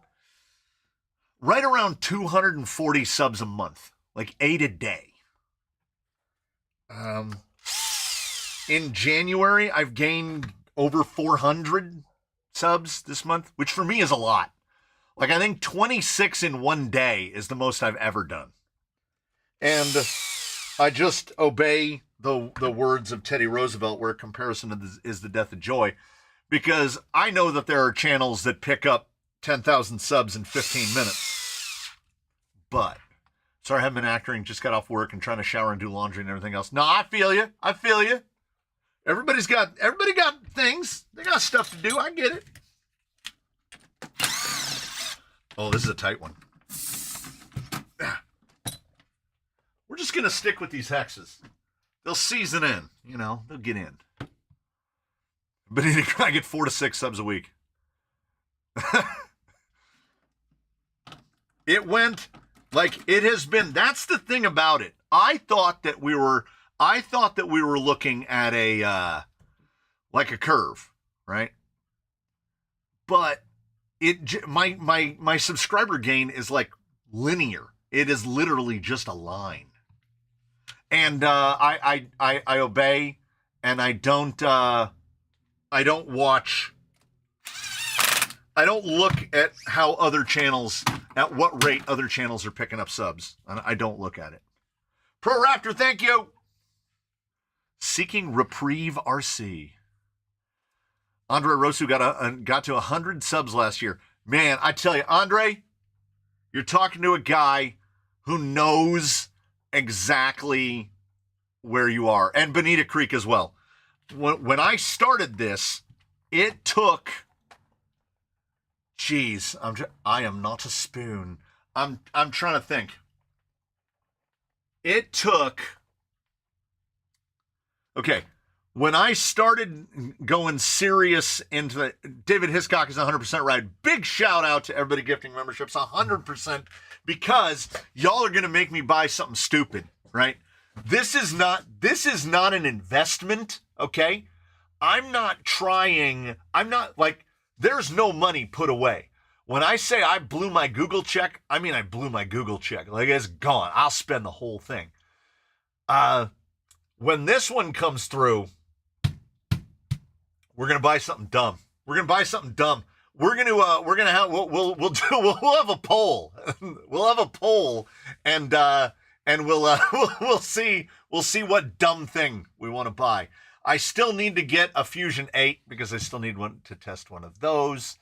Speaker 1: right around 240 subs a month, like 8 a day. In January, I've gained over 400 subs this month, which for me is a lot. Like, I think 26 in one day is the most I've ever done. And I just obey the words of Teddy Roosevelt, where comparison is the death of joy, because I know that there are channels that pick up 10,000 subs in 15 minutes. But, sorry, I haven't been acting, just got off work and trying to shower and do laundry and everything else. No, I feel you. I feel you. Everybody got things. They got stuff to do. I get it. Oh, this is a tight one. We're just going to stick with these hexes. They'll season in, you know, they'll get in. But I get 4 to 6 subs a week. It went like it has been. That's the thing about it. I thought that we were looking at a like a curve, right? But my subscriber gain is like linear. It is literally just a line. And I obey, and I don't watch. I don't look at how other channels, at what rate other channels are picking up subs. I don't look at it. Pro Raptor, thank you. Seeking Reprieve RC. Andre Rosu got to 100 subs last year. Man, I tell you, Andre, you're talking to a guy who knows exactly where you are. And Bonita Creek as well. When I started this, it took, geez, I am not a spoon. I'm trying to think. It took, okay, when I started going serious into the, David Hiscock is 100% right. Big shout out to everybody gifting memberships, 100%, because y'all are going to make me buy something stupid, right? This is not an investment, okay? I'm not like, there's no money put away. When I say I blew my Google check, I mean I blew my Google check. Like, it's gone. I'll spend the whole thing. When this one comes through, we're gonna buy something dumb. We'll have a poll. We'll have a poll, and we'll see what dumb thing we want to buy. I still need to get a Fusion 8 because I still need one to test one of those.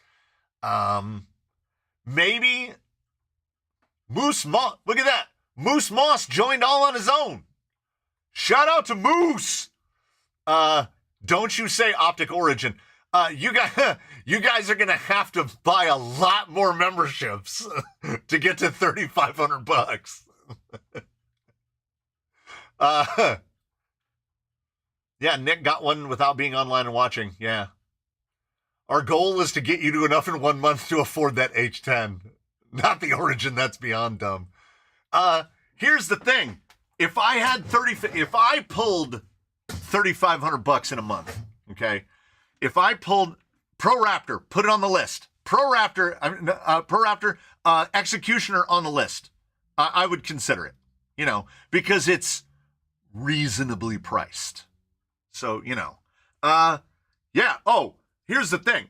Speaker 1: Maybe Moose Moss. Look at that. Moose Moss joined all on his own. Shout out to Moose. Don't you say Optic Origin. You guys are going to have to buy a lot more memberships to get to $3,500. Yeah, Nick got one without being online and watching. Yeah. Our goal is to get you to enough in 1 month to afford that H10. Not the Origin, that's beyond dumb. Here's the thing. If I pulled $3,500 in a month, okay? If I pulled Pro Raptor, put it on the list. Pro Raptor, Executioner on the list. I would consider it, you know, because it's reasonably priced. So, you know, yeah. Oh, here's the thing.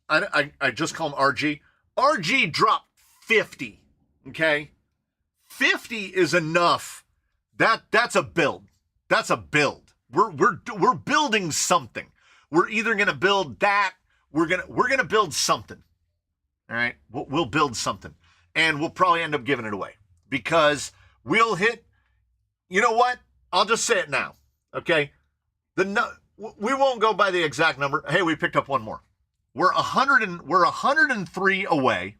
Speaker 1: I just call him RG. RG dropped 50. Okay. 50 is enough. That's a build. That's a build. We're building something. We're either going to build that, we're gonna build something. All right, we'll build something, and we'll probably end up giving it away because we'll hit. You know what? I'll just say it now. Okay, we won't go by the exact number. Hey, we picked up one more. We're 103 away.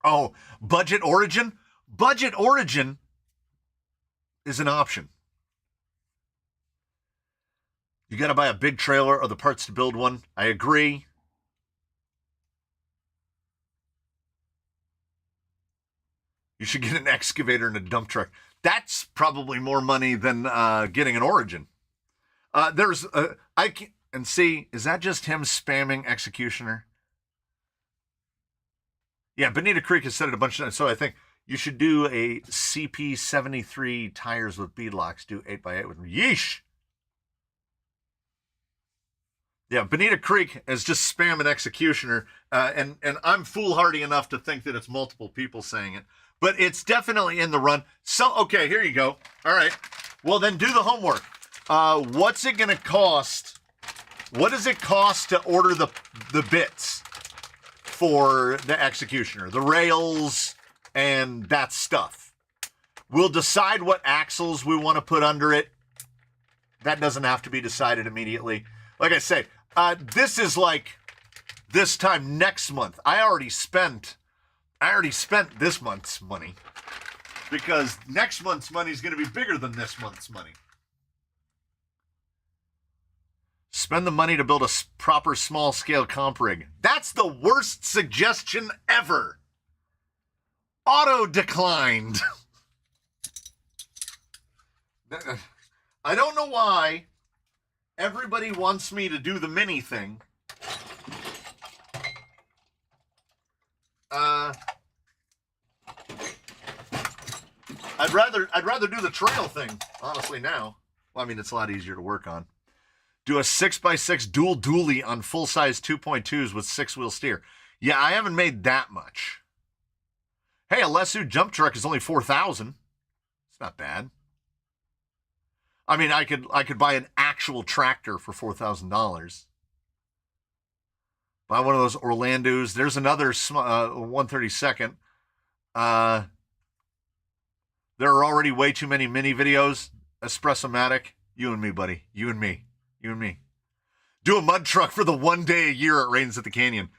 Speaker 1: Oh, budget origin. Budget origin is an option. You got to buy a big trailer or the parts to build one. I agree. You should get an excavator and a dump truck. That's probably more money than getting an origin. And see, is that just him spamming Executioner? Yeah, Bonita Creek has said it a bunch of times. So I think you should do a CP73 tires with beadlocks. Do 8x8 with them. Yeesh. Yeah, Bonita Creek is just spamming Executioner. And I'm foolhardy enough to think that it's multiple people saying it. But it's definitely in the run. So, okay, here you go. All right. Well, then do the homework. What's it going to cost? What does it cost to order the bits for the Executioner? The rails and that stuff. We'll decide what axles we want to put under it. That doesn't have to be decided immediately. Like I say, this is like this time next month. I already spent this month's money because next month's money is going to be bigger than this month's money. Spend the money to build a proper small-scale comp rig. That's the worst suggestion ever. Auto declined. I don't know why everybody wants me to do the mini thing. I'd rather do the trail thing, honestly, now. Well, I mean, it's a lot easier to work on. Do a 6x6 dual dually on full-size 2.2s with 6-wheel steer. Yeah, I haven't made that much. Hey, a Lesu jump truck is only $4,000. It's not bad. I mean, I could buy an actual tractor for $4,000. Buy one of those Orlandos. There's another 132nd. There are already way too many mini videos. Espresso-matic. You and me, buddy. You and me. You and me. Do a mud truck for the one day a year it rains at the canyon.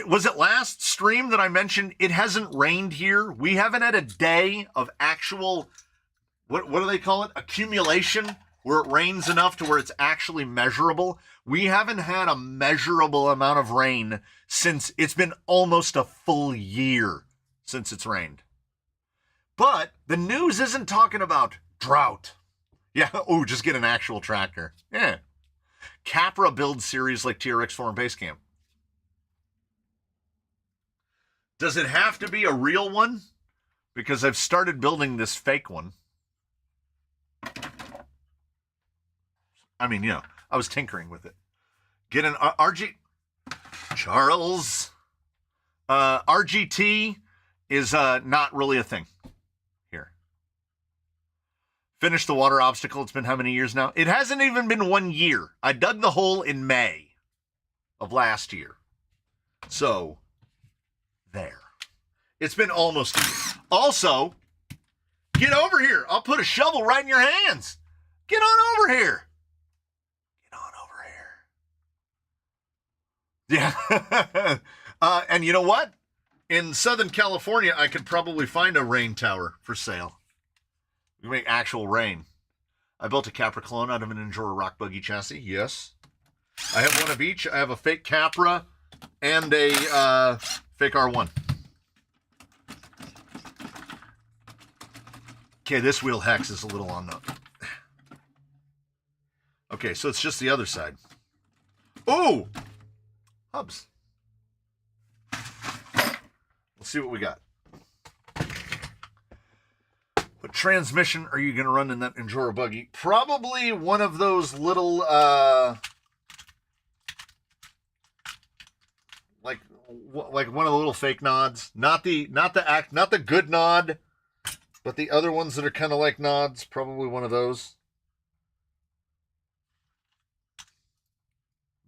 Speaker 1: Was it last stream that I mentioned it hasn't rained here? We haven't had a day of actual, what do they call it? Accumulation, where it rains enough to where it's actually measurable. We haven't had a measurable amount of rain since it's been almost a full year since it's rained. But the news isn't talking about drought. Yeah, oh, just get an actual tractor. Yeah. Capra build series like TRX4 and Basecamp. Does it have to be a real one? Because I've started building this fake one. I mean, you know, I was tinkering with it. Get an RG... Charles. RGT is not really a thing. Finish the water obstacle. It's been how many years now? It hasn't even been 1 year. I dug the hole in May of last year. So, there. It's been almost a year. Also, get over here. I'll put a shovel right in your hands. Get on over here. Get on over here. Yeah. And you know what? In Southern California, I could probably find a rain tower for sale. We make actual rain. I built a Capra clone out of an Enduro rock buggy chassis. Yes. I have one of each. I have a fake Capra and a fake R1. Okay, this wheel hex is a little on the... Okay, so it's just the other side. Ooh! Hubs. Let's see what we got. What transmission are you going to run in that Enduro buggy? Probably one of those little, like one of the little fake nods. Not the good nod, but the other ones that are kind of like nods. Probably one of those.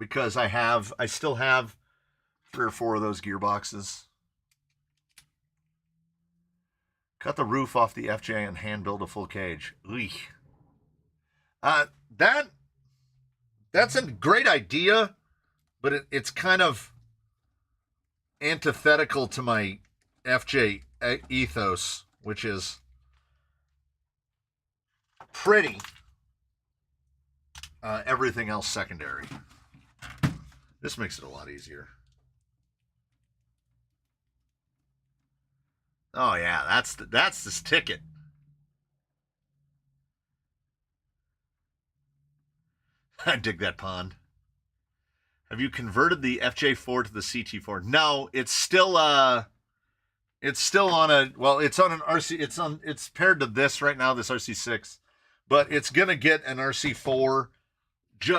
Speaker 1: because I still have 3 or 4 of those gearboxes. Cut the roof off the FJ and hand build a full cage. That's a great idea, but it's kind of antithetical to my FJ ethos, which is pretty, everything else secondary. This makes it a lot easier. Oh yeah, that's this ticket. I dig that pond. Have you converted the FJ4 to the CT4? No, it's still on a, well, it's on an RC, it's paired to this right now, this RC6, but it's gonna get an RC4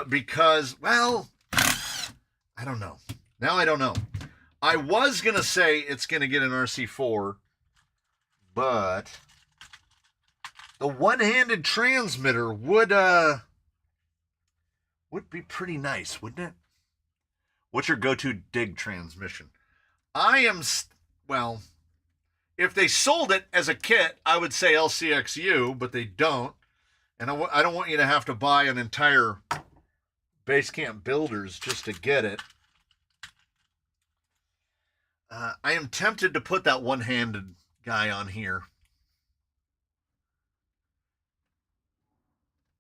Speaker 1: because, well, I don't know. Now I don't know. I was gonna say it's gonna get an RC4, but the one-handed transmitter would be pretty nice, wouldn't it? What's your go-to dig transmission? Well, if they sold it as a kit, I would say LCXU, but they don't. And I don't want you to have to buy an entire Basecamp Builders just to get it. I am tempted to put that one-handed guy on here.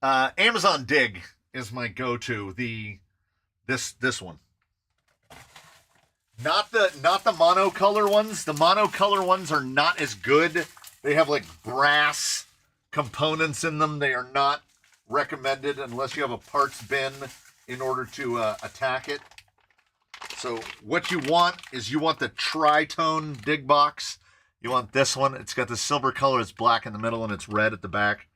Speaker 1: Amazon Dig is my go-to. This one. Not the monocolor ones. The monocolor ones are not as good. They have like brass components in them. They are not recommended unless you have a parts bin in order to attack it. So what you want is you want the Tritone dig box. You want this one. It's got the silver color. It's black in the middle and it's red at the back.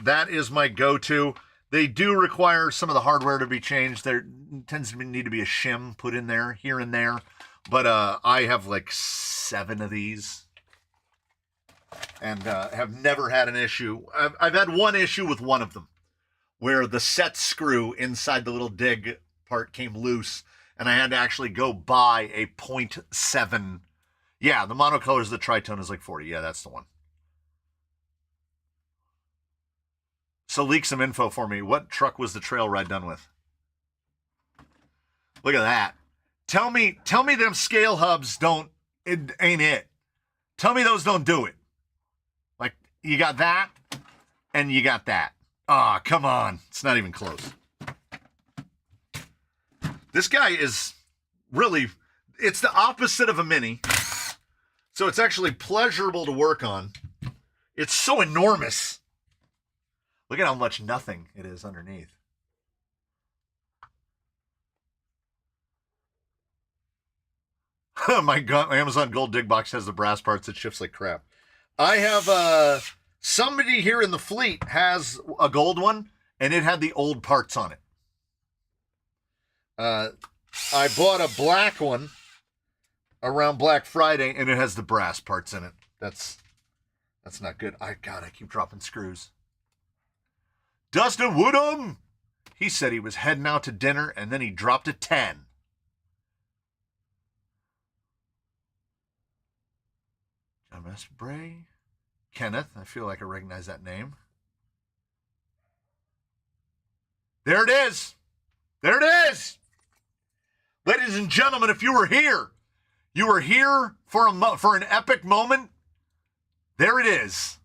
Speaker 1: That is my go-to. They do require some of the hardware to be changed. There tends to need to be a shim put in there, here and there. But I have like 7 of these and have never had an issue. I've had one issue with one of them where the set screw inside the little dig part came loose and I had to actually go buy a 0.7. Yeah, the monocolors, the Tritone is like 40. Yeah, that's the one. So leak some info for me. What truck was the trail ride done with? Look at that. Tell me them scale hubs ain't it. Tell me those don't do it. Like, you got that, and you got that. Ah, come on. It's not even close. This guy is really, it's the opposite of a Mini. So it's actually pleasurable to work on. It's so enormous. Look at how much nothing it is underneath. My Amazon Gold Dig Box has the brass parts. It shifts like crap. I have somebody here in the fleet has a gold one, and it had the old parts on it. I bought a black one around Black Friday, and it has the brass parts in it. That's not good. I keep dropping screws. Dustin Woodham! He said he was heading out to dinner, and then he dropped a 10. John Master Bray. Kenneth. I feel like I recognize that name. There it is. There it is. Ladies and gentlemen, if you were here for an epic moment, there it is.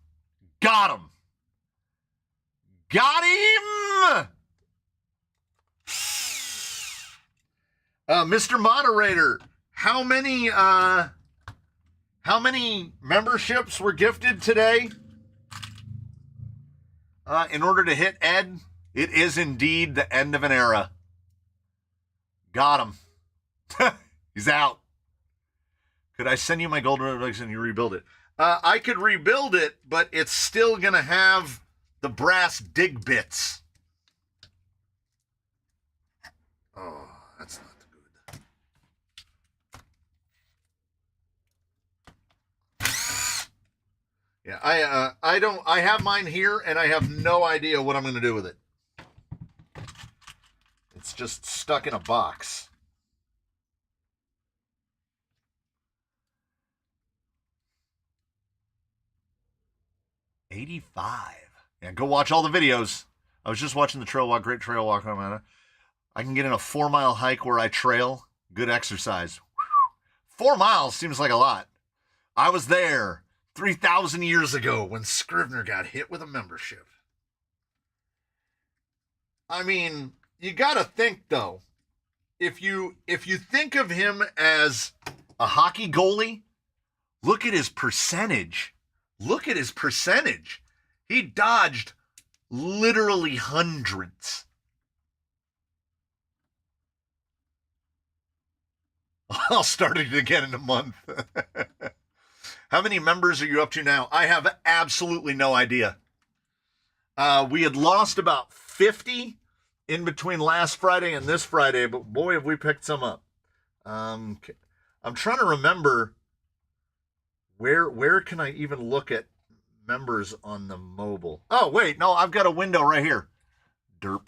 Speaker 1: Got him. Got him! Mr. Moderator, how many memberships were gifted today? In order to hit Ed, it is indeed the end of an era. Got him. He's out. Could I send you my gold relics and you rebuild it? I could rebuild it, but it's still going to have the brass dig bits. Oh, that's not good. Yeah, I have mine here and I have no idea what I'm going to do with it. It's just stuck in a box. $85. Yeah, go watch all the videos. I was just watching the trail walk, great trail walk. I can get in a 4-mile hike where I trail. Good exercise. 4 miles seems like a lot. I was there 3,000 years ago when Scrivener got hit with a membership. I mean, you gotta think though. If you think of him as a hockey goalie, look at his percentage. Look at his percentage. He dodged literally hundreds. I'll start it again in a month. How many members are you up to now? I have absolutely no idea. We had lost about 50 in between last Friday and this Friday, but boy, have we picked some up. I'm trying to remember where can I even look at members on the mobile? Oh, wait, no, I've got a window right here. Derp.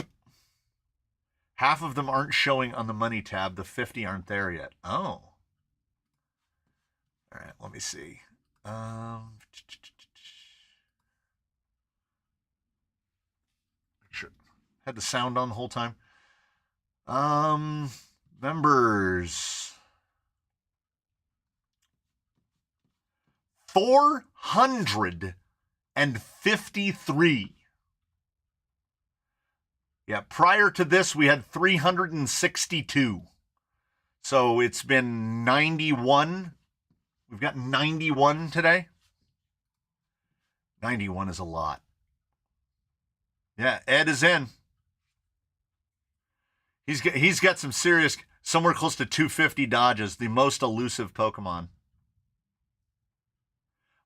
Speaker 1: Half of them aren't showing on the money tab. The 50 aren't there yet. Oh. All right, let me see. Sure. Had the sound on the whole time. Members. 453. Yeah, prior to this, we had 362. So it's been 91. We've got 91 today. 91 is a lot. Yeah, Ed is in. He's got some serious, somewhere close to 250 dodges, the most elusive Pokemon.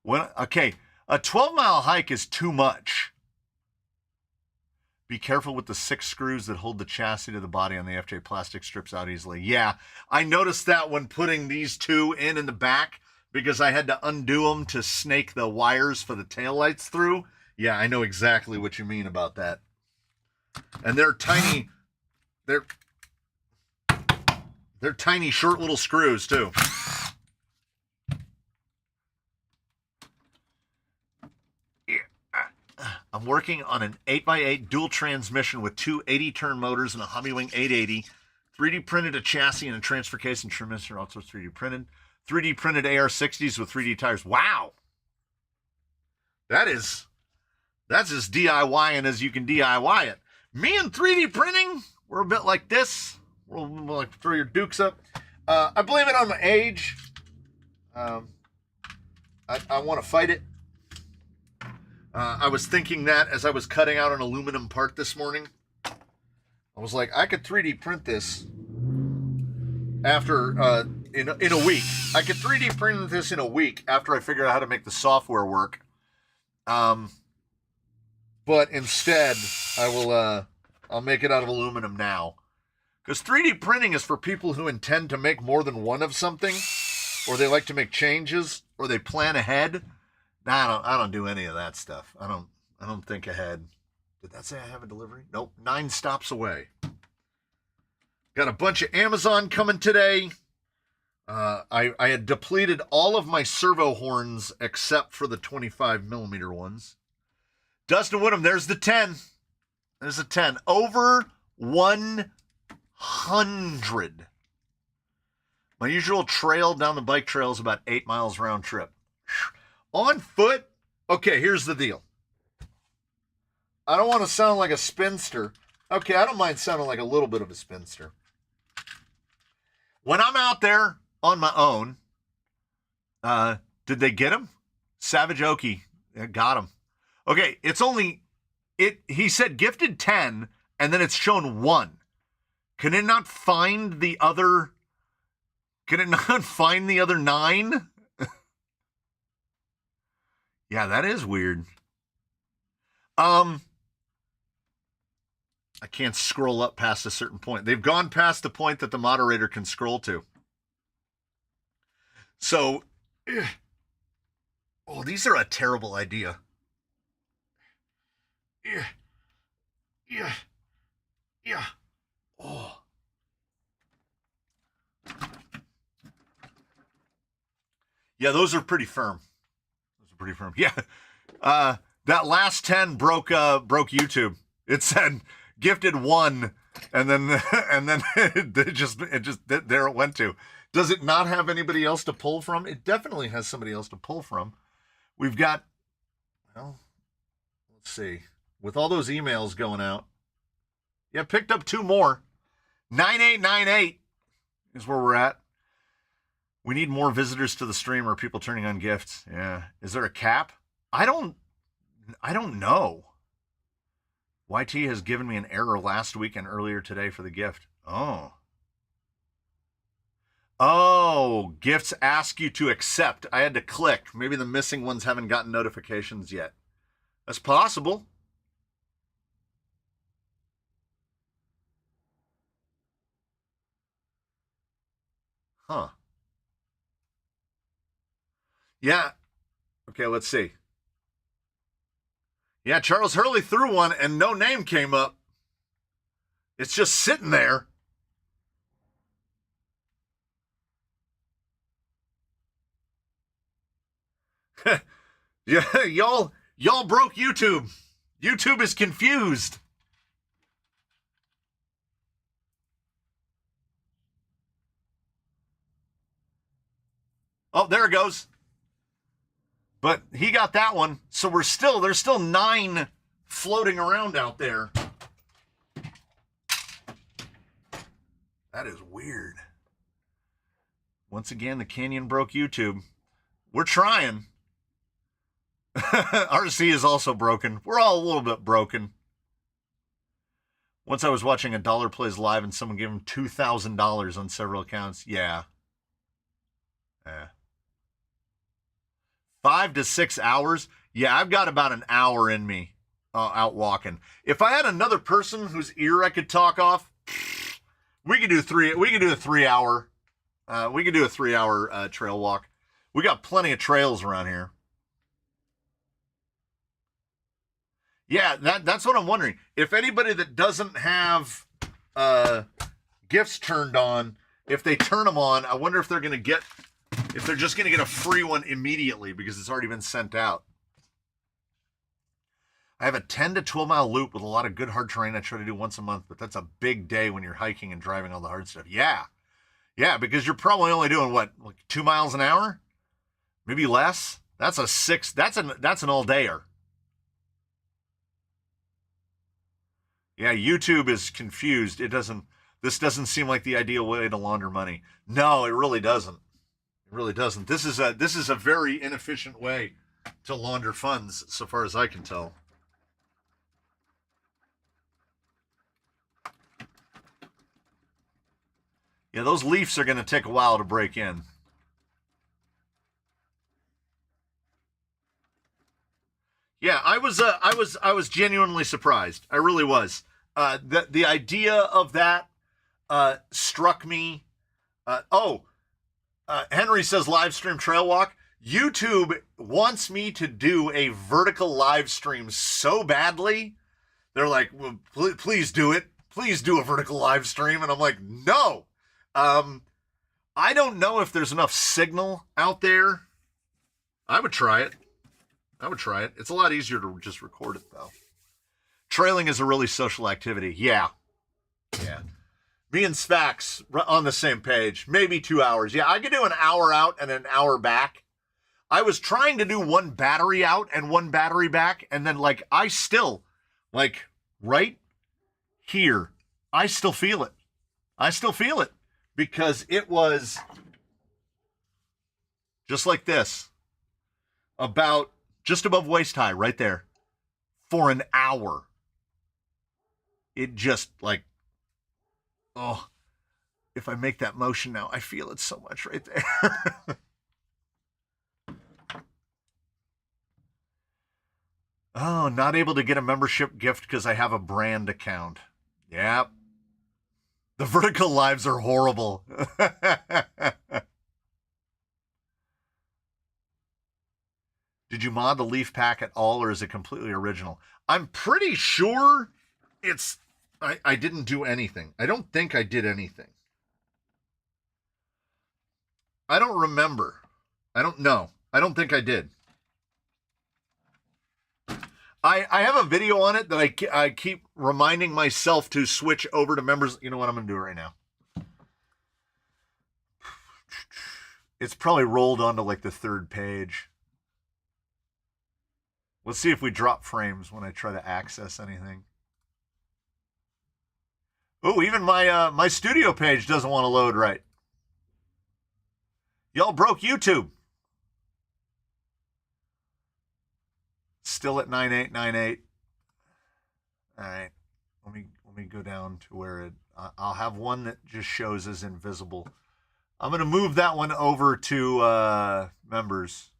Speaker 1: Okay, a 12-mile hike is too much. Be careful with the 6 screws that hold the chassis to the body on the FJ plastic strips out easily. Yeah, I noticed that when putting these two in the back because I had to undo them to snake the wires for the taillights through. Yeah, I know exactly what you mean about that. And they're tiny, they're tiny, short little screws too. I'm working on an 8x8 dual transmission with 2 80-turn motors and a Honeywing 880. 3D printed a chassis and a transfer case and transmission also 3D printed. 3D printed AR60s with 3D tires. Wow. That's as DIY-ing as you can DIY it. Me and 3D printing, we're a bit like this. We'll like throw your dukes up. I blame it on my age. I want to fight it. I was thinking that as I was cutting out an aluminum part this morning. I was like, I could 3D print this after in a week. I could 3D print this in a week after I figured out how to make the software work. But instead, I'll make it out of aluminum now. Because 3D printing is for people who intend to make more than one of something, or they like to make changes, or they plan ahead. Nah, I don't do any of that stuff. I don't think ahead. Did that say I have a delivery? Nope. 9 stops away. Got a bunch of Amazon coming today. I had depleted all of my servo horns except for the 25mm ones. Dustin Woodham, there's the 10. There's a 10. Over 100. My usual trail down the bike trail is about 8 miles round trip. On foot, okay, here's the deal. I don't want to sound like a spinster. Okay, I don't mind sounding like a little bit of a spinster. When I'm out there on my own, did they get him? Savage Okie got him. Okay, he said gifted 10, and then it's shown 1. Can it not find the other 9? Yeah, that is weird. I can't scroll up past a certain point. They've gone past the point that the moderator can scroll to. So, these are a terrible idea. Yeah. Oh. Yeah, those are pretty firm. Those are pretty firm. Yeah. That last 10 broke YouTube. It said gifted 1, and then it just there it went to. Does it not have anybody else to pull from? It definitely has somebody else to pull from. We've got, well, let's see. With all those emails going out, yeah, picked up 2 more. 9898 is where we're at. We need more visitors to the stream or people turning on gifts. Yeah. Is there a cap? I don't know. YT has given me an error last week and earlier today for the gift. Oh, gifts ask you to accept. I had to click. Maybe the missing ones haven't gotten notifications yet. That's possible. Huh. Yeah. Okay, let's see. Yeah, Charles Hurley threw one and no name came up. It's just sitting there. Yeah, y'all broke YouTube. YouTube is confused. Oh, there it goes. But he got that one. So there's still 9 floating around out there. That is weird. Once again, the Canyon broke YouTube. We're trying. RC is also broken. We're all a little bit broken. Once I was watching a Dollar Plays Live and someone gave him $2,000 on several accounts. Yeah. 5 to 6 hours. Yeah, I've got about an hour in me out walking. If I had another person whose ear I could talk off, we could do a 3 hour. We could do a 3 hour trail walk. We got plenty of trails around here. Yeah, that's what I'm wondering. If anybody that doesn't have gifts turned on, if they turn them on, I wonder if they're just going to get a free one immediately because it's already been sent out. I have a 10 to 12 mile loop with a lot of good hard terrain I try to do once a month, but that's a big day when you're hiking and driving all the hard stuff. Yeah. Yeah, because you're probably only doing what, like 2 miles an hour? Maybe less? That's an all-dayer. Yeah, YouTube is confused. This doesn't seem like the ideal way to launder money. No, it really doesn't. It really doesn't. This is a very inefficient way to launder funds, so far as I can tell. Yeah, those leafs are going to take a while to break in. Yeah, I was genuinely surprised. I really was. The idea of that struck me. Henry says live stream trail walk. YouTube wants me to do a vertical live stream so badly. They're like, well, please do it. Please do a vertical live stream. And I'm like, no. I don't know if there's enough signal out there. I would try it. It's a lot easier to just record it, though. Trailing is a really social activity. Yeah. Me and Spax on the same page. Maybe 2 hours. Yeah, I could do an hour out and an hour back. I was trying to do 1 battery out and 1 battery back, and then, I still, right here, I still feel it. Because it was just like this, about just above waist high, right there, for an hour. It just if I make that motion now, I feel it so much right there. Oh, not able to get a membership gift because I have a brand account. Yep. The vertical lives are horrible. Did you mod the leaf pack at all, or is it completely original? I'm pretty sure I didn't do anything. I don't think I did anything. I don't remember. I don't know. I don't think I did. I have a video on it that I keep reminding myself to switch over to members. You know what? I'm going to do it right now. It's probably rolled onto like the 3rd page. Let's see if we drop frames when I try to access anything. Oh, even my studio page doesn't want to load right. Y'all broke YouTube. Still at 9898. All right. Let me go down to where I'll have one that just shows as invisible. I'm going to move that one over to members.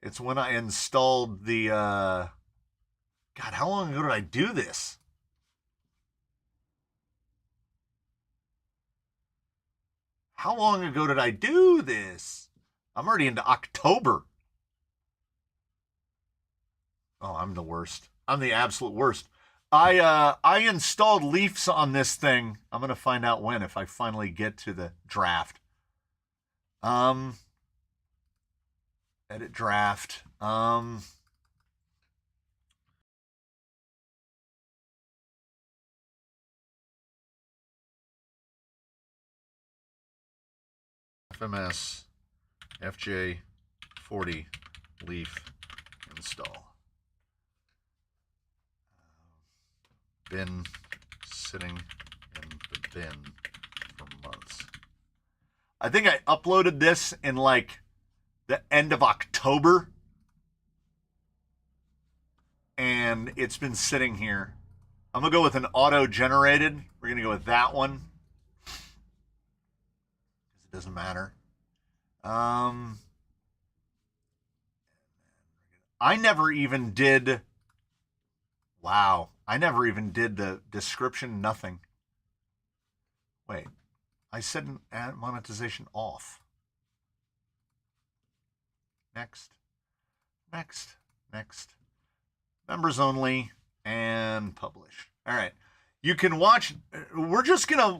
Speaker 1: It's when I installed the God, how long ago did I do this? How long ago did I do this? I'm already into October. Oh, I'm the worst. I'm the absolute worst. I installed Leafs on this thing. I'm going to find out when, if I finally get to the draft. Edit draft. FMS FJ40 Leaf install. Been sitting in the bin for months. I think I uploaded this in like the end of October, and it's been sitting here. I'm gonna go with an auto-generated. We're gonna go with that one because it doesn't matter. I never even did. Wow. I never even did the description, nothing. Wait, I said monetization off. Next. Members only and publish. All right. You can watch. We're just gonna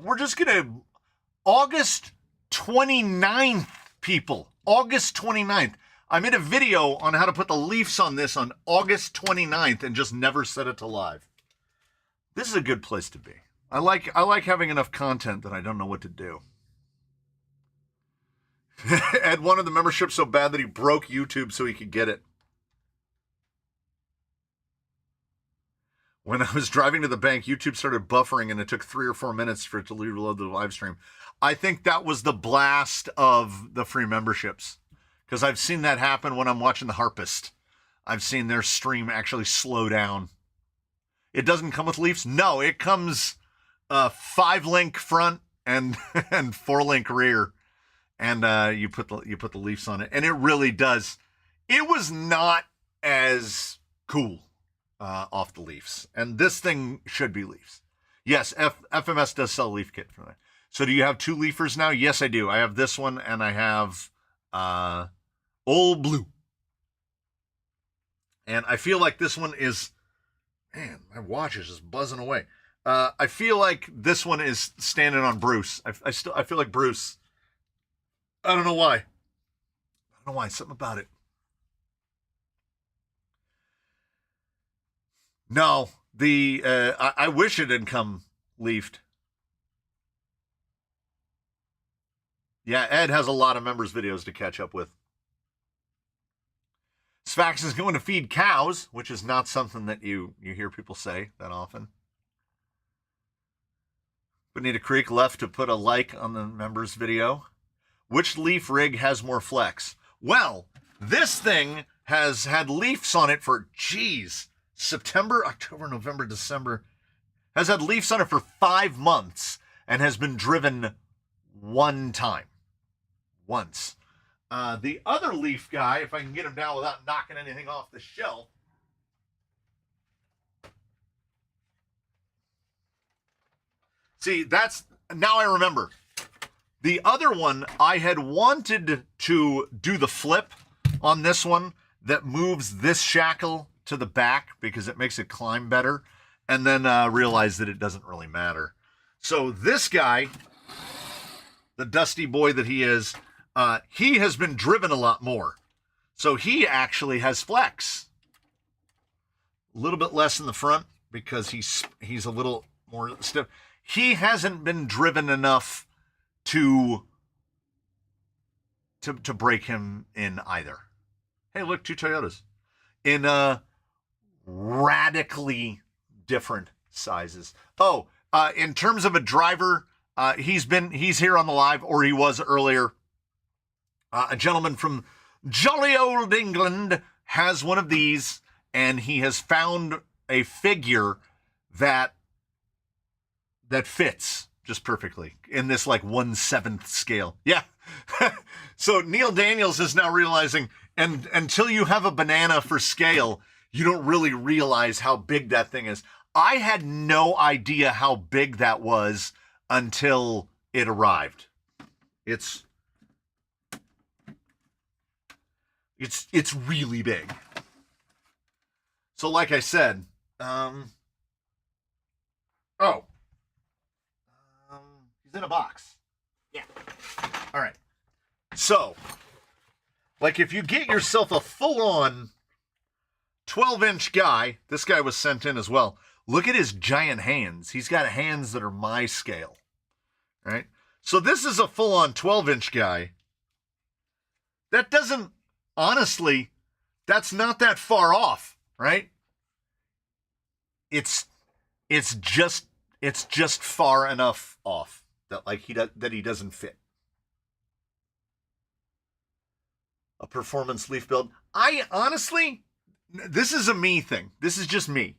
Speaker 1: August 29th, people. August 29th. I made a video on how to put the Leafs on this on August 29th and just never set it to live. This is a good place to be. I like having enough content that I don't know what to do. Ed wanted the membership so bad that he broke YouTube so he could get it. When I was driving to the bank, YouTube started buffering and it took 3 or 4 minutes for it to reload the live stream. I think that was the blast of the free memberships, because I've seen that happen when I'm watching the Harpist. I've seen their stream actually slow down. It doesn't come with Leafs. No, it comes 5-link front and 4-link rear, and you put the Leafs on it, and it really does. It was not as cool off the Leafs, and this thing should be Leafs. Yes, FMS does sell a Leaf kit for that. So do you have 2 Leafers now? Yes, I do. I have this one, and I have Old Blue, and I feel like this one is. Man, my watch is just buzzing away. I feel like this one is standing on Bruce. I feel like Bruce. I don't know why. Something about it. No, I wish it had come leafed. Yeah, Ed has a lot of members' videos to catch up with. Sfax is going to feed cows, which is not something that you hear people say that often. Bonita Creek left to put a like on the members' video. Which leaf rig has more flex? Well, this thing has had leafs on it for, September, October, November, December. Has had leafs on it for 5 months and has been driven 1 time. Once. The other leaf guy, if I can get him down without knocking anything off the shelf. See, now I remember. The other one, I had wanted to do the flip on this one that moves this shackle to the back because it makes it climb better, and then realized that it doesn't really matter. So this guy, the dusty boy that he is, He has been driven a lot more. So he actually has flex. A little bit less in the front because he's a little more stiff. He hasn't been driven enough to break him in either. Hey, look, 2 Toyotas in radically different sizes. Oh, in terms of a driver, he's here on the live, or he was earlier. A gentleman from jolly old England has one of these, and he has found a figure that fits just perfectly in this like 1/7 scale. Yeah. So Neil Daniels is now realizing, and until you have a banana for scale, you don't really realize how big that thing is. I had no idea how big that was until it arrived. It's really big. So like I said, he's in a box. Yeah. All right. So, like if you get yourself a full-on 12-inch guy, this guy was sent in as well. Look at his giant hands. He's got hands that are my scale. Right? So this is a full-on 12-inch guy. That doesn't, honestly, that's not that far off, right? It's just far enough off that like he doesn't fit. A performance leaf build. I honestly, this is a me thing. This is just me.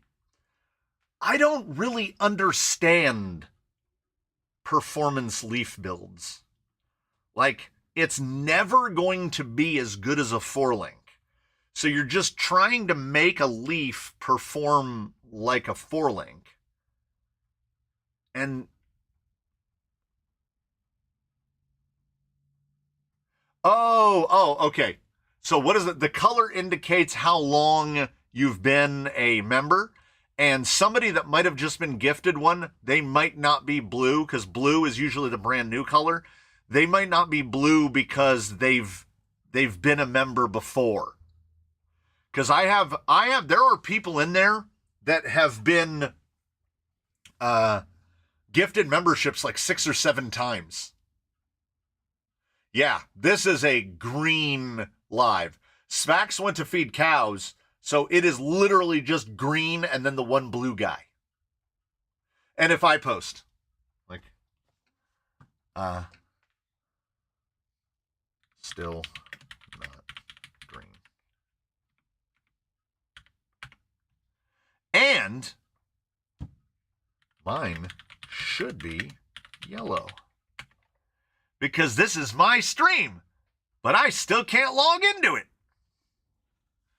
Speaker 1: I don't really understand performance leaf builds. Like, it's never going to be as good as a 4-link. So you're just trying to make a leaf perform like a 4-link. And okay. So what is it? The color indicates how long you've been a member. And somebody that might have just been gifted one, they might not be blue, because blue is usually the brand new color. They might not be blue because they've been a member before. Because there are people in there that have been gifted memberships like 6 or 7 times. Yeah, this is a green live. Smax went to feed cows, so it is literally just green and then the one blue guy. And if I post, like, still not green. And mine should be yellow. Because this is my stream, but I still can't log into it.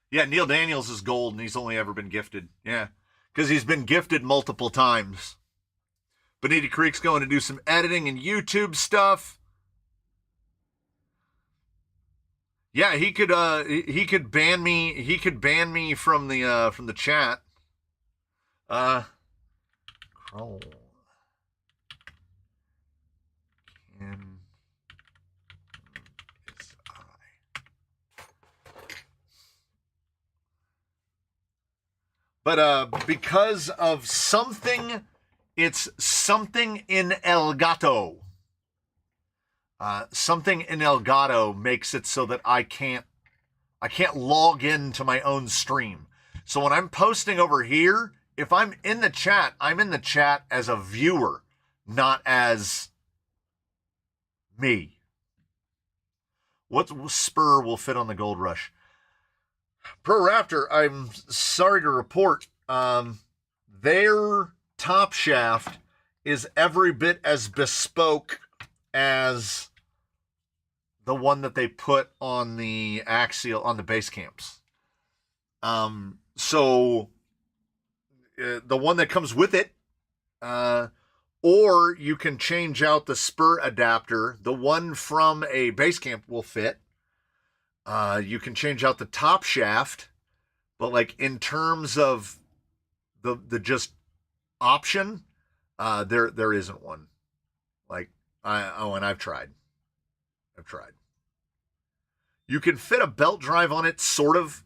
Speaker 1: Yeah, Neil Daniels is gold, and he's only ever been gifted. Yeah, because he's been gifted multiple times. Bonita Creek's going to do some editing and YouTube stuff. Yeah, he could ban me. He could ban me from the chat. Crawl. Can is I. But because of something, it's something in Elgato. Something in Elgato makes it so that I can't log into my own stream. So when I'm posting over here, if I'm in the chat, I'm in the chat as a viewer, not as me. What spur will fit on the Gold Rush? Pro Raptor, I'm sorry to report, their top shaft is every bit as bespoke as the one that they put on the axial, on the base camps. So the one that comes with it, or you can change out the spur adapter. The one from a base camp will fit. You can change out the top shaft, but like in terms of the just option, there isn't one. Like and I've tried. You can fit a belt drive on it, sort of,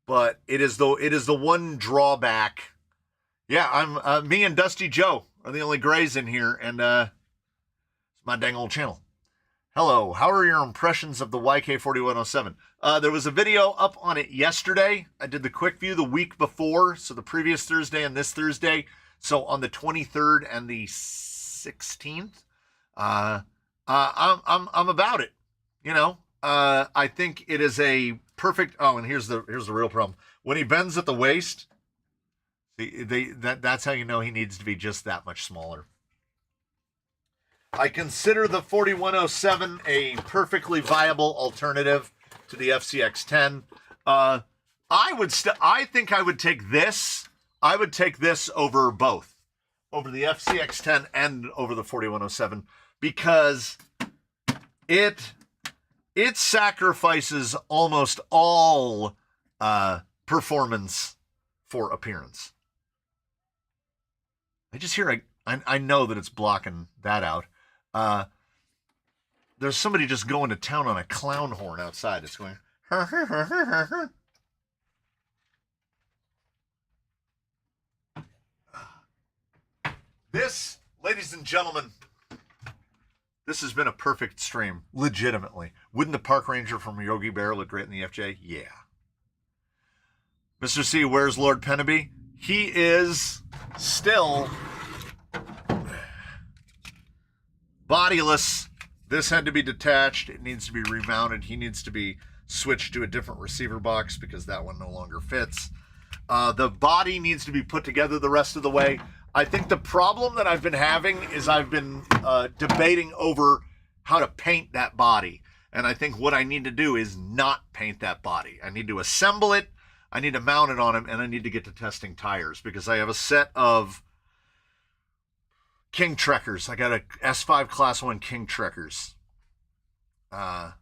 Speaker 1: but it is the one drawback. Yeah, I'm me and Dusty Joe are the only grays in here, and it's my dang old channel. Hello, how are your impressions of the YK4107? There was a video up on it yesterday. I did the quick view the week before, so the previous Thursday and this Thursday. So on the 23rd and the 16th, I'm about it. You know, I think it is a perfect. Oh, and here's the real problem. When he bends at the waist, that's how you know he needs to be just that much smaller. I consider the 4107 a perfectly viable alternative to the FCX10. I think I would take this. I would take this over both, over the FCX10 and over the 4107, because it sacrifices almost all performance for appearance. I just hear I know that it's blocking that out. There's somebody just going to town on a clown horn outside. It's going. This, ladies and gentlemen, this has been a perfect stream. Legitimately, wouldn't the park ranger from Yogi Bear look great in the FJ? Yeah. Mr. C, where's Lord Pennaby? He is still bodiless. This had to be detached. It needs to be remounted. He needs to be switched to a different receiver box because that one no longer fits. The body needs to be put together the rest of the way. I think the problem that I've been having is I've been debating over how to paint that body. And I think what I need to do is not paint that body. I need to assemble it, I need to mount it on him, and I need to get to testing tires because I have a set of King Trekkers. I got a S5 Class 1 King Trekkers. I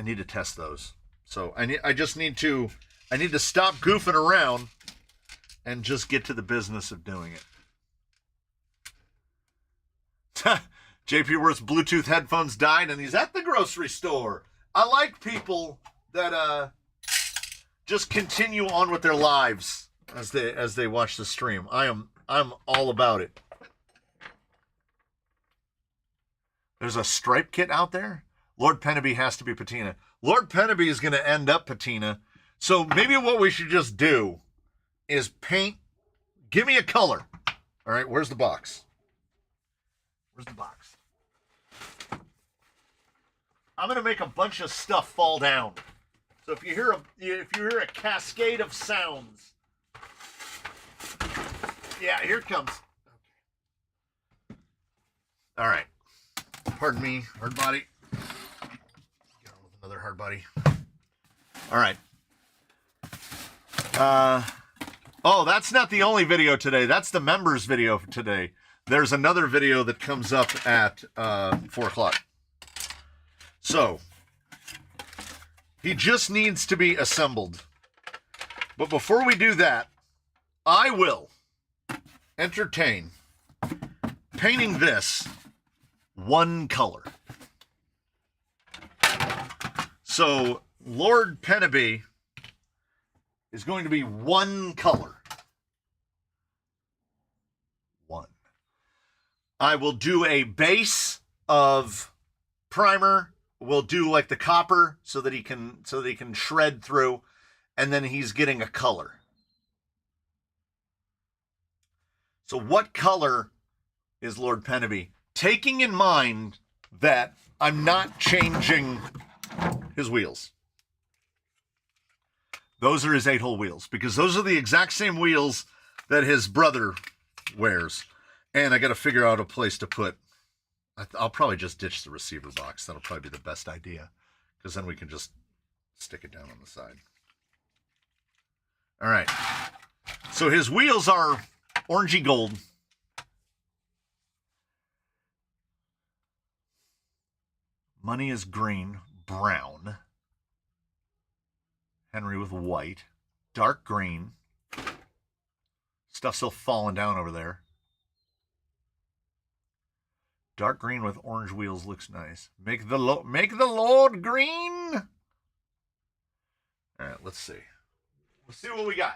Speaker 1: need to test those. So I need to stop goofing around and just get to the business of doing it. JP Worth's Bluetooth headphones died and he's at the grocery store. I like people that just continue on with their lives as they watch the stream. I'm all about it. There's a stripe kit out there. Lord Pennaby has to be patina. Lord Pennaby is going to end up patina. So maybe what we should just do is paint. Give me a color. All right, where's the box? Where's the box? I'm going to make a bunch of stuff fall down. So if you hear a cascade of sounds. Yeah, here it comes. Okay. All right. Pardon me, hard body. Get on with another hard body. All right. Oh, that's not the only video today. That's the members video for today. There's another video that comes up at 4 o'clock. So, he just needs to be assembled. But before we do that, I will entertain painting this one color. So, Lord Pennaby is going to be one color. One. I will do a base of primer. We'll do like the copper so that he can shred through, and then he's getting a color. So what color is Lord Pennaby? Taking in mind that I'm not changing his wheels. Those are his 8-hole wheels, because those are the exact same wheels that his brother wears. And I got to figure out a place to put. I'll probably just ditch the receiver box. That'll probably be the best idea, because then we can just stick it down on the side. All right. So his wheels are orangey gold. Money is green, brown. Henry with white, dark green. Stuff's still falling down over there. Dark green with orange wheels looks nice. Make the Lord green. All right, let's see. Let's see what we got.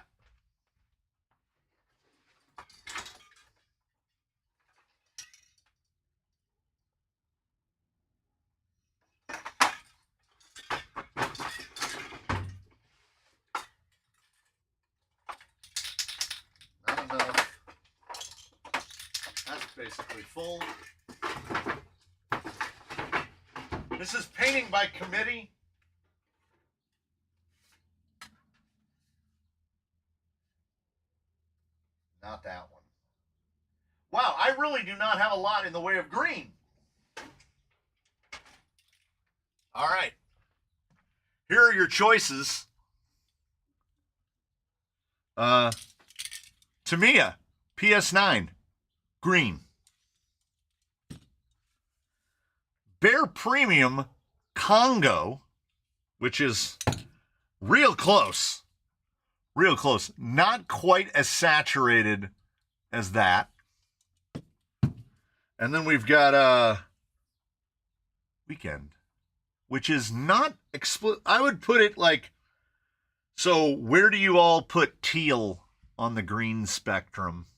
Speaker 1: Not enough. That's basically full. This is painting by committee. Not that one. Wow, I really do not have a lot in the way of green. All right. Here are your choices. Tamiya, PS9, green. Bear Premium Congo, which is real close. Real close. Not quite as saturated as that. And then we've got Weekend, which is not I would put it like, so where do you all put teal on the green spectrum?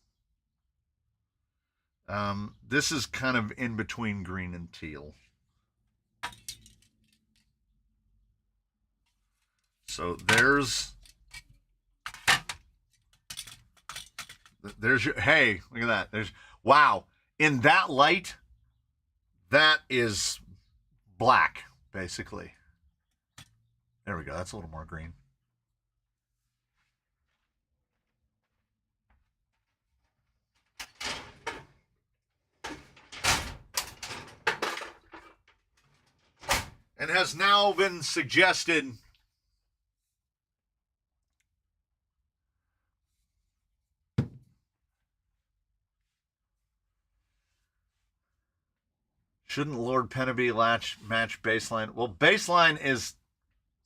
Speaker 1: This is kind of in between green and teal. So there's your, hey, look at that. There's, wow. In that light, that is black, basically. There we go. That's a little more green. And has now been suggested shouldn't Lord Pennaby match baseline? Well, baseline is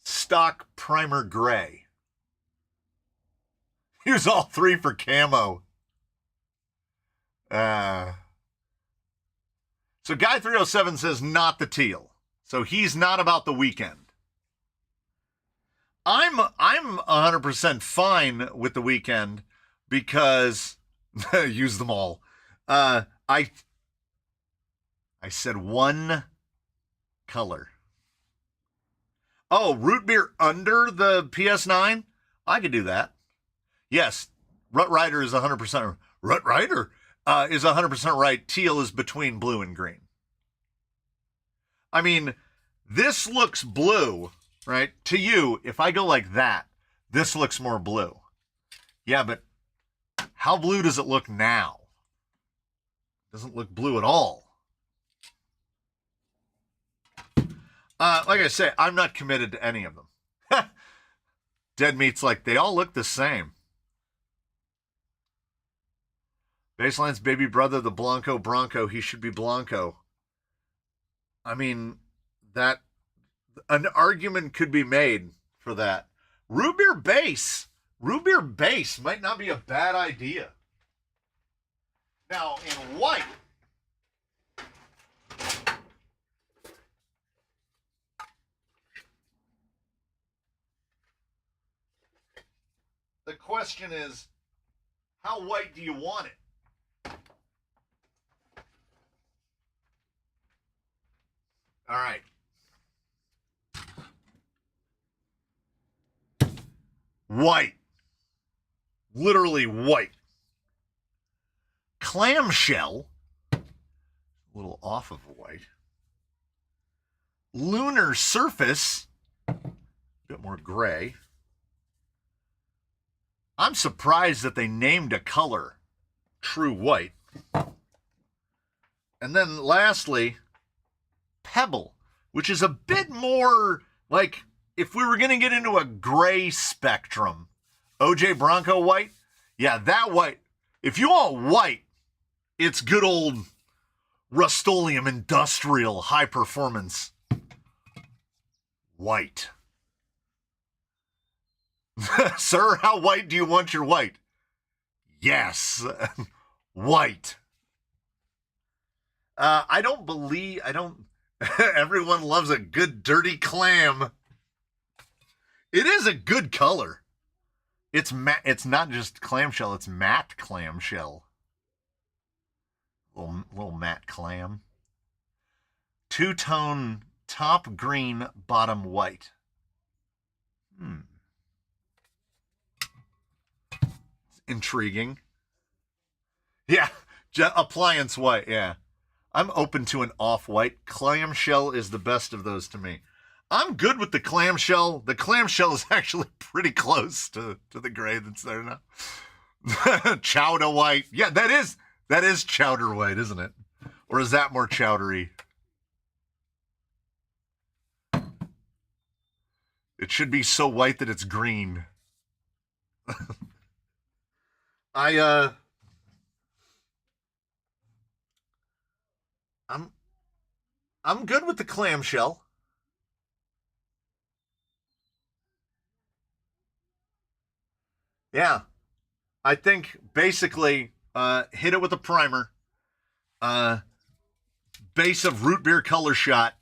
Speaker 1: stock primer gray. Here's all three for camo. So Guy 307 says not the teal. So he's not about the Weekend. I'm 100% fine with the Weekend because use them all. I said one color. Oh, root beer under the PS9? I could do that. Yes, Rut Rider is 100%. Rut Rider is 100% right. Teal is between blue and green. I mean, this looks blue, right? To you, if I go like that, this looks more blue. Yeah, but how blue does it look now? It doesn't look blue at all. Like I say, I'm not committed to any of them. Dead Meat's like, they all look the same. Baseline's baby brother, the Blanco Bronco, he should be Blanco. I mean, that an argument could be made for that. Root beer base might not be a bad idea. Now, in white, the question is, how white do you want it? All right. White. Literally white. Clamshell. A little off of white. Lunar surface. A bit more gray. I'm surprised that they named a color true white. And then lastly, Pebble, which is a bit more like if we were going to get into a gray spectrum, OJ Bronco white, yeah, that white. If you want white, it's good old Rust-Oleum industrial high performance white. Sir, how white do you want your white? Yes, white. I don't. Everyone loves a good dirty clam. It is a good color. It's matte. It's not just clamshell. It's matte clamshell. Little matte clam. Two-tone top green, bottom white. Intriguing. Yeah, appliance white. Yeah, I'm open to an off-white. Clamshell is the best of those to me. I'm good with the clamshell. The clamshell is actually pretty close to the gray that's there now. Chowder white. Yeah, that is chowder white, isn't it? Or is that more chowdery? It should be so white that it's green. I'm good with the clamshell. Yeah. I think basically hit it with a primer. Base of root beer color shot,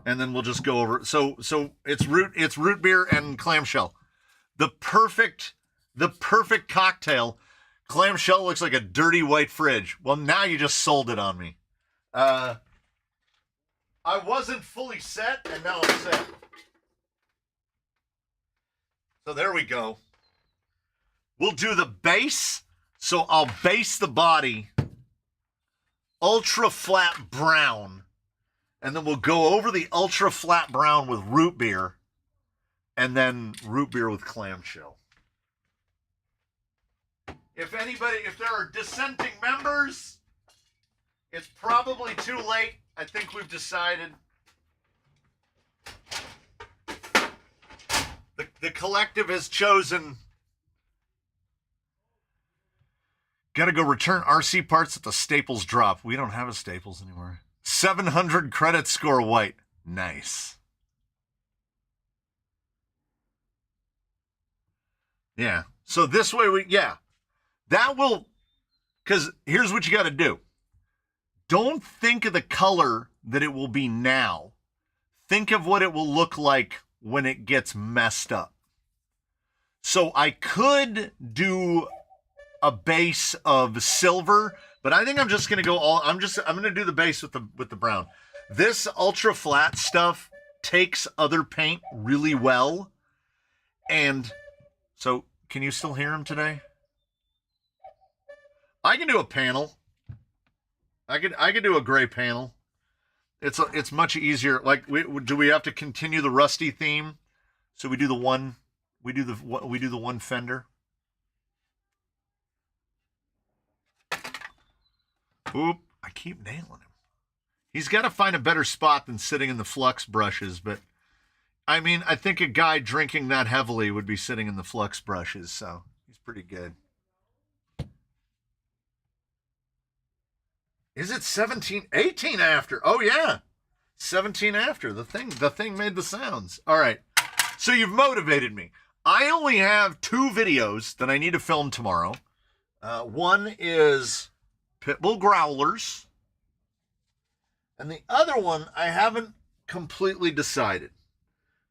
Speaker 1: and then we'll just go over it. So it's root beer and clamshell. The perfect cocktail. Clamshell looks like a dirty white fridge. Well, now you just sold it on me. I wasn't fully set, and now I'm set. So there we go. We'll do the base. So I'll base the body ultra flat brown, and then we'll go over the ultra flat brown with root beer, and then root beer with clamshell. If there are dissenting members, it's probably too late. I think we've decided. The collective has chosen. Got to go return RC parts at the Staples drop. We don't have a Staples anymore. 700 credit score white. Nice. Yeah. So this way that will, because here's what you got to do. Don't think of the color that it will be now. Think of what it will look like when it gets messed up. So I could do a base of silver, but I think I'm just going to go I'm going to do the base with the brown. This ultra flat stuff takes other paint really well. And so can you still hear him today? I can do a panel. I could do a gray panel. It's much easier. Like do we have to continue the rusty theme? So we do the one fender. Oop, I keep nailing him. He's got to find a better spot than sitting in the flux brushes, but I mean, I think a guy drinking that heavily would be sitting in the flux brushes, so he's pretty good. Is it 17, 18 after? Oh yeah. 17 after. The thing made the sounds. All right. So you've motivated me. I only have 2 videos that I need to film tomorrow. One is Pitbull Growlers. And the other one, I haven't completely decided.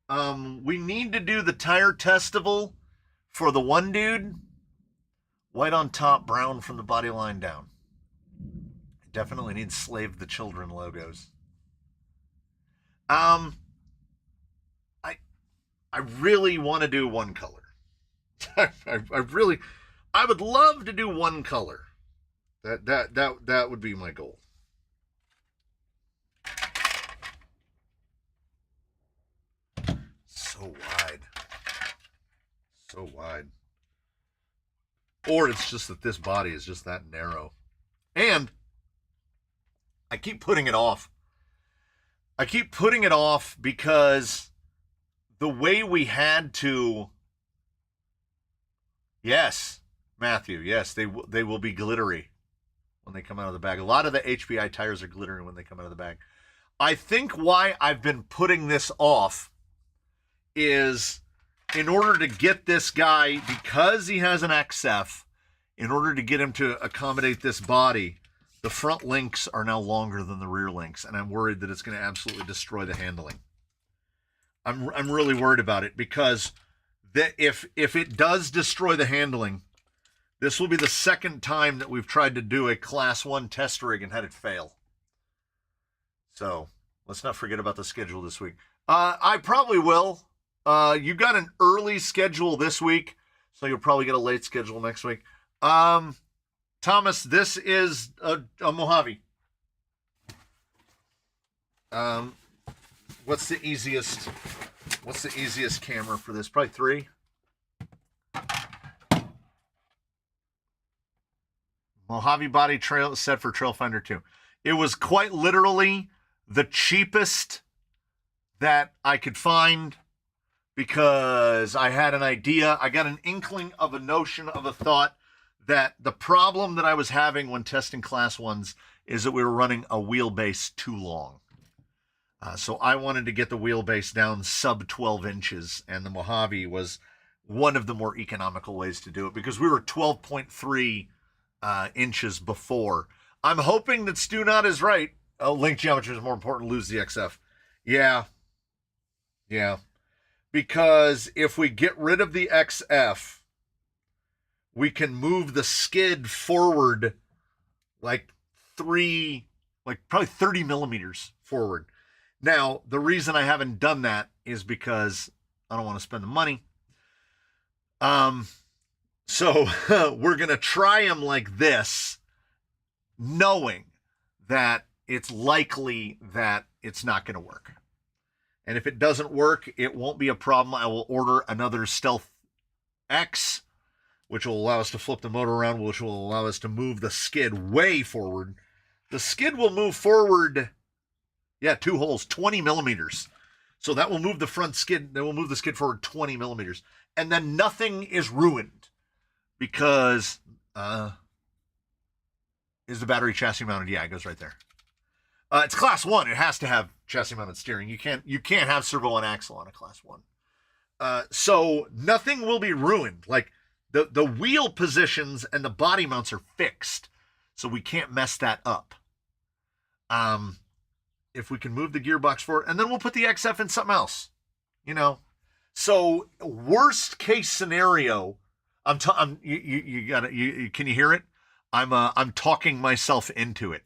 Speaker 1: We need to do the tire testival for the one dude. White on top, brown from the body line down. Definitely need Slave the Children logos. I really want to do one color. I would love to do one color. That would be my goal. So wide. Or it's just that this body is just that narrow. And I keep putting it off. Because the way we had to... Yes, Matthew, yes, they will be glittery when they come out of the bag. A lot of the HPI tires are glittering when they come out of the bag. I think why I've been putting this off is in order to get this guy, because he has an XF, in order to get him to accommodate this body, The front links are now longer than the rear links, and I'm worried that it's going to absolutely destroy the handling. I'm really worried about it, because if it does destroy the handling, this will be the second time that we've tried to do a Class 1 test rig and had it fail. So let's not forget about the schedule this week. I probably will. You got an early schedule this week, so you'll probably get a late schedule next week. Thomas, this is a Mojave. What's the easiest camera for this? Probably 3. Mojave body trail set for Trailfinder 2. It was quite literally the cheapest that I could find, because I had an idea. I got an inkling of a notion, of a thought, that the problem that I was having when testing Class 1s is that we were running a wheelbase too long. So I wanted to get the wheelbase down sub 12 inches, and the Mojave was one of the more economical ways to do it, because we were 12.3 inches before. I'm hoping that Stu Knott is right. Oh, link geometry is more important, lose the XF. Yeah. Because if we get rid of the XF, we can move the skid forward probably 30 millimeters forward. Now, the reason I haven't done that is because I don't want to spend the money. So we're going to try them like this, knowing that it's likely that it's not going to work. And if it doesn't work, it won't be a problem. I will order another Stealth X, which will allow us to flip the motor around, which will allow us to move the skid way forward. The skid will move forward, 2 holes, 20 millimeters. So that will move the front skid, that will move the skid forward 20 millimeters. And then nothing is ruined, because, is the battery chassis mounted? Yeah, it goes right there. It's Class 1. It has to have chassis mounted steering. You can't have servo on axle on a Class 1. So nothing will be ruined. Like the wheel positions and the body mounts are fixed, so we can't mess that up. If we can move the gearbox forward, and then we'll put the XF in something else, So worst case scenario, can you hear it? I'm talking myself into it.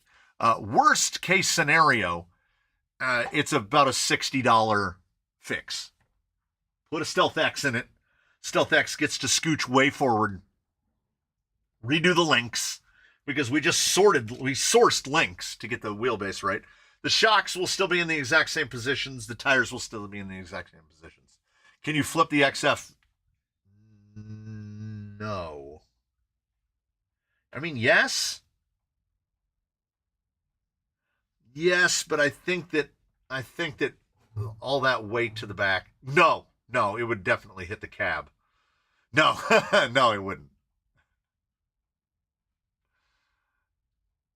Speaker 1: Worst case scenario, it's about a $60 fix. Put a Stealth X in it. Stealth X gets to scooch way forward. Redo the links, because we sourced links to get the wheelbase right. The shocks will still be in the exact same positions. The tires will still be in the exact same positions. Can you flip the XF? No. I mean, yes. Yes, but I think that all that weight to the back. No, it would definitely hit the cab. No, no, it wouldn't.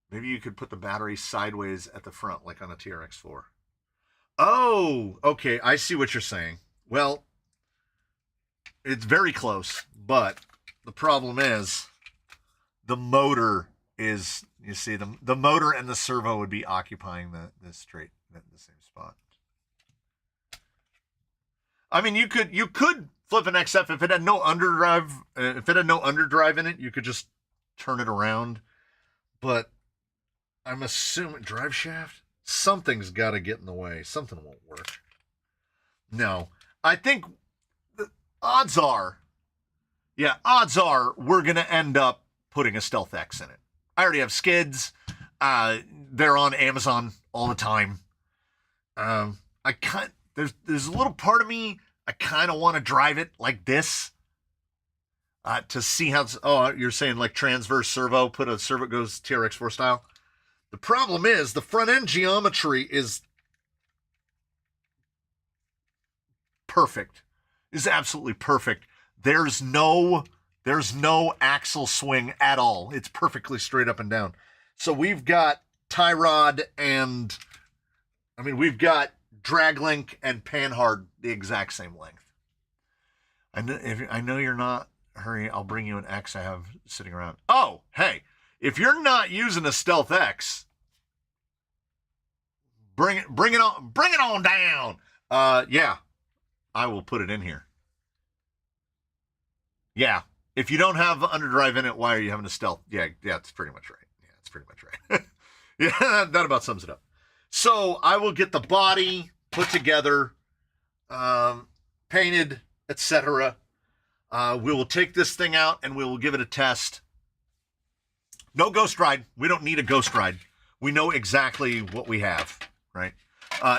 Speaker 1: Maybe you could put the battery sideways at the front, like on a TRX4. Oh, okay, I see what you're saying. Well, it's very close, but the problem is the motor is, you see, the motor and the servo would be occupying the same spot. I mean, you could flip an XF if it had no underdrive. If it had no underdrive in it, you could just turn it around. But I'm assuming drive shaft, something's got to get in the way. Something won't work. No, I think the odds are we're gonna end up putting a Stealth X in it. I already have skids. They're on Amazon all the time. There's a little part of me, I kind of want to drive it like this, to see how it's, you're saying like transverse servo, put a servo, goes TRX4 style. The problem is the front end geometry is perfect, is absolutely perfect. There's no axle swing at all. It's perfectly straight up and down. So we've got tie rod and, we've got drag link and panhard the exact same length. I know you're not. Hurry, I'll bring you an X I have sitting around. Oh, hey, If you're not using a Stealth X, bring it on down. Yeah, I will put it in here. Yeah, if you don't have underdrive in it, why are you having a Stealth? Yeah, that's pretty much right. Yeah, that's pretty much right. Yeah, that about sums it up. So I will get the body put together, painted, etc. We will take this thing out and we will give it a test. No ghost ride. We don't need a ghost ride. We know exactly what we have, right?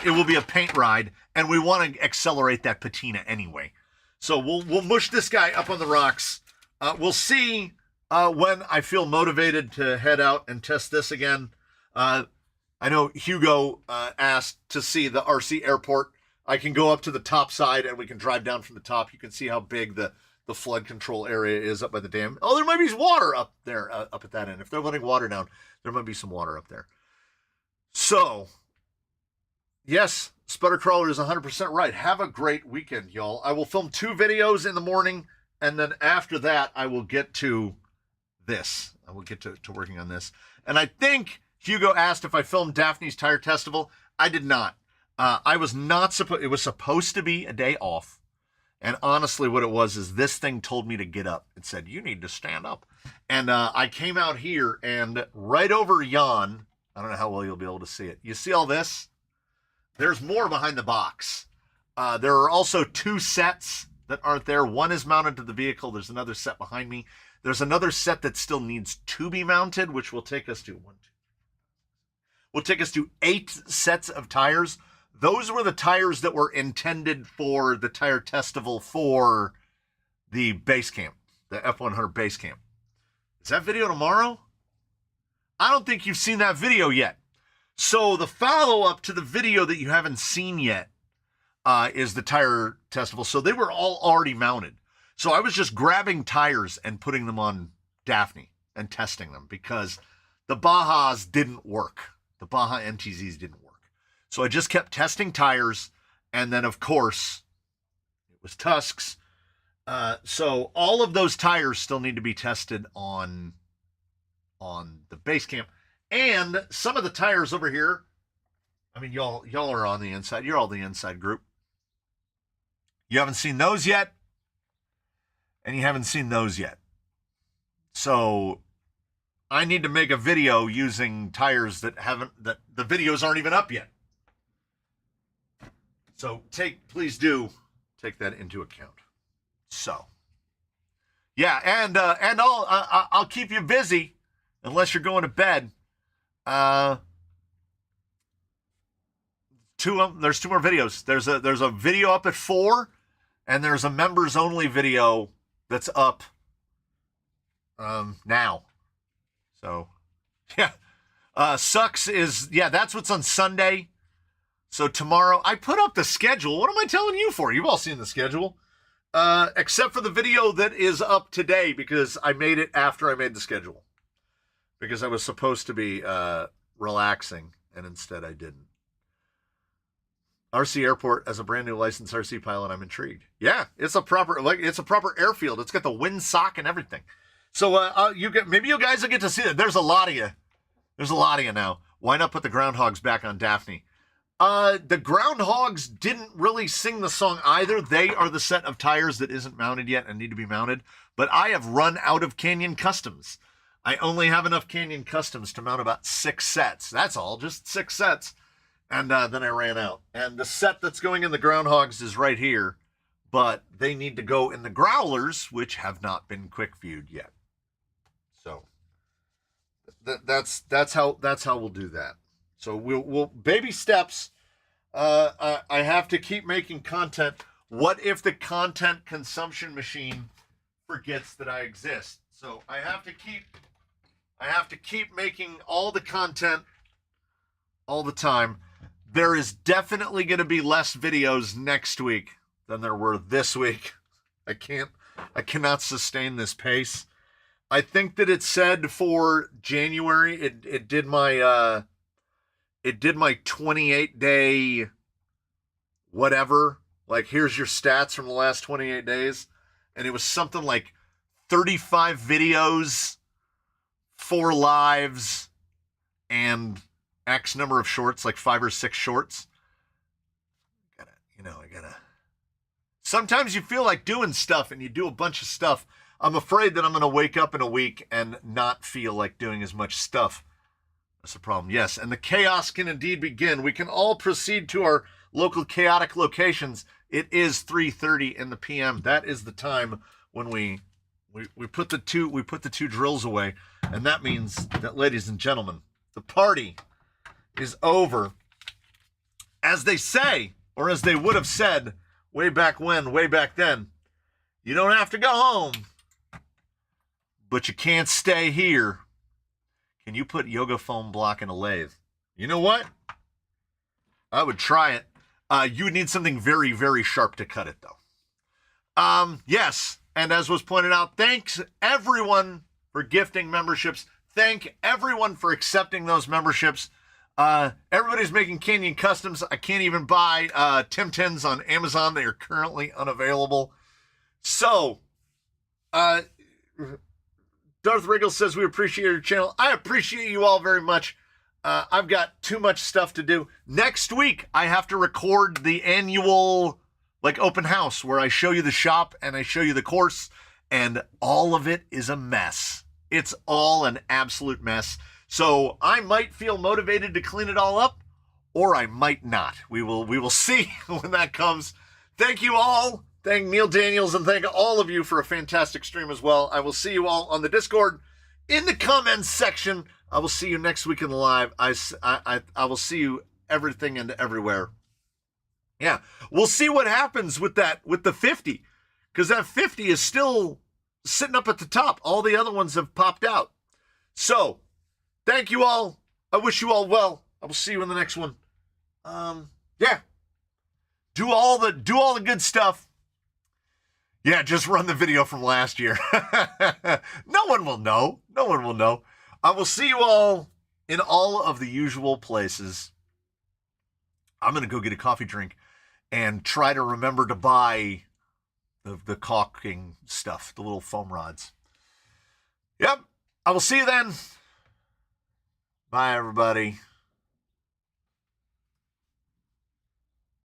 Speaker 1: It will be a paint ride, and we want to accelerate that patina anyway. So we'll mush this guy up on the rocks. We'll see when I feel motivated to head out and test this again. I know Hugo asked to see the RC airport. I can go up to the top side and we can drive down from the top. You can see how big the flood control area is up by the dam. Oh, there might be water up there, up at that end. If they're letting water down, there might be some water up there. So, yes, Sputter Crawler is 100% right. Have a great weekend, y'all. I will film 2 videos in the morning, and then after that, I will get to this. I will get to working on this. And I think Hugo asked if I filmed Daphne's Tire Testival. I did not. I was not supposed, it was supposed to be a day off. And honestly, what it was is this thing told me to get up. It said, you need to stand up. And I came out here and right over yon, I don't know how well you'll be able to see it. You see all this? There's more behind the box. There are also 2 sets that aren't there. One is mounted to the vehicle. There's another set behind me. There's another set that still needs to be mounted, which will take us to will take us to 8 sets of tires. Those were the tires that were intended for the Tire Testival for the base camp, the F100 base camp. Is that video tomorrow? I don't think you've seen that video yet. So the follow-up to the video that you haven't seen yet is the Tire Testival. So they were all already mounted. So I was just grabbing tires and putting them on Daphne and testing them because the Bajas didn't work. The Baja MTZs didn't work. So I just kept testing tires, and then, of course, it was Tusks. So all of those tires still need to be tested on the base camp. And some of the tires over here, I mean, y'all are on the inside. You're all the inside group. You haven't seen those yet, and you haven't seen those yet. So I need to make a video using tires that the videos aren't even up yet. So please do take that into account. So, yeah, and I'll keep you busy unless you're going to bed. There's 2 more videos. There's a video up at 4, and there's a members only video that's up now. So, yeah, Sucks is, yeah, that's what's on Sunday. So tomorrow, I put up the schedule. What am I telling you for? You've all seen the schedule. Except for the video that is up today because I made it after I made the schedule. Because I was supposed to be relaxing, and instead I didn't. RC Airport, as a brand new licensed RC pilot, I'm intrigued. Yeah, it's a proper airfield. It's got the windsock and everything. So maybe you guys will get to see that. There's a lot of you. There's a lot of you now. Why not put the Groundhogs back on Daphne? The Groundhogs didn't really sing the song either. They are the set of tires that isn't mounted yet and need to be mounted. But I have run out of Canyon Customs. I only have enough Canyon Customs to mount about 6 sets. That's all, just 6 sets. And then I ran out. And the set that's going in the Groundhogs is right here. But they need to go in the Growlers, which have not been quick viewed yet. So that's how we'll do that. So we'll baby steps. I have to keep making content. What if the content consumption machine forgets that I exist? So I have to keep making all the content all the time. There is definitely going to be less videos next week than there were this week. I cannot sustain this pace. I think that it said for January, it did my 28-day whatever. Like, here's your stats from the last 28 days. And it was something like 35 videos, 4 lives and X number of shorts, like 5 or 6 shorts. I gotta. Sometimes you feel like doing stuff and you do a bunch of stuff. I'm afraid that I'm going to wake up in a week and not feel like doing as much stuff. That's the problem. Yes, and the chaos can indeed begin. We can all proceed to our local chaotic locations. It is 3:30 in the PM. That is the time when we put the two drills away, and that means that, ladies and gentlemen, the party is over. As they say, or as they would have said way back then, you don't have to go home, but you can't stay here. Can you put yoga foam block in a lathe? You know what? I would try it. You would need something very, very sharp to cut it, though. Yes, and as was pointed out, thanks everyone for gifting memberships. Thank everyone for accepting those memberships. Everybody's making Canyon Customs. I can't even buy Tim Tins on Amazon. They are currently unavailable. So, Darth Riggle says, we appreciate your channel. I appreciate you all very much. I've got too much stuff to do. Next week, I have to record the annual open house where I show you the shop and I show you the course, and all of it is a mess. It's all an absolute mess. So I might feel motivated to clean it all up, or I might not. We will see when that comes. Thank you all. Thank Neil Daniels, and thank all of you for a fantastic stream as well. I will see you all on the Discord, in the comments section. I will see you next week in the live. I will see you everything and everywhere. Yeah, we'll see what happens with the 50, because that 50 is still sitting up at the top. All the other ones have popped out. So, thank you all. I wish you all well. I will see you in the next one. Yeah. Do all the good stuff. Yeah, just run the video from last year. No one will know. No one will know. I will see you all in all of the usual places. I'm going to go get a coffee drink and try to remember to buy the caulking stuff, the little foam rods. Yep. I will see you then. Bye, everybody.